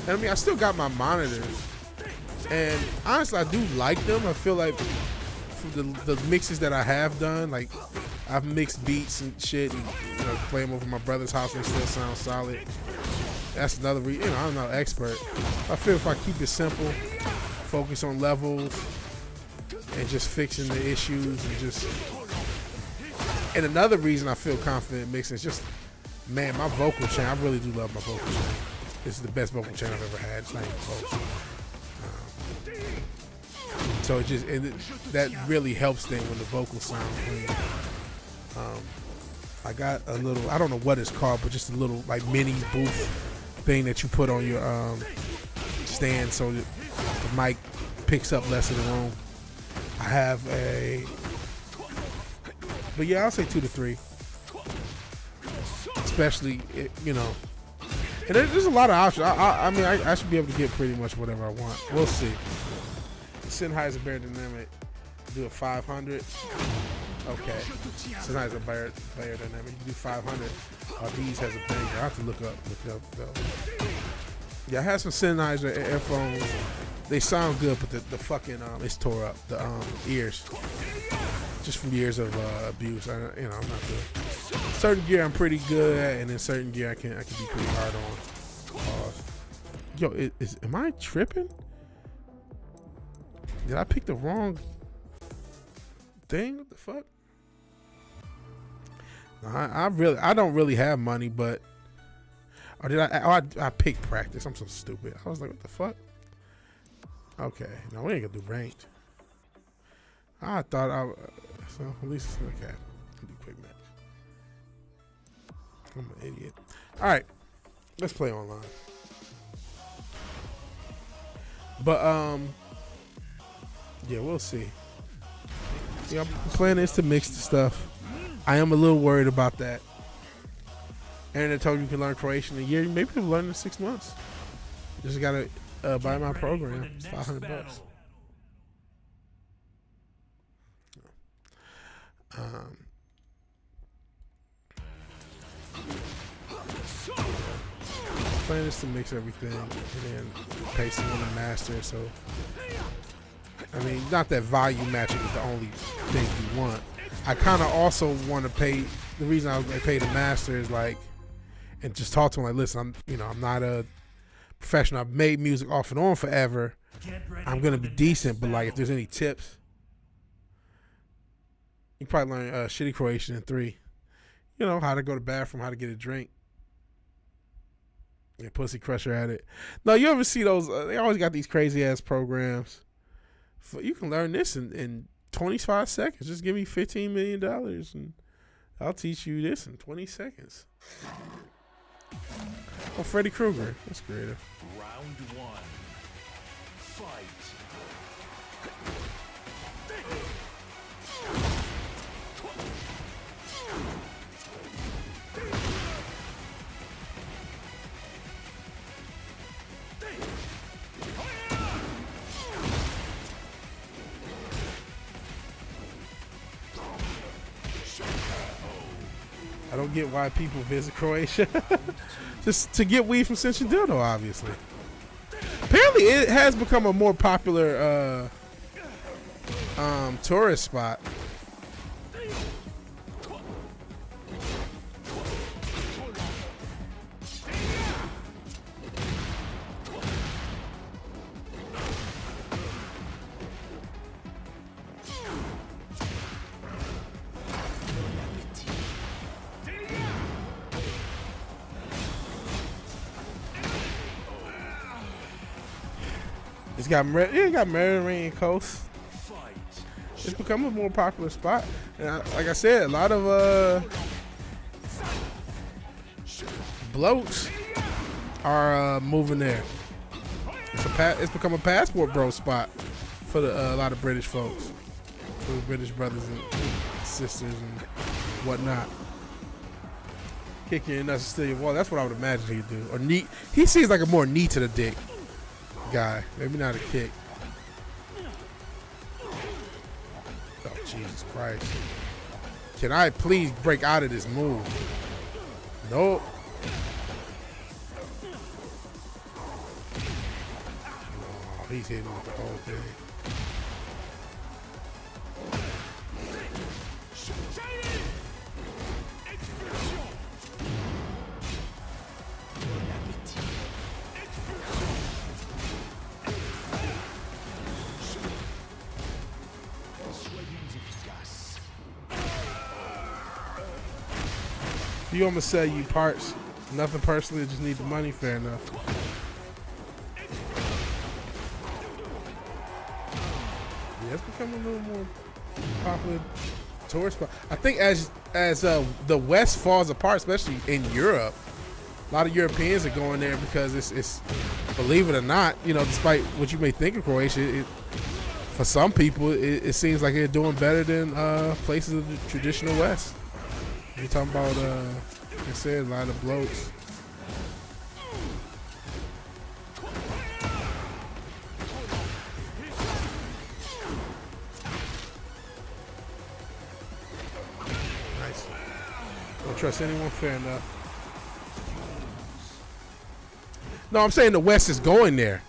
And I mean, I still got my monitors, and honestly, I do like them. I feel like from the mixes that I have done, like I've mixed beats and shit, and play them over my brother's house and still sound solid. That's another reason. I'm not an expert. I feel if I keep it simple, focus on levels, and just fixing the issues, and another reason I feel confident mixing is just, man, my vocal chain. I really do love my vocal chain. This is the best vocal chain I've ever had. It's not even close. So that really helps them when the vocals sound clean. I got a little, I don't know what it's called, but just a little like mini booth thing that you put on your stand so that the mic picks up less of the room. I have but yeah, I'll say 2 to 3. Especially, and there's a lot of options. I mean, I should be able to get pretty much whatever I want. We'll see. Sennheiser Bear Dynamic, do a 500. Okay. Sennheiser Bear Dynamic, you do 500. These has a banger. I have to look up though. Yeah, I had some Sennheiser earphones. They sound good, but the fucking it's tore up the ears. Just from years of abuse. I'm not good. Certain gear I'm pretty good at, and then certain gear I can be pretty hard on. Yo, am I tripping? Did I pick the wrong thing? What the fuck? No, I don't really have money, but or did I? Oh, I picked practice. I'm so stupid. I was like, what the fuck? Okay, no, we ain't gonna do ranked. I thought so at least okay. I'll do quick match. I'm an idiot. All right, let's play online. But yeah, we'll see. Yeah, I'm planning is to mix the stuff. I am a little worried about that. Aaron told you can learn Croatian in a year. Maybe you can learn in 6 months. Just gotta buy my program. It's $500. Plan is to mix everything and then pay someone to master. So, I mean, not that volume matching is the only thing you want. I kind of also want to pay. The reason I was going to pay the master is like, and just talk to him like, listen, I'm not a professional. I've made music off and on forever. I'm going to be decent, but like, if there's any tips, you probably learn shitty Croatian in 3. How to go to the bathroom, how to get a drink. Yeah, Pussy Crusher at it. No, you ever see those? They always got these crazy ass programs. You can learn this in 25 seconds. Just give me $15 million and I'll teach you this in 20 seconds. Oh, Freddy Krueger. That's creative. Round 1. Fight. I don't get why people visit Croatia. Just to get weed from Cincinnati, obviously. Apparently, it has become a more popular tourist spot. It's got Mediterranean coast. It's become a more popular spot, and like I said, a lot of blokes are moving there. It's become a passport bro spot for a lot of British folks, for the British brothers and sisters and whatnot. Kick your nuts and steal your wall. That's what I would imagine he'd do. Or knee. He seems like a more knee to the dick guy. Maybe not a kick. Oh, Jesus Christ. Can I please break out of this move? Nope. Oh, he's hitting with the whole thing. You want me to sell you parts? Nothing personally, just need the money. Fair enough. Yeah, it's becoming a little more popular tourist spot. I think as the West falls apart, especially in Europe, a lot of Europeans are going there because it's believe it or not, despite what you may think of Croatia, for some people it seems like they're doing better than places of the traditional West. You're talking about, like I said, a lot of blokes. Nice. Don't trust anyone, fair enough. No, I'm saying the West is going there.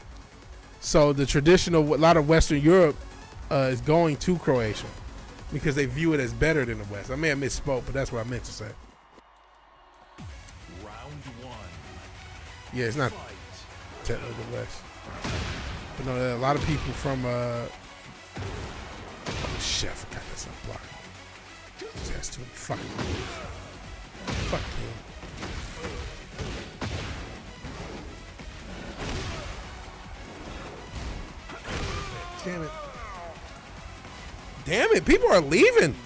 So the traditional, a lot of Western Europe is going to Croatia, because they view it as better than the West. I may have misspoke, but that's what I meant to say. Round 1. Yeah, it's not technically the West. But no, a lot of people from shit, I forgot that's not blocked. That's too fucking moves. Fuck him. Damn it. Damn it, people are leaving.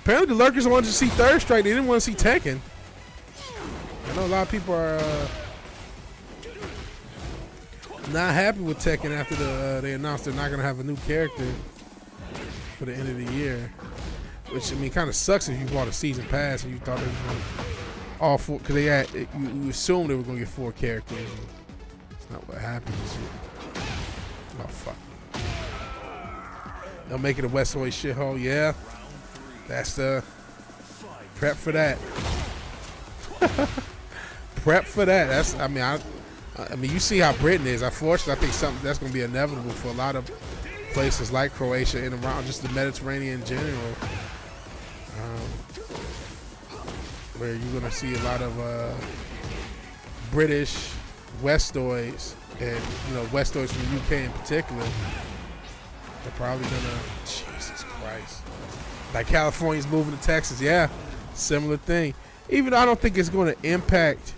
Apparently the lurkers wanted to see Third Strike. They didn't want to see Tekken. I know a lot of people are not happy with Tekken after they announced they're not going to have a new character for the end of the year. Which, I mean, kind of sucks if you bought a season pass and you thought it was going to all four, because they had, you assumed they were going to get 4 characters. That's not what happened this year. Oh, fuck. They'll make it a Westwood shithole, yeah. That's the prep for that. Prep for that. That's, I mean, you see how Britain is. Unfortunately, I think something that's going to be inevitable for a lot of places like Croatia and around just the Mediterranean in general, where you're going to see a lot of British Westoids and Westoids from the UK in particular. They're probably gonna, Jesus Christ, like California's moving to Texas. Yeah, similar thing. Even though I don't think it's going to impact.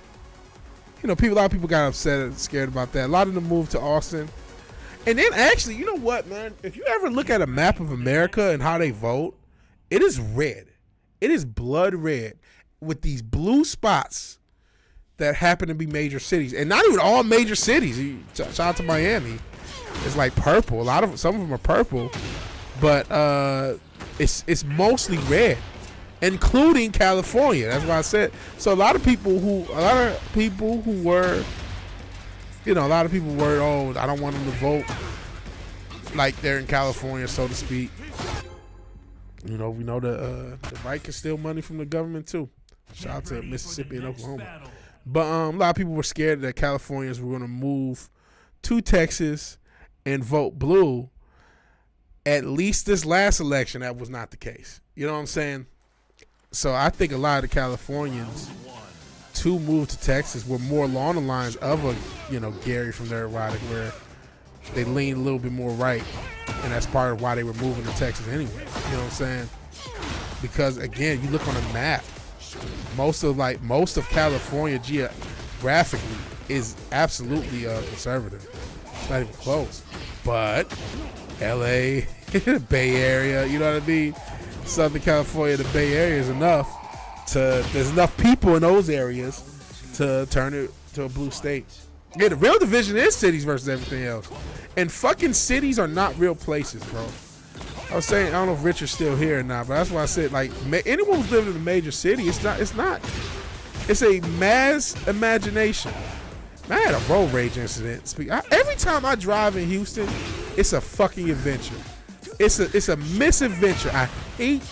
A lot of people got upset and scared about that. A lot of them moved to Austin. And then actually, you know what, man? If you ever look at a map of America and how they vote, it is red. It is blood red with these blue spots that happen to be major cities. And not even all major cities. Shout out to Miami. It's like purple. Some of them are purple. But it's mostly red, including California. That's why I said. So a lot of people were, oh, I don't want them to vote like they're in California, so to speak. We know the right can steal money from the government too. Shout out to Mississippi and Oklahoma. But a lot of people were scared that Californians were going to move to Texas and vote blue. At least this last election, that was not the case. You know what I'm saying? So I think a lot of the Californians to move to Texas were more along the lines of a, Gary from the Erotic, where they leaned a little bit more right, and that's part of why they were moving to Texas anyway. You know what I'm saying? Because again, you look on a map, most of California geographically is absolutely conservative. It's not even close. But LA, Bay Area, you know what I mean? Southern California, the Bay Area is enough there's enough people in those areas to turn it to a blue state. Yeah, the real division is cities versus everything else. And fucking cities are not real places, bro. I was saying, I don't know if Richard's still here or not, but that's why I said, like, anyone who's living in a major city, it's a mass imagination. I had a road rage incident. Every time I drive in Houston, it's a fucking adventure. It's a misadventure. I hate.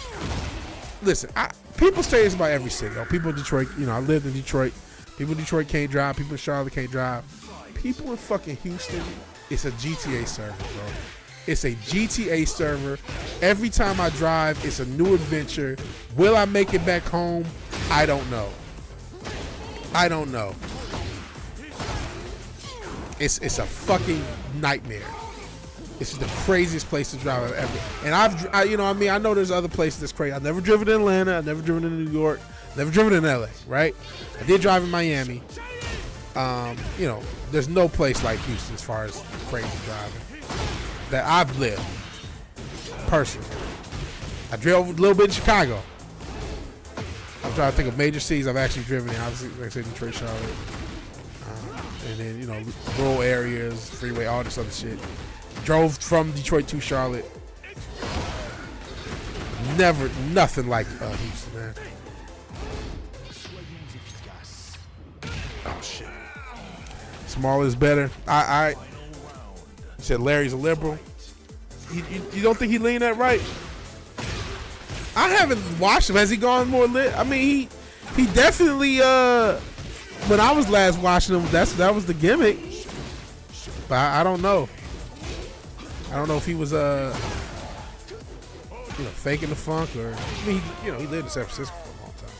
Listen, people say this about every city. People in Detroit, I lived in Detroit. People in Detroit can't drive. People in Charlotte can't drive. People in fucking Houston, it's a GTA server, bro. It's a GTA server. Every time I drive, it's a new adventure. Will I make it back home? I don't know. It's a fucking nightmare. This is the craziest place to drive ever. And I know there's other places that's crazy. I've never driven in Atlanta. I've never driven in New York. Never driven in LA, right? I did drive in Miami. There's no place like Houston as far as crazy driving that I've lived personally. I drove a little bit in Chicago. I'm trying to think of major cities I've actually driven in. Obviously, like I said, Detroit, Charlotte. And then, rural areas, freeway, all this other shit. Drove from Detroit to Charlotte. Nothing like Houston, man. Oh, shit. Smaller is better. I said Larry's a liberal. You don't think he leaned that right? I haven't watched him. Has he gone more lit? I mean, he definitely, when I was last watching him, that was the gimmick. But I don't know. I don't know if he was faking the funk, or I mean, he lived in San Francisco for a long time.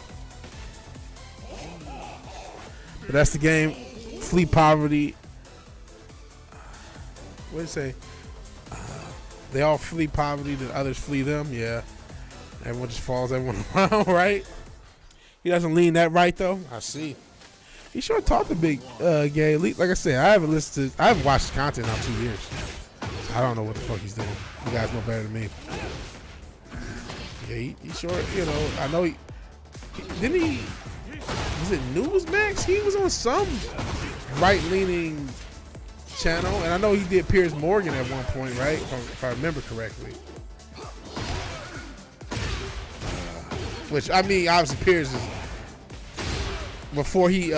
But that's the game. Fleet Poverty. What did it say? They all flee poverty, then others flee them. Yeah, everyone just follows everyone around, right? He doesn't lean that right though. I see. He sure talked a big gay elite. Like I said, I haven't watched his content in 2 years. I don't know what the fuck he's doing. You guys know better than me. Yeah, he sure, you know, I know didn't he, was it Newsmax? He was on some right-leaning channel, and I know he did Piers Morgan at one point, right? If I remember correctly. Which, I mean, obviously Piers is, before he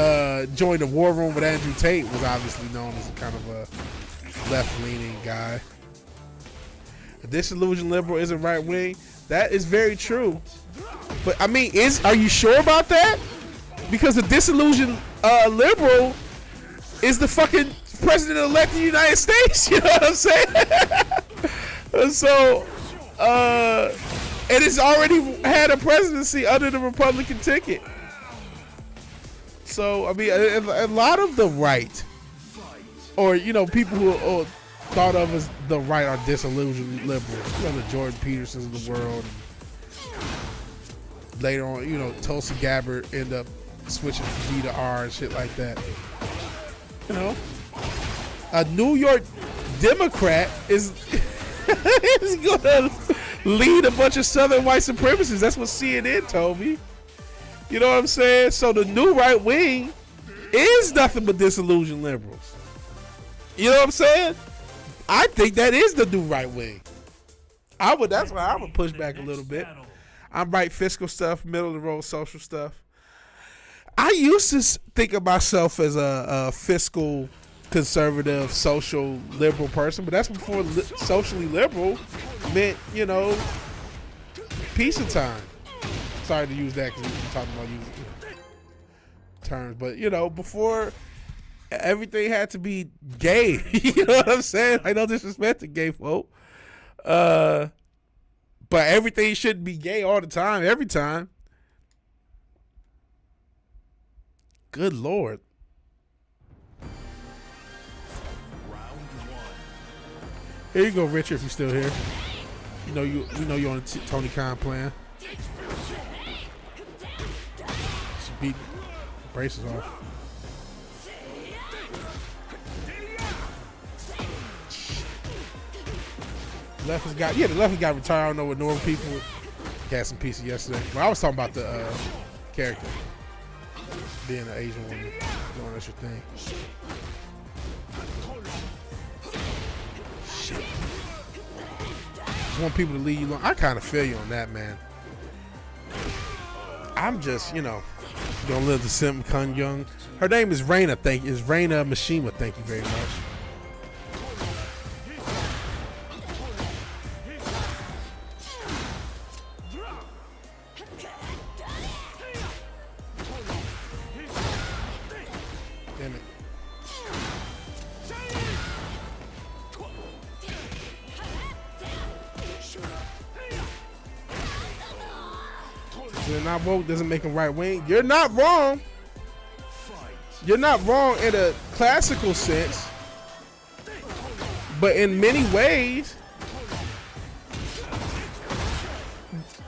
joined the War Room with Andrew Tate, was obviously known as a kind of a left-leaning guy. A disillusioned liberal isn't right-wing. That is very true. But, I mean, are you sure about that? Because the disillusioned liberal is the fucking president-elect of the United States. You know what I'm saying? So, and it's already had a presidency under the Republican ticket. So, I mean, a lot of the right, or, you know, people who are thought of as the right are disillusioned liberals. You know, the Jordan Petersons of the world. Later on, you know, Tulsi Gabbard end up switching from G to R and shit like that. You know, a New York Democrat is gonna lead a bunch of Southern white supremacists. That's what CNN told me. You know what I'm saying? So the new right wing is nothing but disillusioned liberals. You know what I'm saying? I think that is the new right wing. That's why I would push back a little bit. I'm right fiscal stuff, middle of the road social stuff. I used to think of myself as a fiscal conservative, social liberal person, but that's before socially liberal meant, you know, peace and time. Sorry to use that because we're talking about using terms, but you know, before everything had to be gay. You know what I'm saying? I no disrespect to gay folk. But everything shouldn't be gay all the time, every time. Good Lord. Here you go, Richard, if you're still here. We know you're on the Tony Khan plan. Should beat braces off. The left has got retired. I don't know what normal people had some pieces yesterday. But I was talking about the character being an Asian woman doing that your thing. Shit. Just want people to leave you alone. I kind of feel you on that, man. I'm just, you know, gonna live to Sim Kun Young. Her name is Raina. Raina Mishima. Thank you very much. Not woke doesn't make him right wing. You're not wrong. You're not wrong in a classical sense, but in many ways,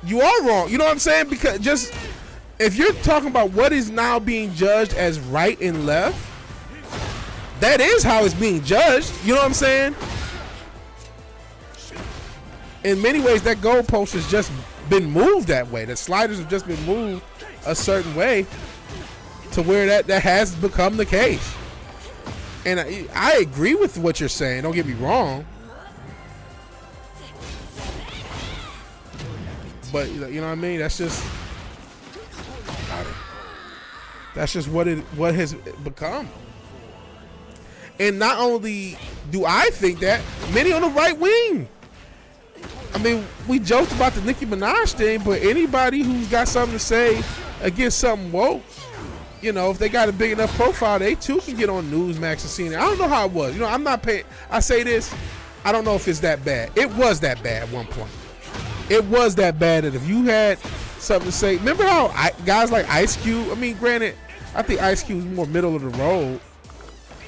you are wrong. You know what I'm saying? Because just if you're talking about what is now being judged as right and left, that is how it's being judged. You know what I'm saying? In many ways, that goalpost has just been moved that way. The sliders have just been moved a certain way to where that has become the case. And I agree with what you're saying. Don't get me wrong. But you know what I mean? That's just what has become. And not only do I think that, many on the right wing. I mean, we joked about the Nicki Minaj thing, but anybody who's got something to say against something woke, you know, if they got a big enough profile, they too can get on Newsmax and CNN. I don't know how it was. You know, I'm not paying. I say this, I don't know if it's that bad. It was that bad at one point. It was that bad that if you had something to say, remember how guys like Ice Cube, I mean, granted, I think Ice Cube was more middle of the road,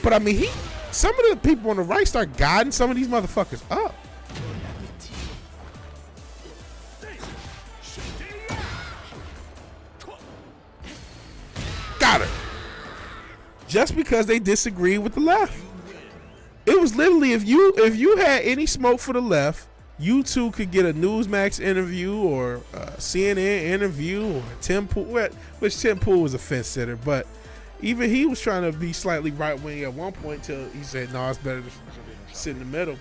but I mean, some of the people on the right start guiding some of these motherfuckers up. just because they disagree with the left. It was literally if you had any smoke for the left, you too could get a Newsmax interview or a CNN interview or Tim Pool, which Tim Pool was a fence sitter, but even he was trying to be slightly right wing at one point till he said, "No, it's better to sit in the middle."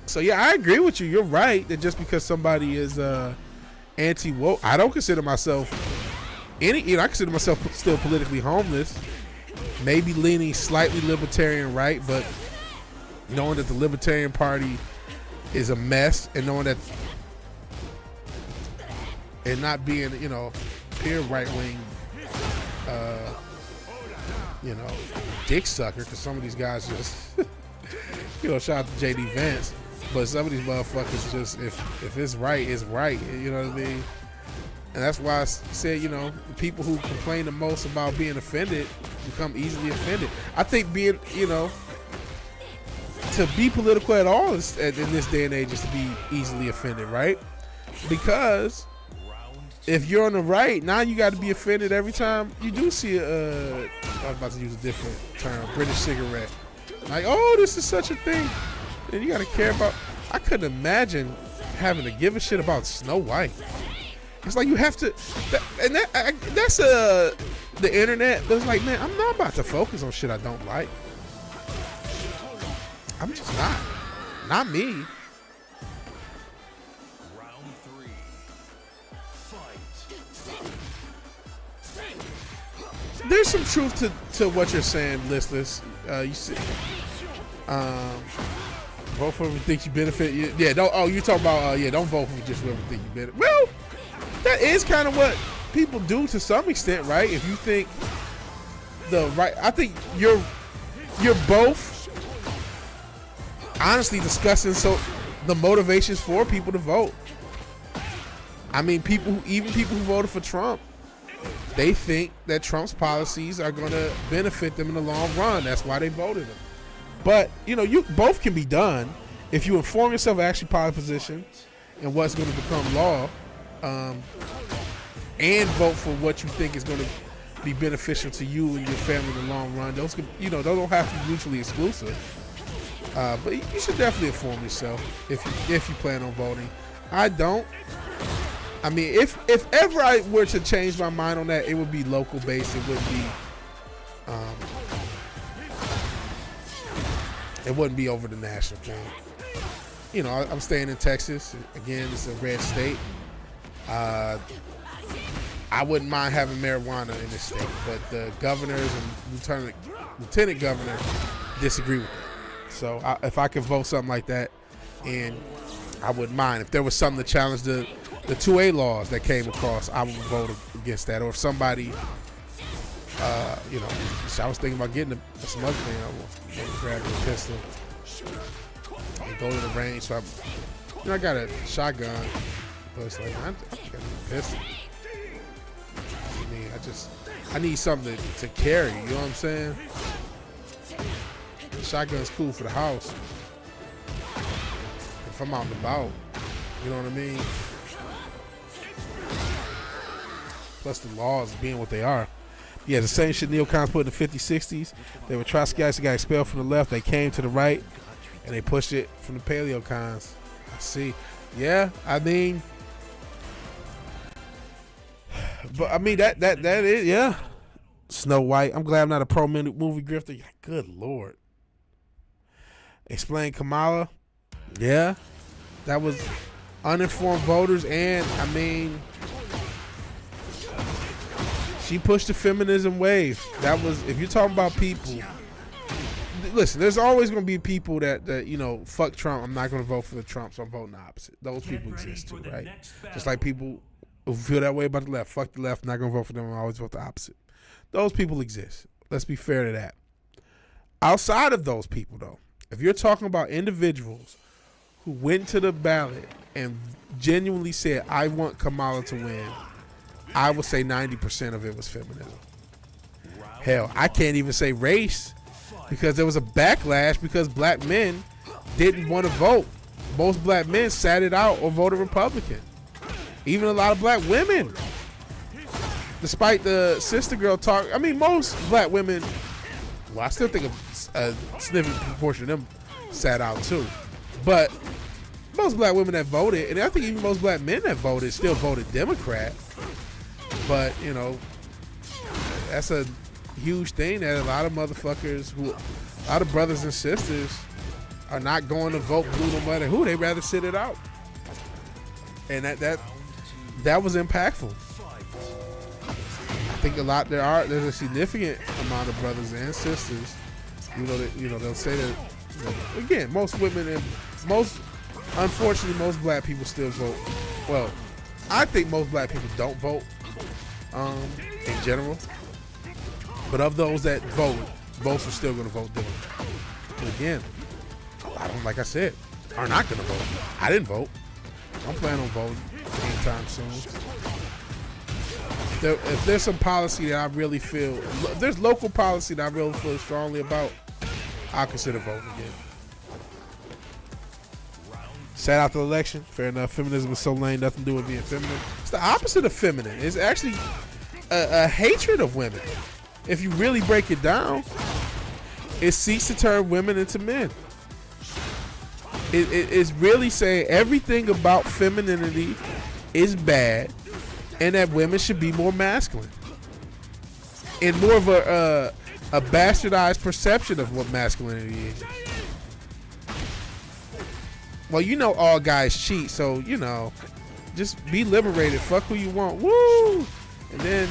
So yeah, I agree with you. You're right that just because somebody is anti-woke, I don't consider myself I consider myself still politically homeless, maybe leaning slightly libertarian right, but knowing that the Libertarian Party is a mess and knowing that and not being, pure right wing, dick sucker, because some of these guys just, shout out to JD Vance, but some of these motherfuckers just, if it's right, it's right. You know what I mean? And that's why I said, the people who complain the most about being offended become easily offended. I think being, to be political at all in this day and age is to be easily offended, right? Because if you're on the right, now you got to be offended every time you do see I was about to use a different term, British cigarette. Like, oh, this is such a thing. And you got to care about, I couldn't imagine having to give a shit about Snow White. It's like you have to, that's the internet. But it's like, man, I'm not about to focus on shit I don't like. I'm just not me. Round 3. Fight. There's some truth to what you're saying, listeners. You see, vote for whoever thinks you benefit. Yeah, don't. Oh, you talk about don't vote for just whoever thinks you benefit. Well, that is kind of what people do to some extent, right? If you think I think you're both honestly discussing the motivations for people to vote. I mean, even people who voted for Trump, they think that Trump's policies are going to benefit them in the long run. That's why they voted him. But you both can be done if you inform yourself of actually policy position and what's going to become law, and vote for what you think is going to be beneficial to you and your family in the long run. Those those don't have to be mutually exclusive. But you should definitely inform yourself if you plan on voting. I don't. I mean, if ever I were to change my mind on that, it would be local based. It wouldn't be over the national thing. I'm staying in Texas. Again, it's a red state. I wouldn't mind having marijuana in this state, but the governors and lieutenant governor disagree with it. So if I could vote something like that, and I wouldn't mind. If there was something to challenge the 2A laws that came across, I would vote against that. Or if somebody, I was thinking about getting some other thing. I want to grab a pistol and go to the range. So I got a shotgun, but it's like, I got a pistol. I mean, I need something to carry. You know what I'm saying? The shotgun's cool for the house. If I'm out and about, you know what I mean? Plus the laws being what they are. Yeah, the same shit neocons put in the 50s, 60s. They were Trotskyites that got expelled from the left. They came to the right, and they pushed it from the paleocons. I see. Yeah, I mean, but I mean that is, yeah. Snow White. I'm glad I'm not a pro movie grifter. Good Lord. Explain Kamala. Yeah, that was uninformed voters, and I mean, she pushed the feminism wave. That was, if you're talking about people, listen, there's always going to be people that fuck Trump. I'm not going to vote for the Trump, so I'm voting the opposite. Those people exist too, right? Just like people who feel that way about the left. Fuck the left, not going to vote for them. I always vote the opposite. Those people exist. Let's be fair to that. Outside of those people, though, if you're talking about individuals who went to the ballot and genuinely said, I want Kamala to win, I would say 90% of it was feminism. Hell, I can't even say race, because there was a backlash because black men didn't want to vote. Most black men sat it out or voted Republican. Even a lot of black women. Despite the sister girl talk, I mean, most black women Well, I still think a significant proportion of them sat out too. But most black women that voted, and I think even most black men that voted, still voted Democrat. But, you know, that's a huge thing that a lot of motherfuckers, a lot of brothers and sisters are not going to vote blue no matter who. They'd rather sit it out. And that was impactful. I think there's a significant amount of brothers and sisters, they'll say that, again, most women and unfortunately, most black people still vote. Well, I think most black people don't vote, in general. But of those that vote, most are still going to vote Democrat. But again, a lot of them, like I said, are not going to vote. I didn't vote. I'm planning on voting anytime soon. If there's some policy that I really feel, if there's local policy that I really feel strongly about, I'll consider voting again. Sat out the election. Fair enough. Feminism is so lame, nothing to do with being feminine. It's the opposite of feminine. It's actually a hatred of women. If you really break it down, it seeks to turn women into men. It's really saying everything about femininity is bad and that women should be more masculine. And more of a bastardized perception of what masculinity is. Well, you know all guys cheat, so, you know, just be liberated. Fuck who you want. Woo! And then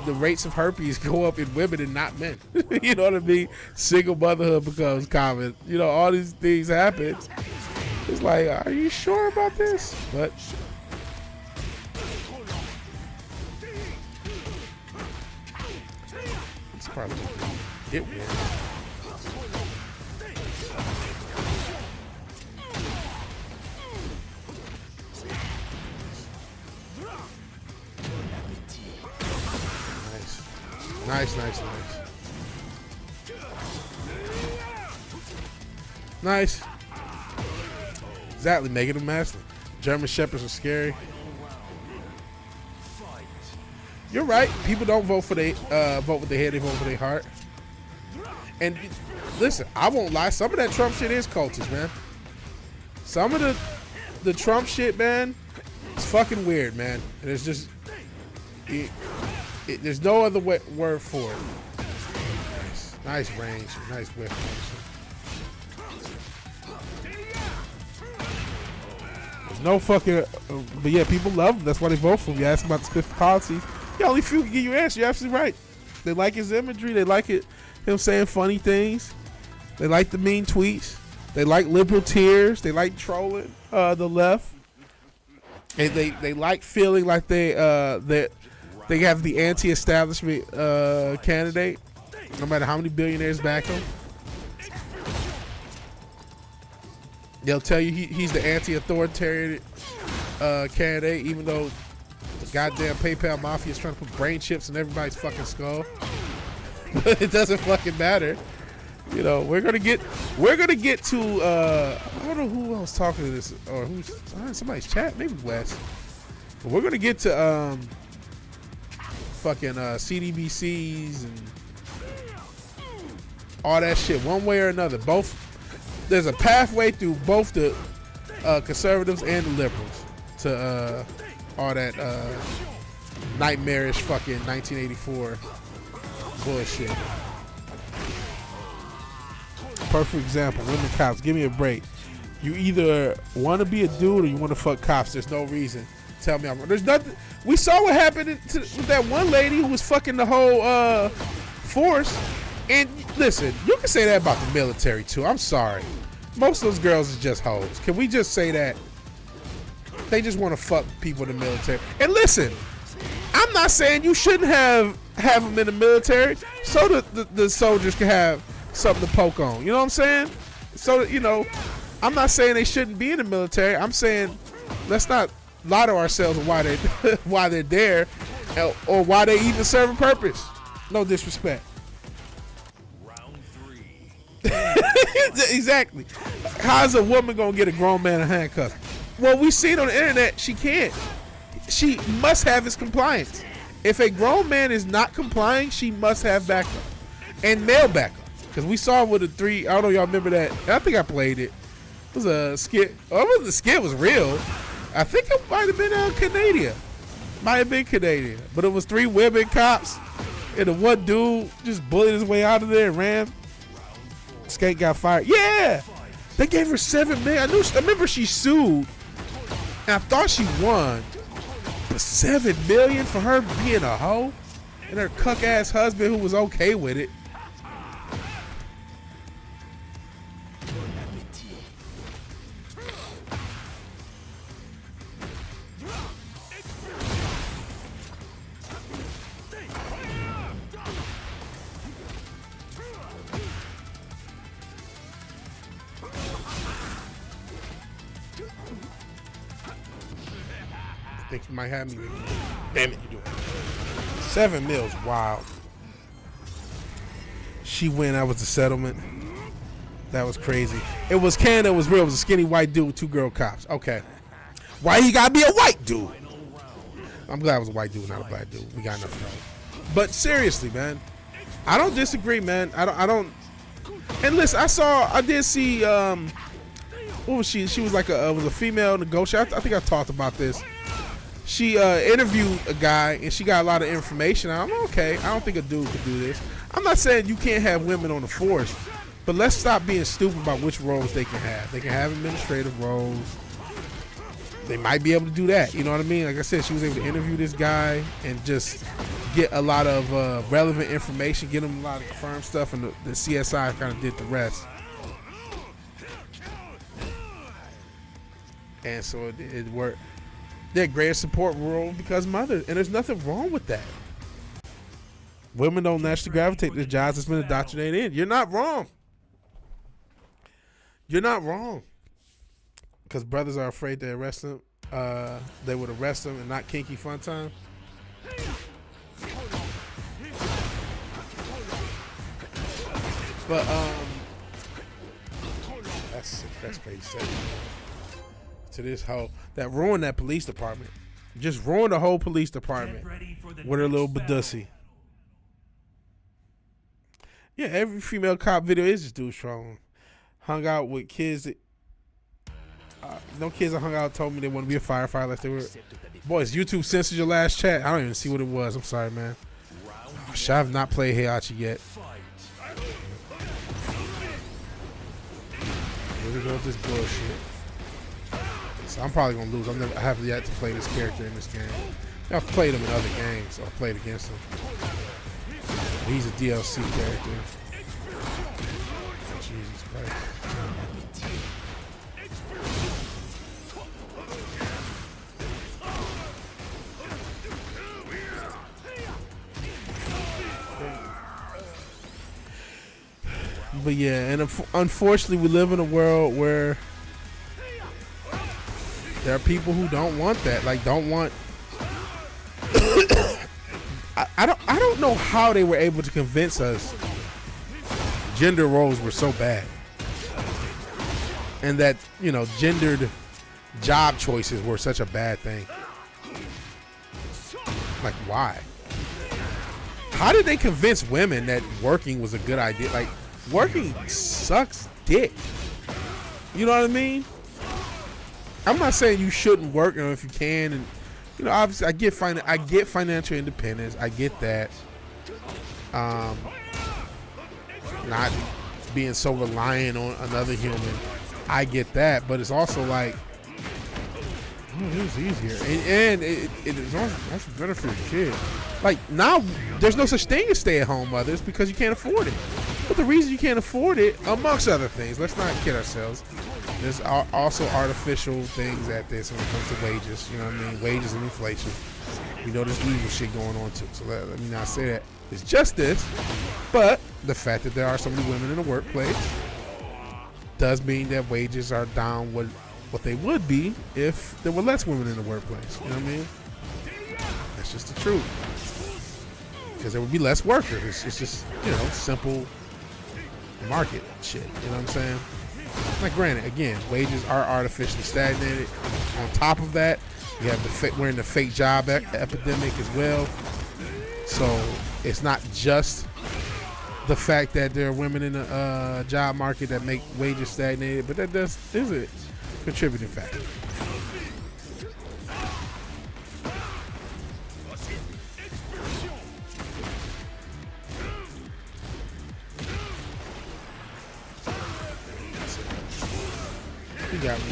the rates of herpes go up in women and not men. You know what I mean? Single motherhood becomes common. You know, all these things happen. It's like, are you sure about this? But it's probably get weird. Nice. Nice. Exactly, making them masculine. German Shepherds are scary. You're right. People don't vote for vote with their head, they vote for their heart. And listen, I won't lie, some of that Trump shit is cultish, man. Some of the Trump shit, man, it's fucking weird, man. And it's just there's no other word for it. Nice range, nice whip. There's no fucking, but yeah, people love him. That's why they vote for him. You ask about the spiffy policies. Yeah, only few can give you an answer. You're absolutely right. They like his imagery. They like him saying funny things. They like the mean tweets. They like liberal tears. They like trolling the left. And they like feeling like they have the anti-establishment candidate, no matter how many billionaires back him. They'll tell you he's the anti-authoritarian candidate, even though the goddamn PayPal mafia is trying to put brain chips in everybody's fucking skull. It doesn't fucking matter. You know, we're gonna get to I don't know who else talking to this, or who's somebody's chat, maybe Wes. But we're gonna get to fucking CDBCs and all that shit, one way or another. There's a pathway through both the conservatives and the liberals to all that nightmarish fucking 1984 bullshit. Perfect example, women cops. Give me a break. You either want to be a dude or you want to fuck cops. There's no reason. Tell me I'm wrong. There's nothing. We saw what happened with that one lady who was fucking the whole force. And listen, you can say that about the military too. I'm sorry. Most of those girls are just hoes. Can we just say that? They just want to fuck people in the military. And listen, I'm not saying you shouldn't have them in the military so the soldiers can have something to poke on. You know what I'm saying? So, you know, I'm not saying they shouldn't be in the military. I'm saying let's not lie to ourselves why they're there or why they even serve a purpose. No disrespect. Round 3. Exactly. How's a woman gonna get a grown man in handcuffs? Well, we seen on the internet she can't. She must have his compliance. If a grown man is not complying, she must have backup and male backup. Because we saw with the 3, I don't know y'all remember that. I think I played it. It was a skit. Oh, it was, the skit was real. I think it might have been Canadian. Might have been Canadian. But it was 3 women cops. And the one dude just bullied his way out of there and ran. Skate got fired. Yeah! They gave her $7 million. I remember she sued. And I thought she won. But $7 million for her being a hoe? And her cuck-ass husband who was okay with it. I think you might have me. Damn it, you do it. 7 mils, wild. She win. That was the settlement. That was crazy. It was Canada. It was real. It was a skinny white dude with 2 girl cops. Okay. Why he gotta be a white dude? I'm glad it was a white dude, not a black dude. We got enough of that. But seriously, man, I don't disagree, man. I don't. And listen, I did see. What was she? She was like was a female negotiator. I think I talked about this. She interviewed a guy and she got a lot of information. I'm okay. I don't think a dude could do this. I'm not saying you can't have women on the force, but let's stop being stupid about which roles they can have. They can have administrative roles. They might be able to do that. You know what I mean? Like I said, she was able to interview this guy and just get a lot of relevant information, get him a lot of confirmed stuff, and the CSI kind of did the rest. And so it worked. They're greater support role because mothers, and there's nothing wrong with that. Women don't naturally gravitate to the jobs that's been indoctrinated in. You're not wrong. You're not wrong. Because brothers are afraid to arrest them. They would arrest them and not kinky fun time. But that's crazy. To this whole that ruined that police department. Just ruined the whole police department with her little badussy. Yeah, every female cop video is just dude strong. Hung out with kids that no kids that hung out told me they want to be a firefighter like they were. Boys, YouTube censored your last chat. I don't even see what it was. I'm sorry, man. I have not played Heihachi yet. Here we go with this bullshit. So I'm probably gonna lose. I have yet to play this character in this game. I've played him in other games, so I've played against him. He's a DLC character. Jesus Christ. But yeah, and unfortunately we live in a world where there are people who don't want that, like don't want. I don't know how they were able to convince us gender roles were so bad, and that gendered job choices were such a bad thing. Like why? How did they convince women that working was a good idea? Like working sucks dick. You know what I mean? I'm not saying you shouldn't work, if you can, and obviously I get financial independence. I get that. Not being so reliant on another human. I get that, but it's also like it was easier, and it is also that's better for your kid. Like now, there's no such thing as stay-at-home mothers because you can't afford it. But the reason you can't afford it, amongst other things, let's not kid ourselves. There's also artificial things at this when it comes to wages. You know what I mean? Wages and inflation. We know there's evil shit going on too. So let me not say that it's just this, but the fact that there are so many women in the workplace does mean that wages are down what they would be if there were less women in the workplace. You know what I mean? That's just the truth. Because there would be less workers. It's just simple market shit. You know what I'm saying? Like, granted, again, wages are artificially stagnated. On top of that, you have we're in the fake job epidemic as well. So it's not just the fact that there are women in the job market that make wages stagnated, but that is a contributing factor. You got me.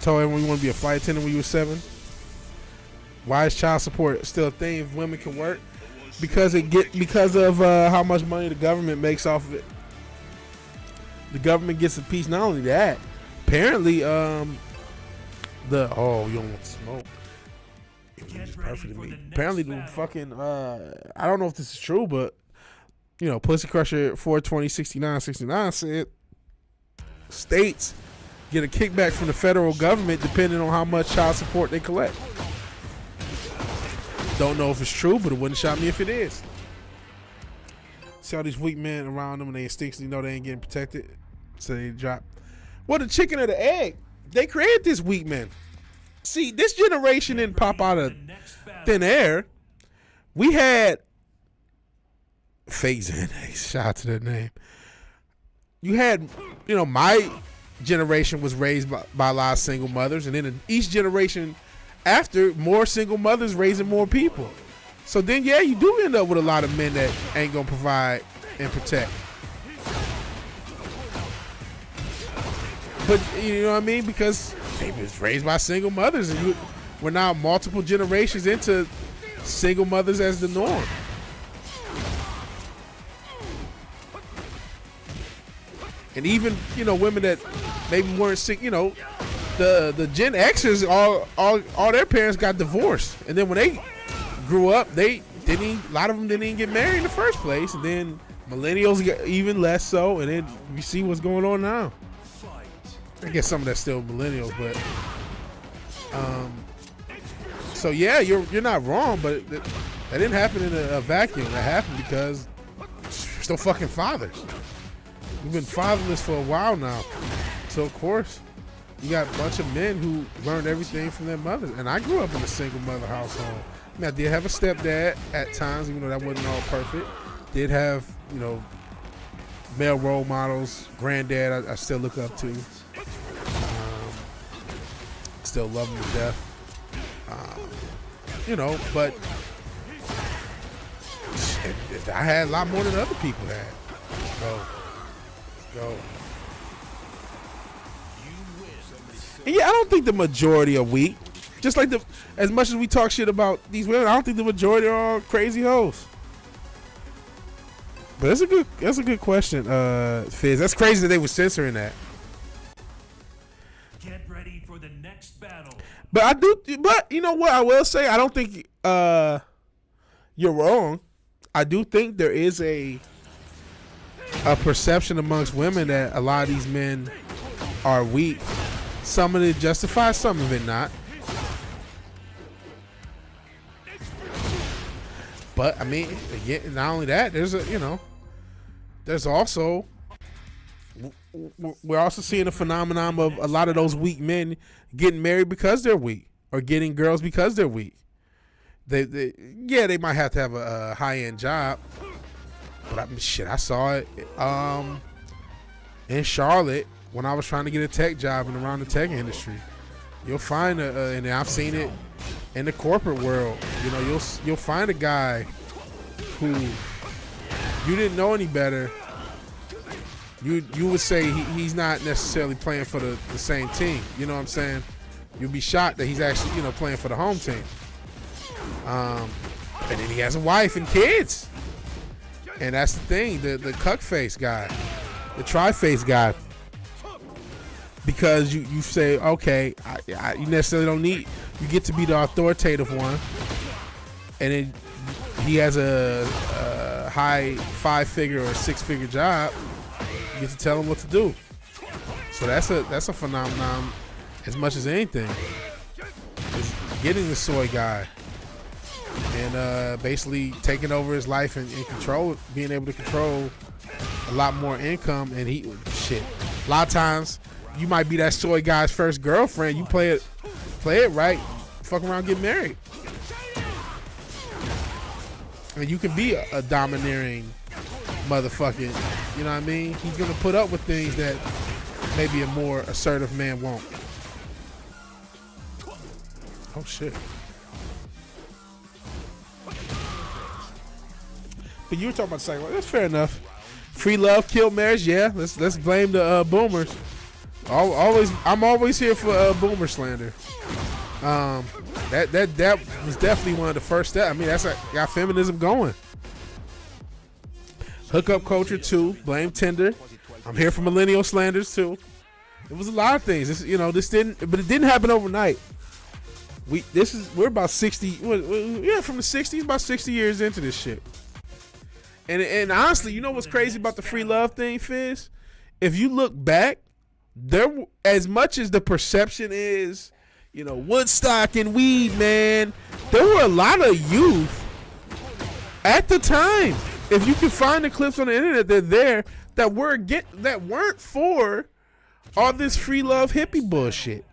Told everyone you want to be a flight attendant when you were 7. Why is child support still a thing if women can work? Because of how much money the government makes off of it. The government gets a piece. Not only that, apparently, you don't want to smoke. It was just perfect to me. Apparently, the fucking I don't know if this is true, but Pussy Crusher 4206969 said states get a kickback from the federal government depending on how much child support they collect. Don't know if it's true, but it wouldn't shock me if it is. See all these weak men around them and they instinctively know they ain't getting protected, so they drop. Well, the chicken or the egg, they created this weak men. See, this generation didn't pop out of thin air. We had Phase Xanax, shout out to that name. You had, my generation was raised by a lot of single mothers, and then in each generation after, more single mothers raising more people. So then, yeah, you do end up with a lot of men that ain't gonna provide and protect. But you know what I mean? Because they was raised by single mothers, and we're now multiple generations into single mothers as the norm. And even, women that maybe weren't sick, the Gen Xers, all their parents got divorced. And then when they grew up, a lot of them didn't even get married in the first place. And then millennials got even less so. And then you see what's going on now. I guess some of that's still millennials, but so yeah, you're not wrong, but that didn't happen in a vacuum. That happened because we're still fucking fathers. We've been fatherless for a while now. So of course, you got a bunch of men who learned everything from their mothers. And I grew up in a single mother household. I mean, I did have a stepdad at times, even though that wasn't all perfect. Did have, male role models. Granddad, I still look up to. Still love him to death. But I had a lot more than other people had. So. And yeah, I don't think the majority are weak. Just like as much as we talk shit about these women, I don't think the majority are all crazy hoes. But that's a good question, Fizz. That's crazy that they were censoring that. Get ready for the next battle. But you know what I will say? I don't think you're wrong. I do think there is a perception amongst women that a lot of these men are weak. Some of it justifies, some of it not. But I mean, again, not only that, there's also, we're also seeing a phenomenon of a lot of those weak men getting married because they're weak, or getting girls because they're weak. They might have to have a high-end job. But I saw it in Charlotte when I was trying to get a tech job and around the tech industry. You'll find and I've seen it in the corporate world. You'll find a guy who you didn't know any better. You would say he's not necessarily playing for the same team. You know what I'm saying? You'll be shocked that he's actually playing for the home team. And then he has a wife and kids. And that's the thing, the cuck face guy, the tri-face guy. Because you say, okay, you necessarily don't need, you get to be the authoritative one. And then he has a high 5-figure or 6-figure job. You get to tell him what to do. So that's a phenomenon as much as anything. Is getting the soy guy. And basically taking over his life and control, being able to control a lot more income. And a lot of times you might be that soy guy's first girlfriend. You play it right, fuck around, get married. And you can be a domineering motherfucking, you know what I mean? He's gonna put up with things that maybe a more assertive man won't. Oh shit. But you were talking about cycle. That's fair enough. Free love, kill marriage. Yeah, let's blame the boomers. I'm always here for boomer slander. That was definitely one of the first steps. I mean, that's got feminism going. Hookup culture too. Blame Tinder. I'm here for millennial slanders too. It was a lot of things. This didn't happen overnight. We're about 60. Yeah, from the 60s, about 60 years into this shit. And honestly, you know what's crazy about the free love thing, Fizz? If you look back, there, as much as the perception is, Woodstock and weed, man, there were a lot of youth at the time. If you can find the clips on the internet, they're there that weren't for all this free love hippie bullshit,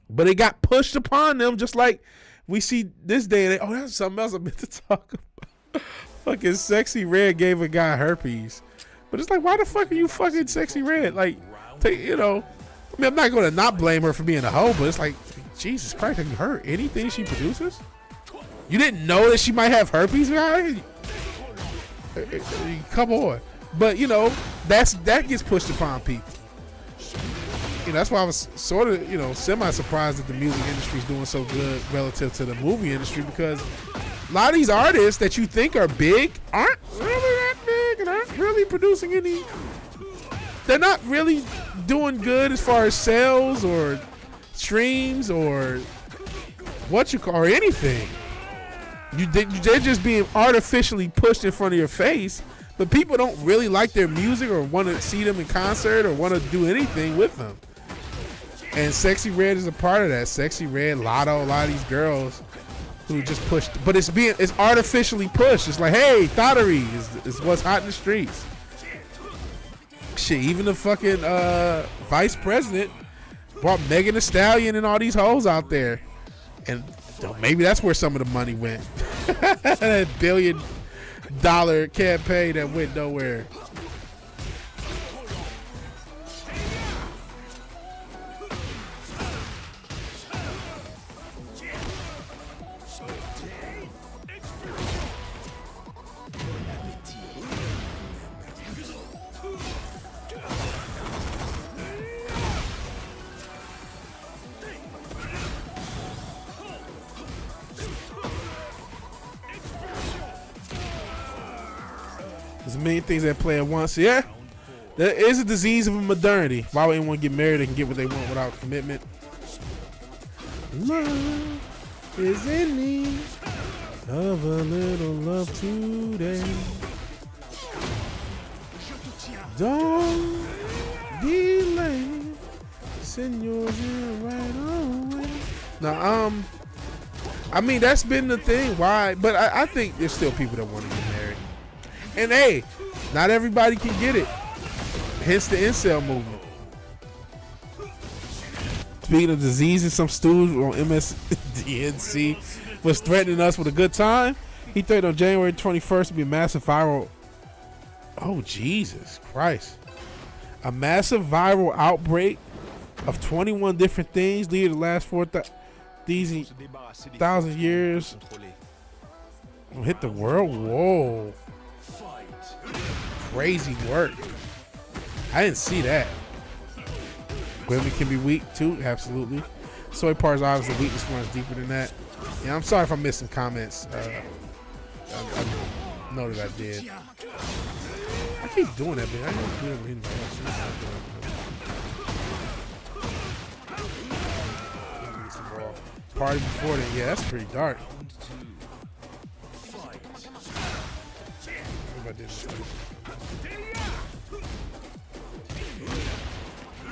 but it got pushed upon them, just like we see this day and age. Oh, that's something else I meant to talk about. Fucking Sexy Red gave a guy herpes, but it's like, why the fuck are you fucking Sexy Red? Like, I mean, I'm not gonna not blame her for being a hoe, but it's like, Jesus Christ, have you heard anything she produces? You didn't know that she might have herpes, guy? Come on. But that gets pushed upon people. That's why I was sort of, semi-surprised that the music industry is doing so good relative to the movie industry, because a lot of these artists that you think are big aren't really that big and aren't really producing any. They're not really doing good as far as sales or streams or or anything. They're just being artificially pushed in front of your face, but people don't really like their music or want to see them in concert or want to do anything with them. And Sexy Red is a part of that. Sexy Red, Lotto, a lot of these girls who just pushed, but it's artificially pushed. It's like, hey, thottery is what's hot in the streets. Shit, even the fucking vice president brought Megan Thee Stallion and all these hoes out there, and maybe that's where some of the money went. That $1 billion campaign that went nowhere. There's a million things that play at once. Yeah, there is a disease of modernity. Why would anyone get married? They can get what they want without commitment. Love is in need of a little love today. Don't delay. Send yours in right away. Now, I mean, that's been the thing. Why? But I think there's still people that want to get married. And hey, not everybody can get it. Hence the incel movement. Speaking of diseases, some stooge on MSDNC was threatening us with a good time. He threatened on January 21st to be a massive viral. Oh, Jesus Christ. A massive viral outbreak of 21 different things leading to the last 4,000 years. Hit the world. Whoa. Crazy work. I didn't see that. Women can be weak too, absolutely. Soy part is obviously the weakness runs deeper than that. Yeah, I'm sorry if I missed some comments. I know that I did. I keep doing that, but I don't do it with anybody else. Party before that, yeah, that's pretty dark. What about this?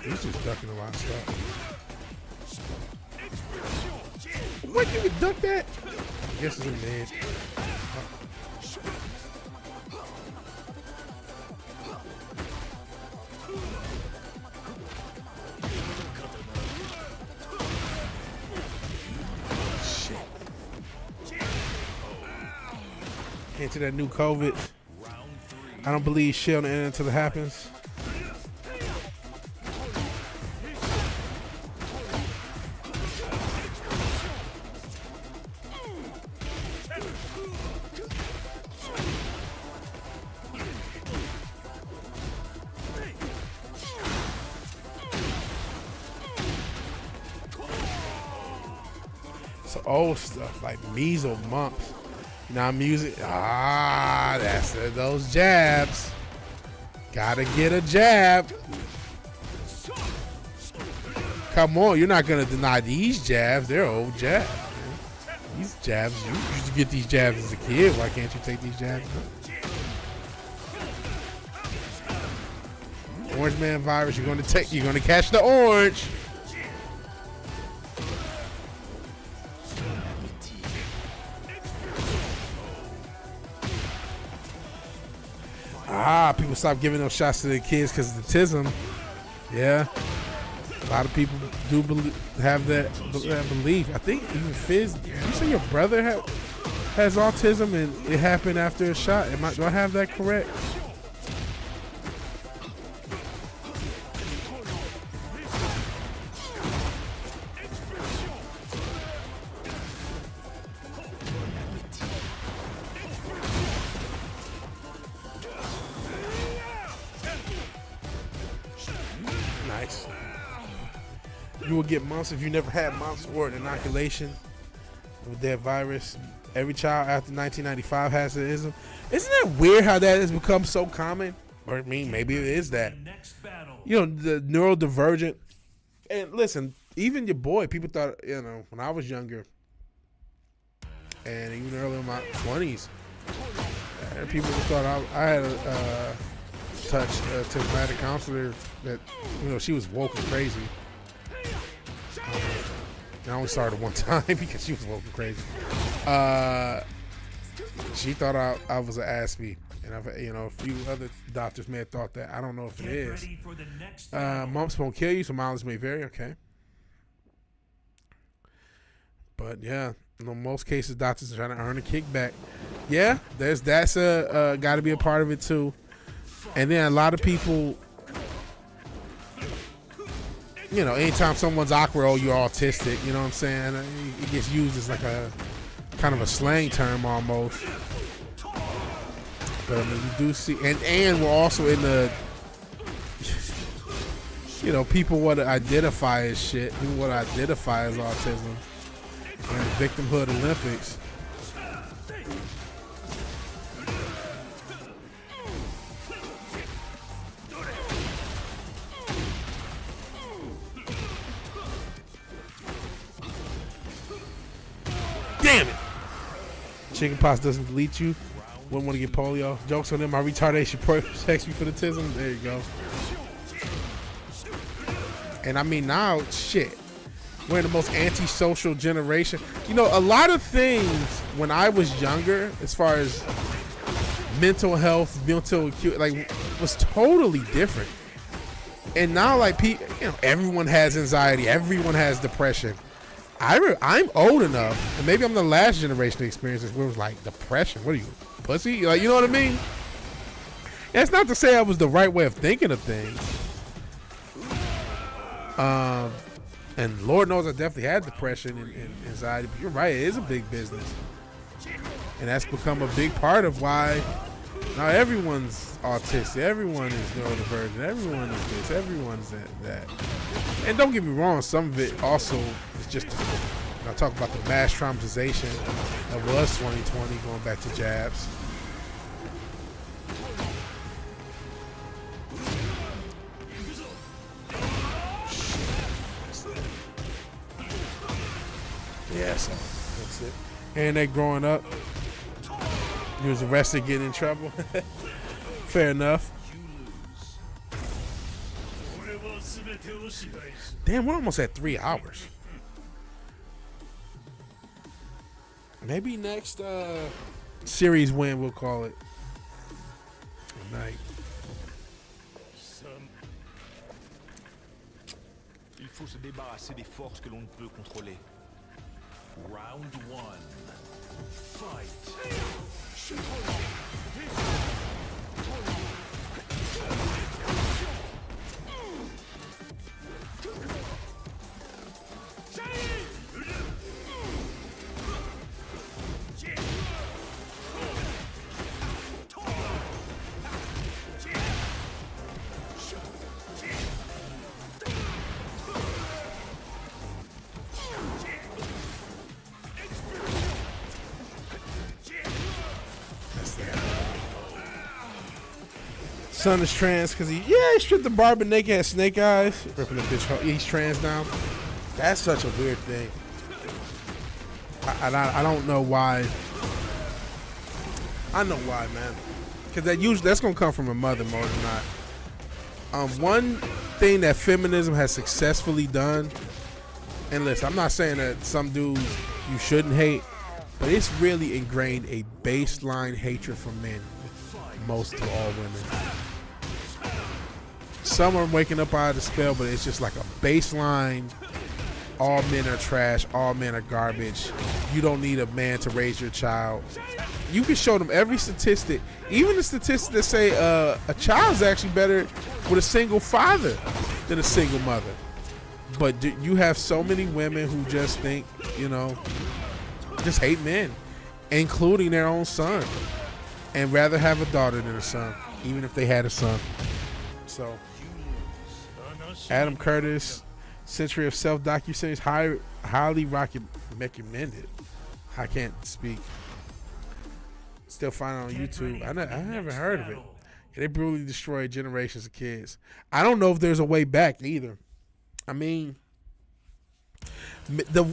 He's just ducking a lot of stuff. What, you can duck that? I guess it's a man. Shit. into that new COVID. I don't believe shit on the internet until it happens. So old stuff like measles, mumps. Now music, that's it, those jabs. Gotta get a jab. Come on, you're not gonna deny these jabs. They're old jabs. Man. These jabs, you used to get these jabs as a kid. Why can't you take these jabs? Orange man virus, you're gonna catch the orange. People stop giving those shots to their kids because of the tism. Yeah, a lot of people do have that belief. I think even Fizz, you say your brother has autism and it happened after a shot. Do I have that correct? Nice. You will get mumps if you never had mumps or an inoculation with that virus. Every child after 1995 has the ism. Isn't that weird how that has become so common? Or I mean, maybe it is that. You know, the neurodivergent. And listen, even your boy, people thought, you know, when I was younger, and even early in my 20s, people thought I had a traumatic counselor that, you know, she was woke and crazy. I only saw her one time because she was woke and crazy. She thought I was an Aspie, and I've, you know, a few other doctors may have thought that. I don't know if it is. Mumps won't kill you, so mileage may vary. Okay, but yeah, in most cases, doctors are trying to earn a kickback. Yeah, that's got to be a part of it too. And then a lot of people, you know, anytime someone's awkward, oh, you're autistic, you know what I'm saying? It gets used as like a kind of a slang term almost. But I mean, you do see, and we're also in the, you know, people want to identify as shit. People want to identify as autism. And victimhood Olympics. Damn it! Chickenpox doesn't delete you. Wouldn't want to get polio. Jokes on them. My retardation protects me for the tism. There you go. And I mean, now, shit. We're in the most antisocial generation. You know, a lot of things when I was younger, as far as mental health, mental acuity, like, was totally different. And now, like, people, you know, everyone has anxiety. Everyone has depression. I'm old enough, and maybe I'm the last generation to experience this, where it was like, depression? What are you, pussy? Like, you know what I mean? That's not to say I was the right way of thinking of things. And Lord knows I definitely had depression and anxiety, but you're right, it is a big business. And that's become a big part of why now everyone's autistic, everyone is neurodivergent, everyone is this, everyone's that. And don't get me wrong, some of it also is just, I talk about the mass traumatization that was 2020, going back to jabs. Yeah, so that's it. And they growing up, he was arrested, getting in trouble. Fair enough. Damn, we're almost at 3 hours. Maybe next series win, we'll call it. Night. Il faut se débarrasser des forces que l'on ne peut contrôler. Round 1. Fight. Son is trans because he stripped the barber naked, had snake eyes, ripping the bitch. He's trans now. That's such a weird thing. I don't know why. I know why, man. Because that's gonna come from a mother more than not. One thing that feminism has successfully done, and listen, I'm not saying that some dudes you shouldn't hate, but it's really ingrained a baseline hatred for men, most to all women. Some are waking up out of the spell, but it's just like a baseline. All men are trash. All men are garbage. You don't need a man to raise your child. You can show them every statistic, even the statistics that say a child's actually better with a single father than a single mother. But you have so many women who just think, just hate men, including their own son, and rather have a daughter than a son, even if they had a son. So, Adam Curtis, Century of Self docuseries, highly recommended. I can't speak. Still find it on YouTube. I never heard of it. They brutally destroyed generations of kids. I don't know if there's a way back either. I mean,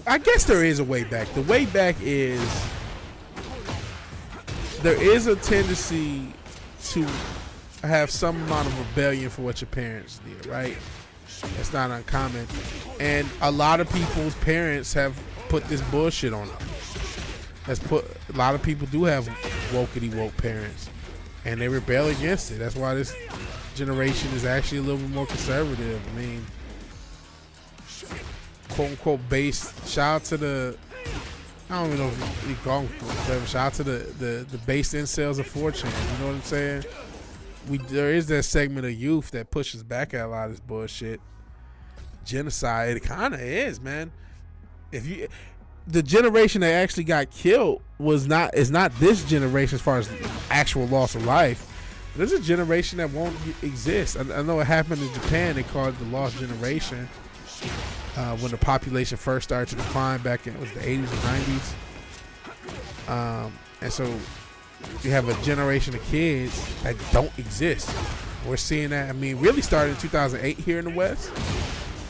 I guess there is a way back. The way back is there is a tendency to have some amount of rebellion for what your parents did, right? That's not uncommon. And a lot of people's parents have put this bullshit on them. A lot of people do have wokety woke parents, and they rebel against it. That's why this generation is actually a little bit more conservative. I mean, quote unquote based. Shout out to the, I don't even know if you call them, shout out to the based incels of 4chan. You know what I'm saying? There is that segment of youth that pushes back at a lot of this bullshit. Genocide, it kind of is, man. The generation that actually got killed is not this generation as far as actual loss of life. There's a generation that won't exist. I know it happened in Japan. They called it the lost generation when the population first started to decline back in the 80s and 90s. And so you have a generation of kids that don't exist. We're seeing that. I mean, really started in 2008 here in the West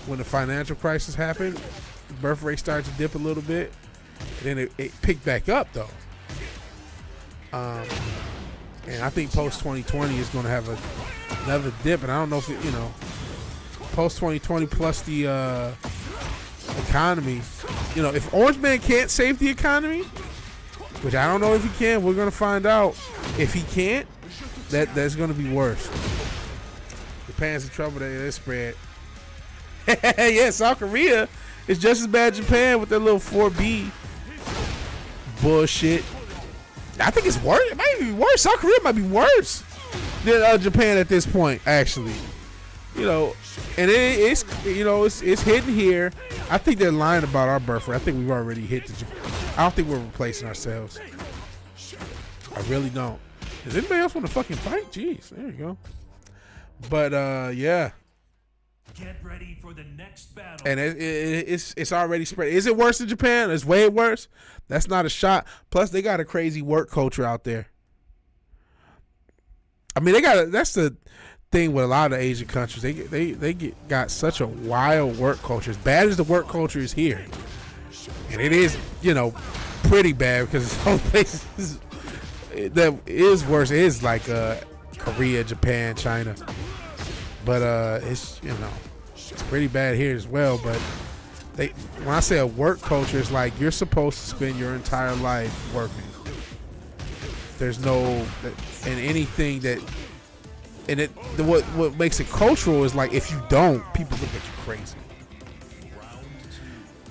when the financial crisis happened. The birth rate started to dip a little bit, and then it picked back up though. And I think post 2020 is going to have another dip, and I don't know if post 2020 plus the economy. If Orange Man can't save the economy, which I don't know if he can, we're going to find out. If he can't, that's going to be worse. Japan's in trouble. They spread. Yeah, South Korea is just as bad as Japan with their little 4B bullshit. I think it's worse. It might be worse. South Korea might be worse than Japan at this point, actually. And it's hidden here. I think they're lying about our birth rate. I think we've already hit the Japan. I don't think we're replacing ourselves. I really don't. Does anybody else want to fucking fight? Jeez, there you go. But yeah. Get ready for the next battle. And it's already spread. Is it worse than Japan? It's way worse. That's not a shot. Plus, they got a crazy work culture out there. I mean, that's the thing with a lot of Asian countries. They got such a wild work culture. As bad as the work culture is here, and it is, pretty bad because some places that is worse is like Korea, Japan, China. But it's it's pretty bad here as well. But when I say a work culture, it's like you're supposed to spend your entire life working. There's no and anything that, and what makes it cultural is like if you don't, people look at you crazy.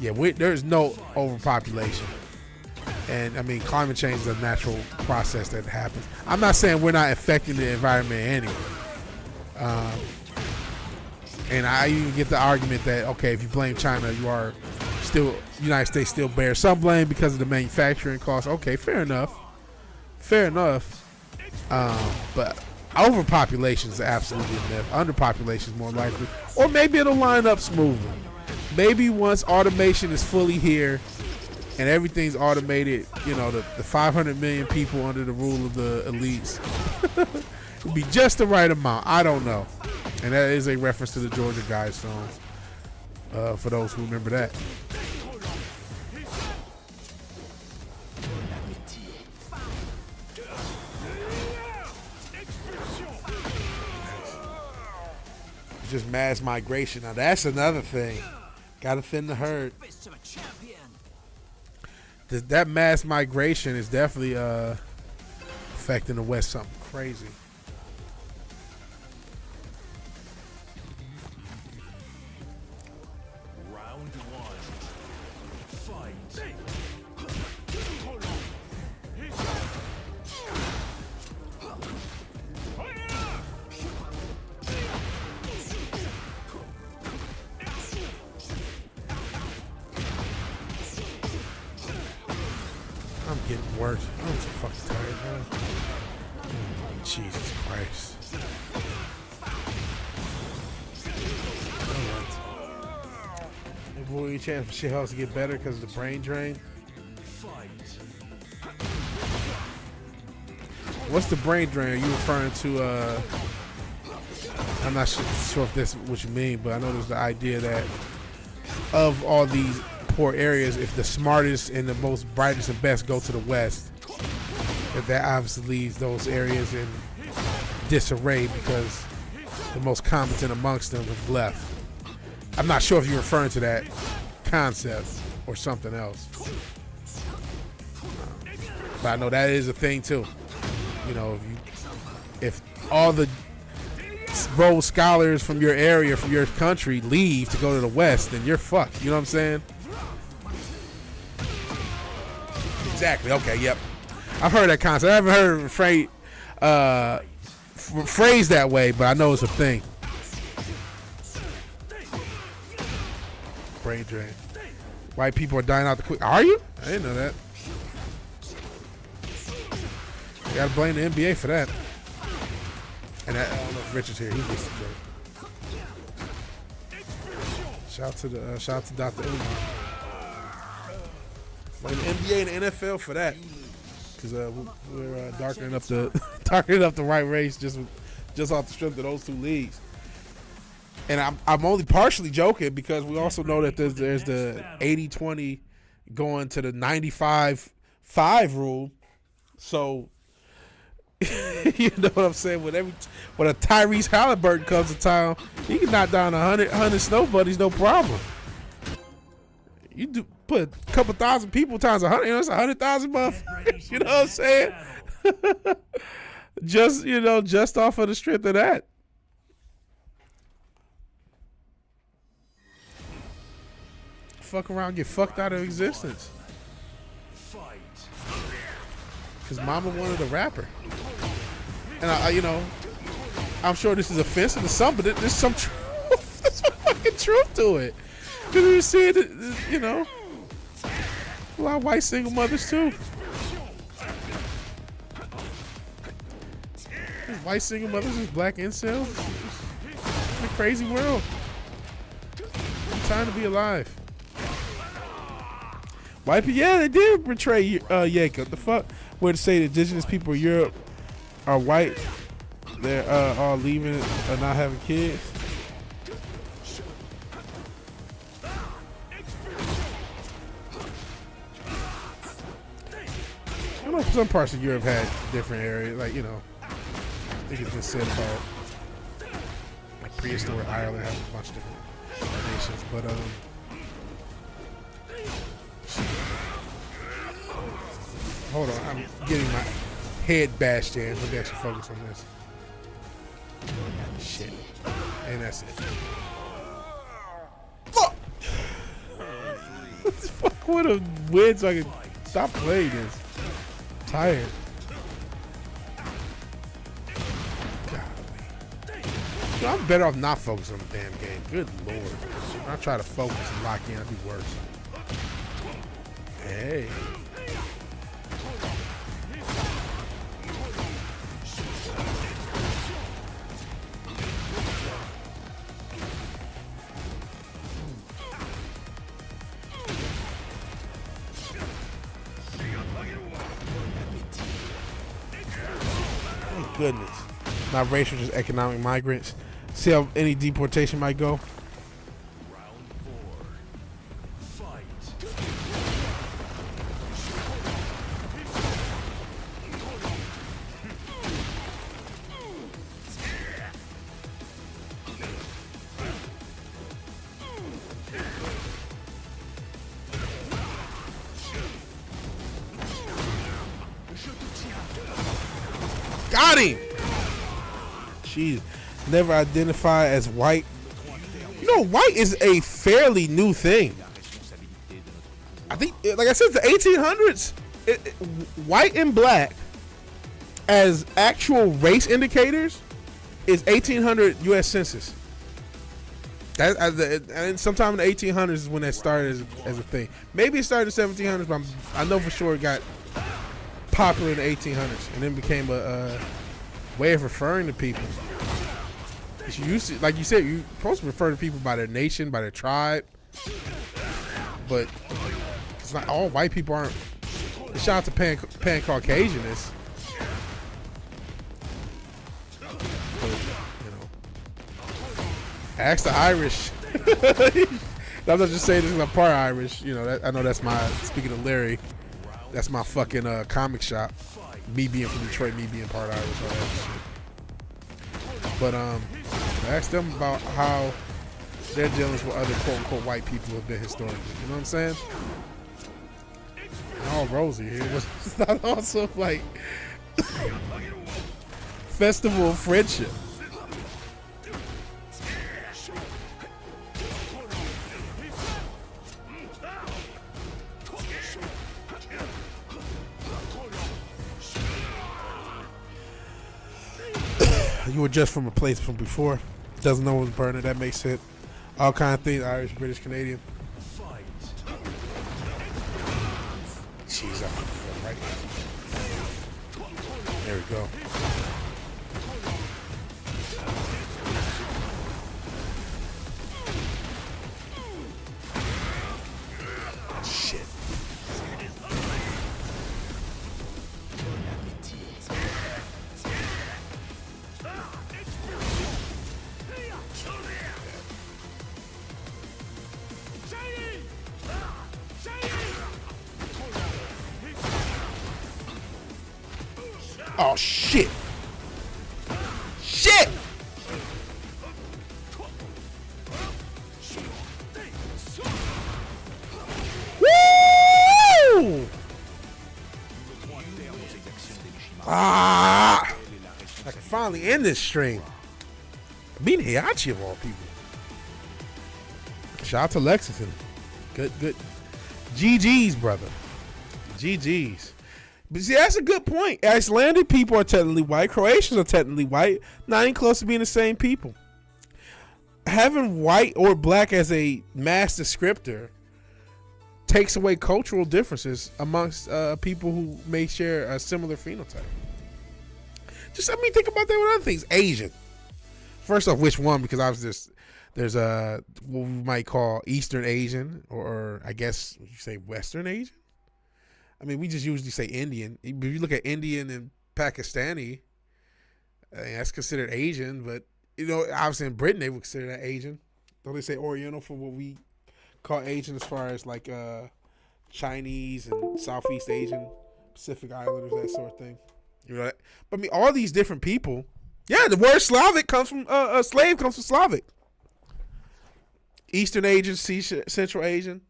Yeah, there's no overpopulation, And I mean, climate change is a natural process that happens. I'm not saying we're not affecting the environment anyway. And I even get the argument that, okay, if you blame China, you are still, United States still bears some blame because of the manufacturing costs. Okay, fair enough. Fair enough. But overpopulation is absolutely a myth. Underpopulation is more likely. Or maybe it'll line up smoothly. Maybe once automation is fully here and everything's automated, you know, the 500 million people under the rule of the elites will be just the right amount. I don't know. And that is a reference to the Georgia Guide songs, for those who remember that. Just mass migration. Now that's another thing. Gotta thin the herd. That mass migration is definitely affecting the West something crazy. I'm getting worse. I'm so fucking tired, man. Jesus Christ. Maybe we need a chance for shit else to get better because of the brain drain. What's the brain drain? Are you referring to, I'm not sure if that's what you mean, but I know there's the idea that of all these poor areas, if the smartest and the most brightest and best go to the West, that obviously leaves those areas in disarray because the most competent amongst them have left. I'm not sure if you're referring to that concept or something else. But I know that is a thing too. You know, if all the Rhodes scholars from your area, from your country, leave to go to the West, then you're fucked. You know what I'm saying? Exactly. Okay. Yep. I've heard that concept. I haven't heard it phrased that way, but I know it's a thing. Brain drain. White people are dying out the quick. Are you? I didn't know that. You gotta blame the NBA for that. And I don't know if Richard's here. He gets the joke. Shout out to Dr. Umar. Blame the NBA and the NFL for that, because we're darkening up the right race just off the strength of those two leagues. And I'm only partially joking because we also know that there's the 80-20 going to the 95-5 rule. So you know what I'm saying? When a Tyrese Halliburton comes to town, he can knock down 100 snow buddies, no problem. You do put a couple thousand people times 100, you know, that's 100,000 motherfuckers. You know what I'm saying? just off of the strength of that. Fuck around, get fucked out of existence. Because Mama wanted a rapper. And I'm sure this is offensive to some, but there's some truth. There's some fucking truth to it. Because you see it, a lot of white single mothers too. There's white single mothers, there's black incels. It's a crazy world. It's time to be alive. White people, yeah, they did betray Jacob. The fuck? Where to say the indigenous people of Europe are white, they're all leaving or not having kids. I know some parts of Europe had different areas, like, I think it's been said about like prehistoric Ireland has a bunch of different nations, but hold on, I'm getting my head bashed in. Let me actually focus on this. Shit. And that's it. Fuck! Fuck, what a win so I can Stop playing this. I'm tired. You know, I'm better off not focusing on the damn game. Good lord. When I try to focus and lock in, I do worse. Hey. Thank goodness. Not racial, just economic migrants. See how any deportation might go. Got him! Jeez. Never identify as white. You know, white is a fairly new thing. I think, like I said, the 1800s, white and black as actual race indicators is 1800 U.S. Census. And sometime in the 1800s is when that started as a thing. Maybe it started in the 1700s, but I know for sure it got popular in the 1800s and then became a way of referring to people. You used to, like you said, you're supposed to refer to people by their nation, by their tribe, but it's not all white people aren't. Shout out to pan-Caucasianists. You know, ask the Irish. I'm not just saying this because I'm part Irish. You know, I know that's my, speaking of Larry, that's my fucking comic shop. Me being from Detroit, me being part Irish, all that shit. But ask them about how their dealings with other quote-unquote white people have been historically. You know what I'm saying? All rosy here. It's not also like festival of friendship. You were just from a place from before. Doesn't know what's burning. That makes it all kind of things. Irish, British, Canadian. Jeez, right. There we go. Shit. Oh shit! Shit! Woo! Ah! I can finally end this stream. Being Heihachi of all people. Shout out to Lexington. Good. GG's, brother. GG's. But see, that's a good point. Icelandic people are technically white. Croatians are technically white. Not even close to being the same people. Having white or black as a mass descriptor takes away cultural differences amongst people who may share a similar phenotype. Just let me think about that with other things. Asian. First off, which one? Because obviously there's what we might call Eastern Asian, or I guess you say Western Asian. I mean, we just usually say Indian. If you look at Indian and Pakistani, that's considered Asian. But, you know, obviously in Britain, they would consider that Asian. Don't they say Oriental for what we call Asian as far as like Chinese and Southeast Asian, Pacific Islanders, that sort of thing? You know, but I mean, all these different people. Yeah, the word Slavic comes from, slave comes from Slavic. Eastern Asian, Central Asian.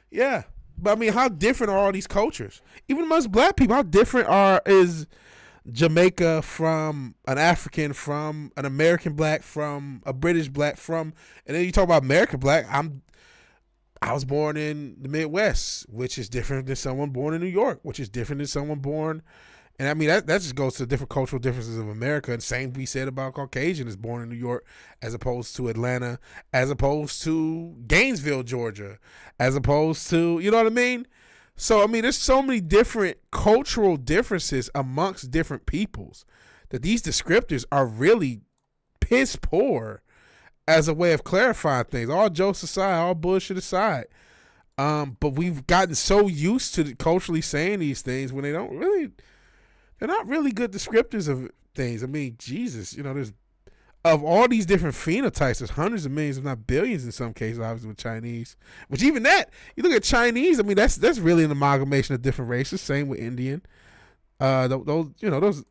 Yeah. But I mean, how different are all these cultures? Even amongst black people, how different is Jamaica from an African, from an American black, from a British black, from, and then you talk about American black. I was born in the Midwest, which is different than someone born in New York, which is different than someone born. And I mean, that just goes to the different cultural differences of America. And same we said about Caucasian is born in New York as opposed to Atlanta, as opposed to Gainesville, Georgia, as opposed to, you know what I mean? So, I mean, there's so many different cultural differences amongst different peoples that these descriptors are really piss poor as a way of clarifying things. All jokes aside, all bullshit aside. But we've gotten so used to culturally saying these things when they're not really good descriptors of things. I mean, Jesus, you know, there's of all these different phenotypes, there's hundreds of millions, if not billions in some cases, obviously with Chinese. Which even that, you look at Chinese, I mean, that's really an amalgamation of different races. Same with Indian. Those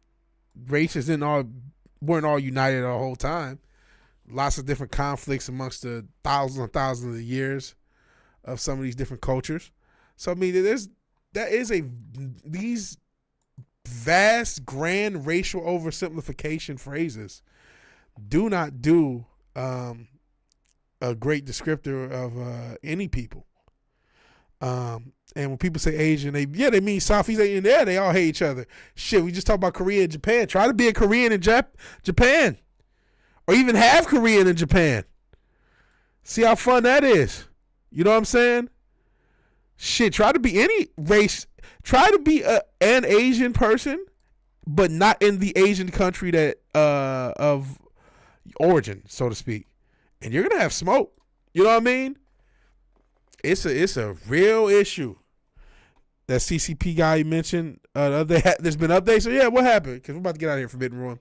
races weren't all united the whole time. Lots of different conflicts amongst the thousands and thousands of years of some of these different cultures. So I mean, these vast, grand racial oversimplification phrases do not do a great descriptor of any people. And when people say Asian, they mean Southeast Asian. Yeah, they all hate each other. Shit, we just talked about Korea and Japan. Try to be a Korean in Japan. Or even have Korean in Japan. See how fun that is. You know what I'm saying? Shit, try to be any race. Try to be an Asian person, but not in the Asian country that of origin, so to speak. And you're gonna have smoke. You know what I mean? It's a real issue. That CCP guy you mentioned, there's been updates. So yeah, what happened? Because we're about to get out of here, Forbidden Ruin.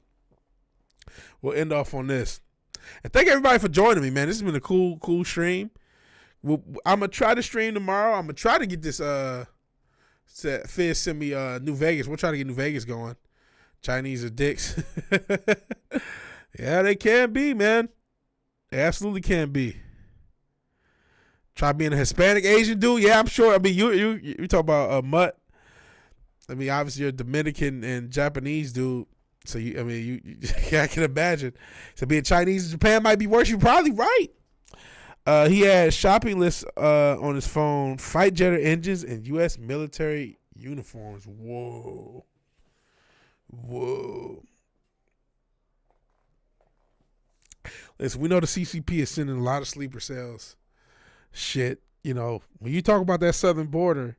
We'll end off on this. And thank everybody for joining me, man. This has been a cool stream. I'm going to try to stream tomorrow. I'm going to try to get this, Fizz send me New Vegas. We'll try to get New Vegas going. Chinese are dicks. Yeah, they can be, man. They absolutely can be. Try being a Hispanic Asian dude. Yeah, I'm sure. I mean, you talk about a mutt. I mean, obviously you're a Dominican and Japanese dude. So I can imagine. So being Chinese in Japan might be worse. You're probably right. He had shopping lists on his phone, fight jetter engines, and U.S. military uniforms. Whoa. Listen, we know the CCP is sending a lot of sleeper cells. Shit, you know, when you talk about that southern border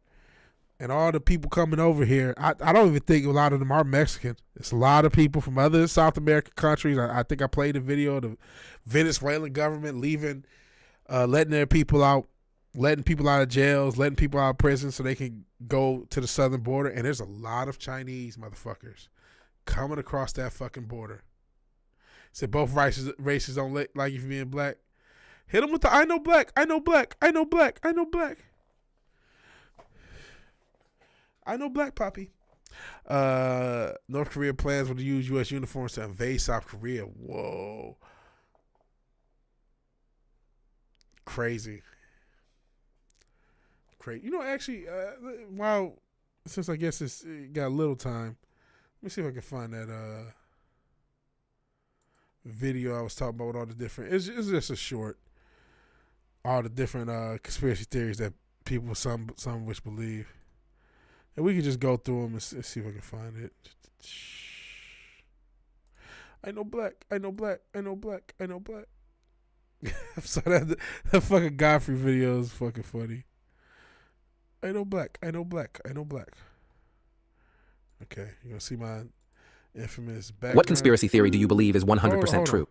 and all the people coming over here, I don't even think a lot of them are Mexican. It's a lot of people from other South American countries. I think I played a video of the Venezuelan government leaving, letting their people out, letting people out of jails, letting people out of prison so they can go to the southern border. And there's a lot of Chinese motherfuckers coming across that fucking border. Said both races don't like you for being black. Hit them with the I know black, I know black, I know black, I know black. I know black, Poppy. North Korea plans to use U.S. uniforms to invade South Korea. Whoa. Crazy. You know, actually, since I guess it's got a little time, let me see if I can find that video I was talking about with all the different, it's just a short, all the different conspiracy theories that people, some which believe. And we can just go through them and see if I can find it. I know black, I know black, I know black, I know black. I'm sorry, that fucking Godfrey video is fucking funny. I know black, I know black, I know black. Okay, you're gonna see my infamous background. What conspiracy theory do you believe is 100% hold on. true?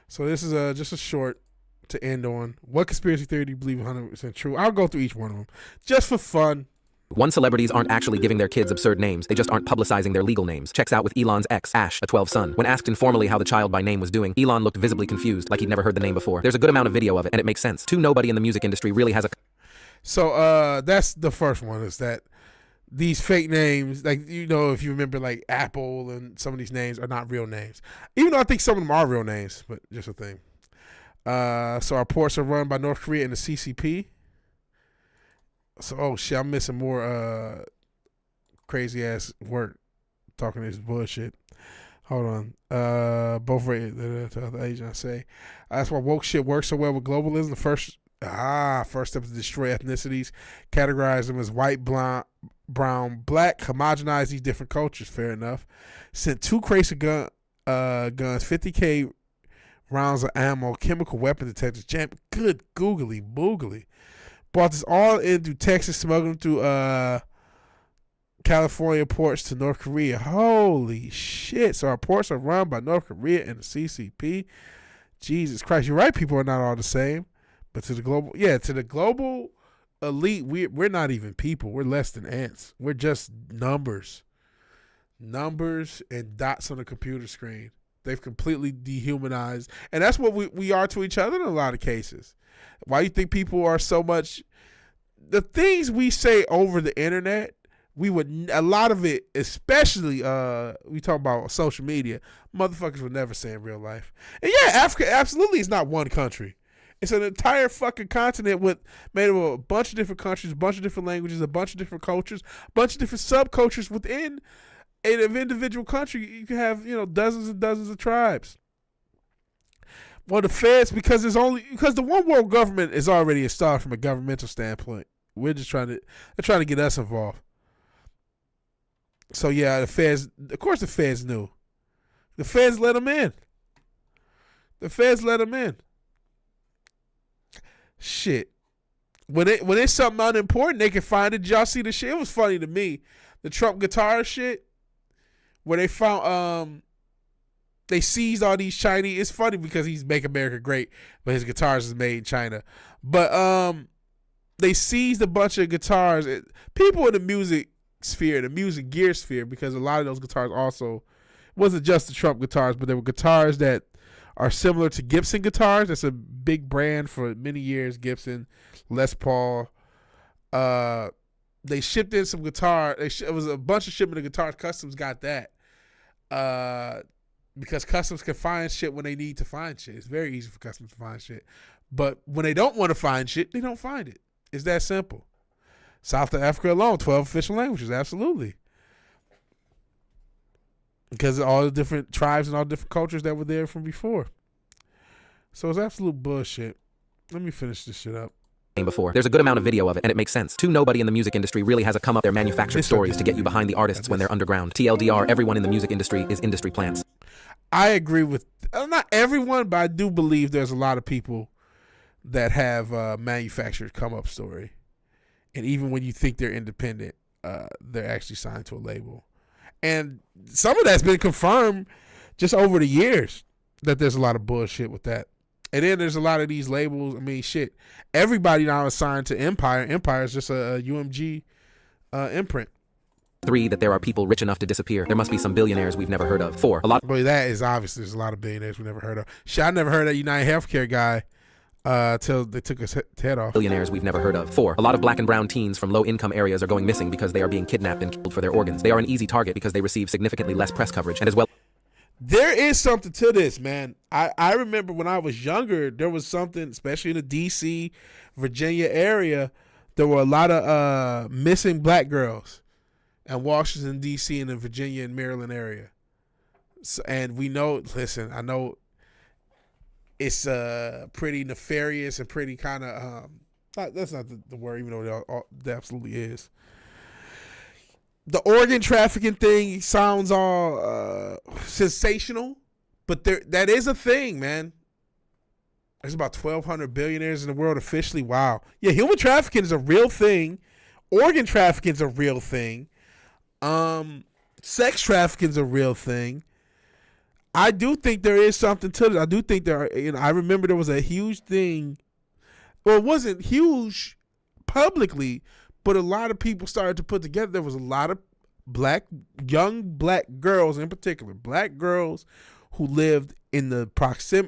So this is just a short to end on. What conspiracy theory do you believe is 100% true? I'll go through each one of them just for fun. One, celebrities aren't actually giving their kids absurd names. They just aren't publicizing their legal names. Checks out with Elon's ex, Ash, a 12 son. When asked informally how the child by name was doing, Elon looked visibly confused, like he'd never heard the name before. There's a good amount of video of it, and it makes sense. Two, nobody in the music industry really has a... So that's the first one, is that these fake names, like, you know, if you remember, like Apple and some of these names are not real names. Even though I think some of them are real names, but just a thing. So our ports are run by North Korea and the CCP. So, oh shit, I'm missing more crazy ass work talking this bullshit. Hold on. Both rated the other agent I say. That's why woke shit works so well with globalism. The first First step to destroy ethnicities, categorize them as white, brown, black, homogenize these different cultures. Fair enough. Sent 2 crates of guns, 50K rounds of ammo, chemical weapon detectors, jam. Good googly boogly. Brought this all in through Texas, smuggled through California ports to North Korea. Holy shit. So our ports are run by North Korea and the CCP. Jesus Christ. You're right, people are not all the same. But to the global elite, we're not even people. We're less than ants. We're just numbers. Numbers and dots on a computer screen. They've completely dehumanized. And that's what we are to each other in a lot of cases. Why you think people are so much... The things we say over the internet, a lot of it, especially we talk about social media, motherfuckers would never say in real life. And yeah, Africa absolutely is not one country. It's an entire fucking continent made of a bunch of different countries, a bunch of different languages, a bunch of different cultures, a bunch of different subcultures within an individual country. You can have, dozens and dozens of tribes. Well, the feds, because the one world government is already installed from a governmental standpoint. They're trying to get us involved. So yeah, the feds knew. The feds let them in. Shit. When it's something unimportant, they can find it. Did y'all see the shit? It was funny to me. The Trump guitar shit, where they found they seized all these Chinese. It's funny because he's Make America Great, but his guitars is made in China. But they seized a bunch of guitars. People in the music sphere, the music gear sphere, because a lot of those guitars also wasn't just the Trump guitars, but they were guitars that are similar to Gibson guitars. That's a big brand for many years. Gibson, Les Paul. They shipped in some guitar. It was a bunch of shipment of guitars. Customs got that. Because Customs can find shit when they need to find shit. It's very easy for Customs to find shit. But when they don't want to find shit, they don't find it. It's that simple. South of Africa alone, 12 official languages. Absolutely. Because of all the different tribes and all the different cultures that were there from before. So it's absolute bullshit. Let me finish this shit up. Before. There's a good amount of video of it, and it makes sense. Nobody in the music industry really has a come up their manufactured stories to get you behind the artists when they're underground. TLDR, everyone in the music industry is industry plants. I agree with, not everyone, but I do believe there's a lot of people that have manufactured come up story. And even when you think they're independent, they're actually signed to a label. And some of that's been confirmed just over the years that there's a lot of bullshit with that. And then there's a lot of these labels. I mean, shit. Everybody now is signed to Empire. Empire is just a UMG imprint. 3, that there are people rich enough to disappear. There must be some billionaires we've never heard of. 4, a lot. Boy, that is obvious. There's a lot of billionaires we've never heard of. Shit, I never heard of that United Healthcare guy till they took his head off. Billionaires we've never heard of. 4, a lot of black and brown teens from low-income areas are going missing because they are being kidnapped and killed for their organs. They are an easy target because they receive significantly less press coverage, and as well. There is something to this, man. I remember when I was younger, there was something, especially in the D.C., Virginia area, there were a lot of missing black girls in Washington, D.C., and the Virginia and Maryland area. So, and we know, listen, I know it's pretty nefarious and pretty kind of, that's not the word, even though it absolutely is. The organ trafficking thing sounds all sensational, but that is a thing, man. There's about 1,200 billionaires in the world officially. Wow. Yeah, human trafficking is a real thing. Organ trafficking is a real thing. Sex trafficking is a real thing. I do think there is something to it. I do think there are, I remember there was a huge thing. Well, it wasn't huge publicly, but a lot of people started to put together. There was a lot of young black girls in particular, black girls who lived in the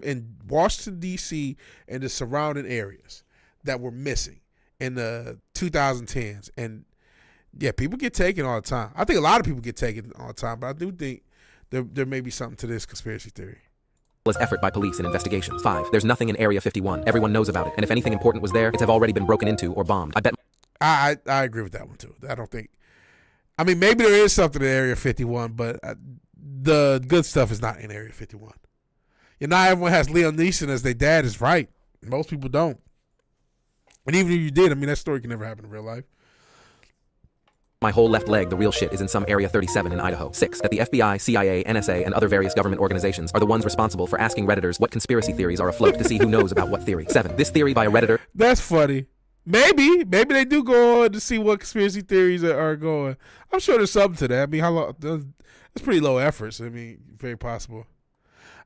in Washington, D.C. and the surrounding areas that were missing in the 2010s. And yeah, people get taken all the time. I think a lot of people get taken all the time, but I do think there may be something to this conspiracy theory. Effort by police and investigations. 5, there's nothing in Area 51. Everyone knows about it, and if anything important was there, it's have already been broken into or bombed. I bet. I agree with that one too. I don't think. I mean, maybe there is something in Area 51, but the good stuff is not in Area 51. Not everyone has Liam Neeson as their dad is right. Most people don't. And even if you did, I mean, that story can never happen in real life. My whole left leg, the real shit, is in some Area 37 in Idaho. 6. That the FBI, CIA, NSA, and other various government organizations are the ones responsible for asking Redditors what conspiracy theories are afloat to see who knows about what theory. 7. This theory by a Redditor. That's funny. Maybe they do go on to see what conspiracy theories are going. I'm sure there's something to that. I mean, how long? That's pretty low effort. So, I mean, very possible.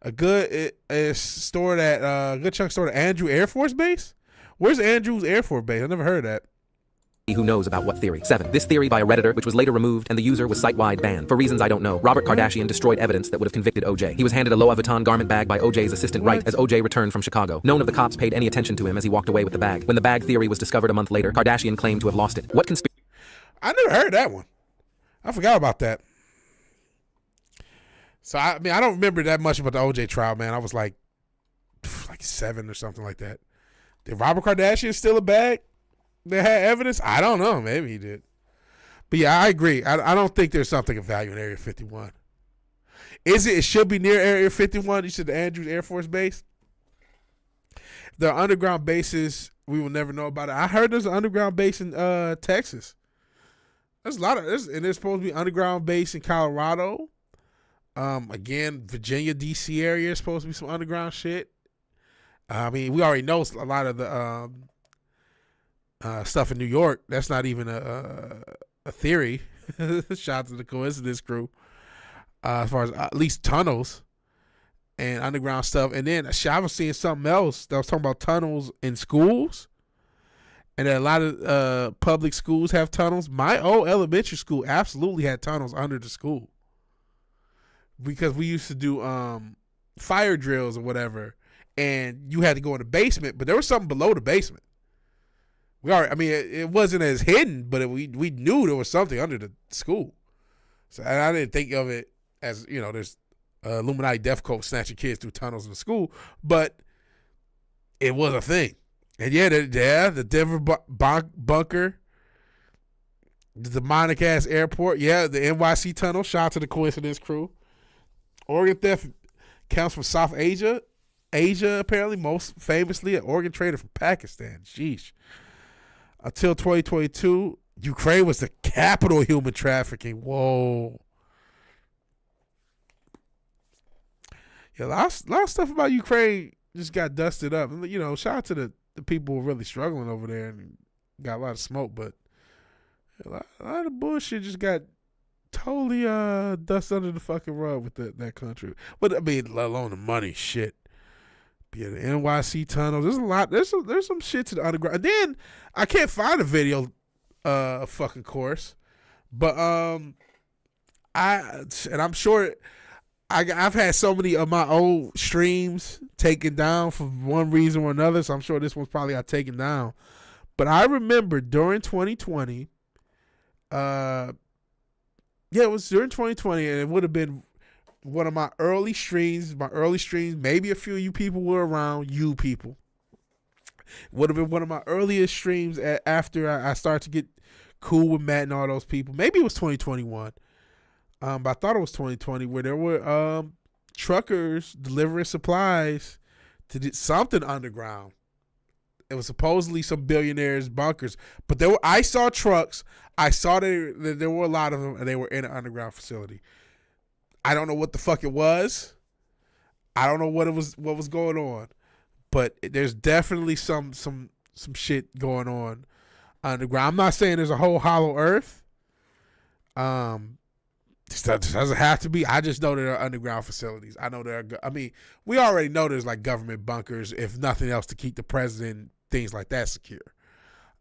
A good stored at good chunk stored at Andrew Air Force Base. Where's Andrews Air Force Base? I never heard of that. Who knows about what theory. 7. This theory by a Redditor, which was later removed, and the user was site-wide banned. For reasons I don't know, Robert Kardashian destroyed evidence that would have convicted OJ. He was handed a Louis Vuitton garment bag by OJ's assistant Wright as OJ returned from Chicago. None of the cops paid any attention to him as he walked away with the bag. When the bag theory was discovered a month later, Kardashian claimed to have lost it. What conspiracy? I never heard that one. I forgot about that. So, I mean, I don't remember that much about the OJ trial, man. I was like 7 or something like that. Did Robert Kardashian steal a bag that had evidence? I don't know. Maybe he did. But yeah, I agree. I don't think there's something of value in Area 51. It should be near Area 51. You said the Andrews Air Force Base. There are underground bases. We will never know about it. I heard there's an underground base in Texas. There's a lot of this, and there's supposed to be an underground base in Colorado. Again, Virginia, D.C. area is supposed to be some underground shit. I mean, we already know a lot of the stuff in New York. That's not even a theory. Shout out to the coincidence crew. As far as at least tunnels and underground stuff. And then I was seeing something else that was talking about tunnels in schools. And that a lot of public schools have tunnels. My old elementary school absolutely had tunnels under the school. Because we used to do fire drills or whatever. And you had to go in the basement, but there was something below the basement. It wasn't as hidden, but we knew there was something under the school. So I didn't think of it as, there's Illuminati death cult snatching kids through tunnels in the school, but it was a thing. And the Denver bunker, the demonic ass airport, the NYC tunnel. Shout out to the coincidence crew. Organ theft counts from South Asia. Asia, apparently, most famously, an organ trader from Pakistan. Sheesh. Until 2022, Ukraine was the capital of human trafficking. Whoa. Yeah, a lot of stuff about Ukraine just got dusted up. Shout out to the people who are really struggling over there and got a lot of smoke, but a lot of bullshit just got totally dust under the fucking rug with that country. But I mean, let alone the money, shit. Yeah, the NYC tunnel. There's a lot. There's some shit to the underground. And then I can't find a video, fucking course, but I'm sure I've had so many of my old streams taken down for one reason or another. So I'm sure this one's probably got taken down. But I remember during 2020, it was during 2020, and it would have been one of my early streams, maybe a few of you people were around, you people. Would have been one of my earliest streams after I started to get cool with Matt and all those people. Maybe it was 2021. But I thought it was 2020 where there were truckers delivering supplies to something underground. It was supposedly some billionaires' bunkers. But I saw trucks. I saw there were a lot of them, and they were in an underground facility. I don't know what the fuck it was. I don't know what was going on, but there's definitely some shit going on underground. I'm not saying there's a whole hollow earth. This doesn't have to be. I just know there are underground facilities. I know we already know there's like government bunkers, if nothing else, to keep the president, things like that, secure.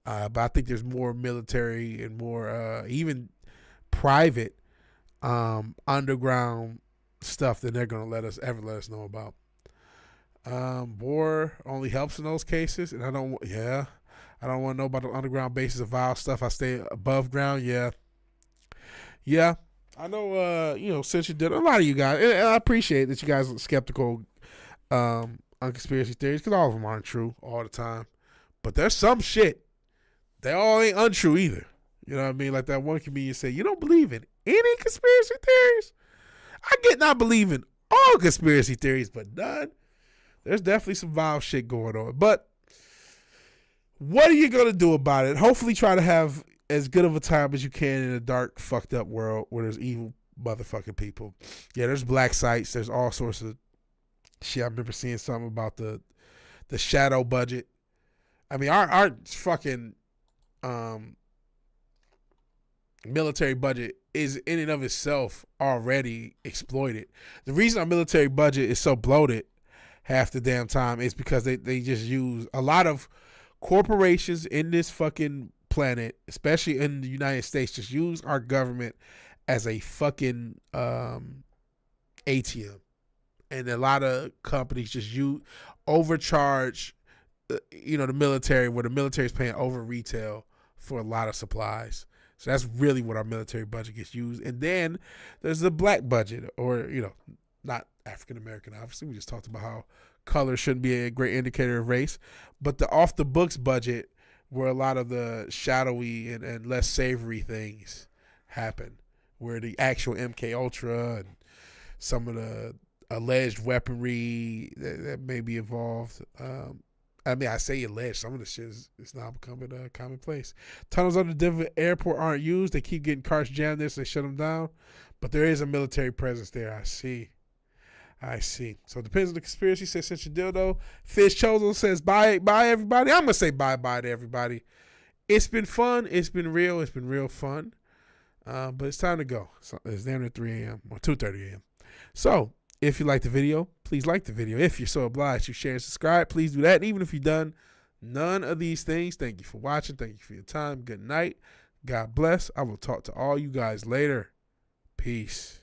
But I think there's more military and more even private underground stuff that they're gonna let us know about. War only helps in those cases, and I don't want to know about the underground bases of vile stuff. I stay above ground. Yeah. I know. Since you did a lot of you guys, and I appreciate that you guys are skeptical on conspiracy theories, because all of them aren't true all the time. But there's some shit. They all ain't untrue either. You know what I mean? Like that one comedian said, you don't believe in any conspiracy theories? I get not believing all conspiracy theories, but none. There's definitely some vile shit going on. But What are you gonna do about it? Hopefully, try to have as good of a time as you can in a dark, fucked up world where there's evil motherfucking people. Yeah, there's black sites. There's all sorts of shit. I remember seeing something about the shadow budget. I mean, our fucking military budget is in and of itself already exploited. The reason our military budget is so bloated half the damn time is because they just use a lot of corporations in this fucking planet, especially in the United States, just use our government as a fucking ATM. And a lot of companies just overcharge, the military, where the military is paying over retail for a lot of supplies. So that's really what our military budget gets used. And then there's the black budget, or, not African American, obviously. We just talked about how color shouldn't be a great indicator of race. But the off the books budget, where a lot of the shadowy and less savory things happen, where the actual MK Ultra and some of the alleged weaponry that may be involved. I say alleged. Some of the shit is now becoming commonplace. Tunnels under the Denver airport aren't used. They keep getting cars jammed there, so they shut them down. But there is a military presence there. I see. So it depends on the conspiracy. Says since your dildo. Fish Chozo says bye everybody. I'm gonna say bye to everybody. It's been fun. It's been real. It's been real fun. But it's time to go. So it's down at 3 a.m. or 2:30 a.m. So if you like the video, please like the video. If you're so obliged, you share and subscribe. Please do that. And even if you've done none of these things, thank you for watching. Thank you for your time. Good night. God bless. I will talk to all you guys later. Peace.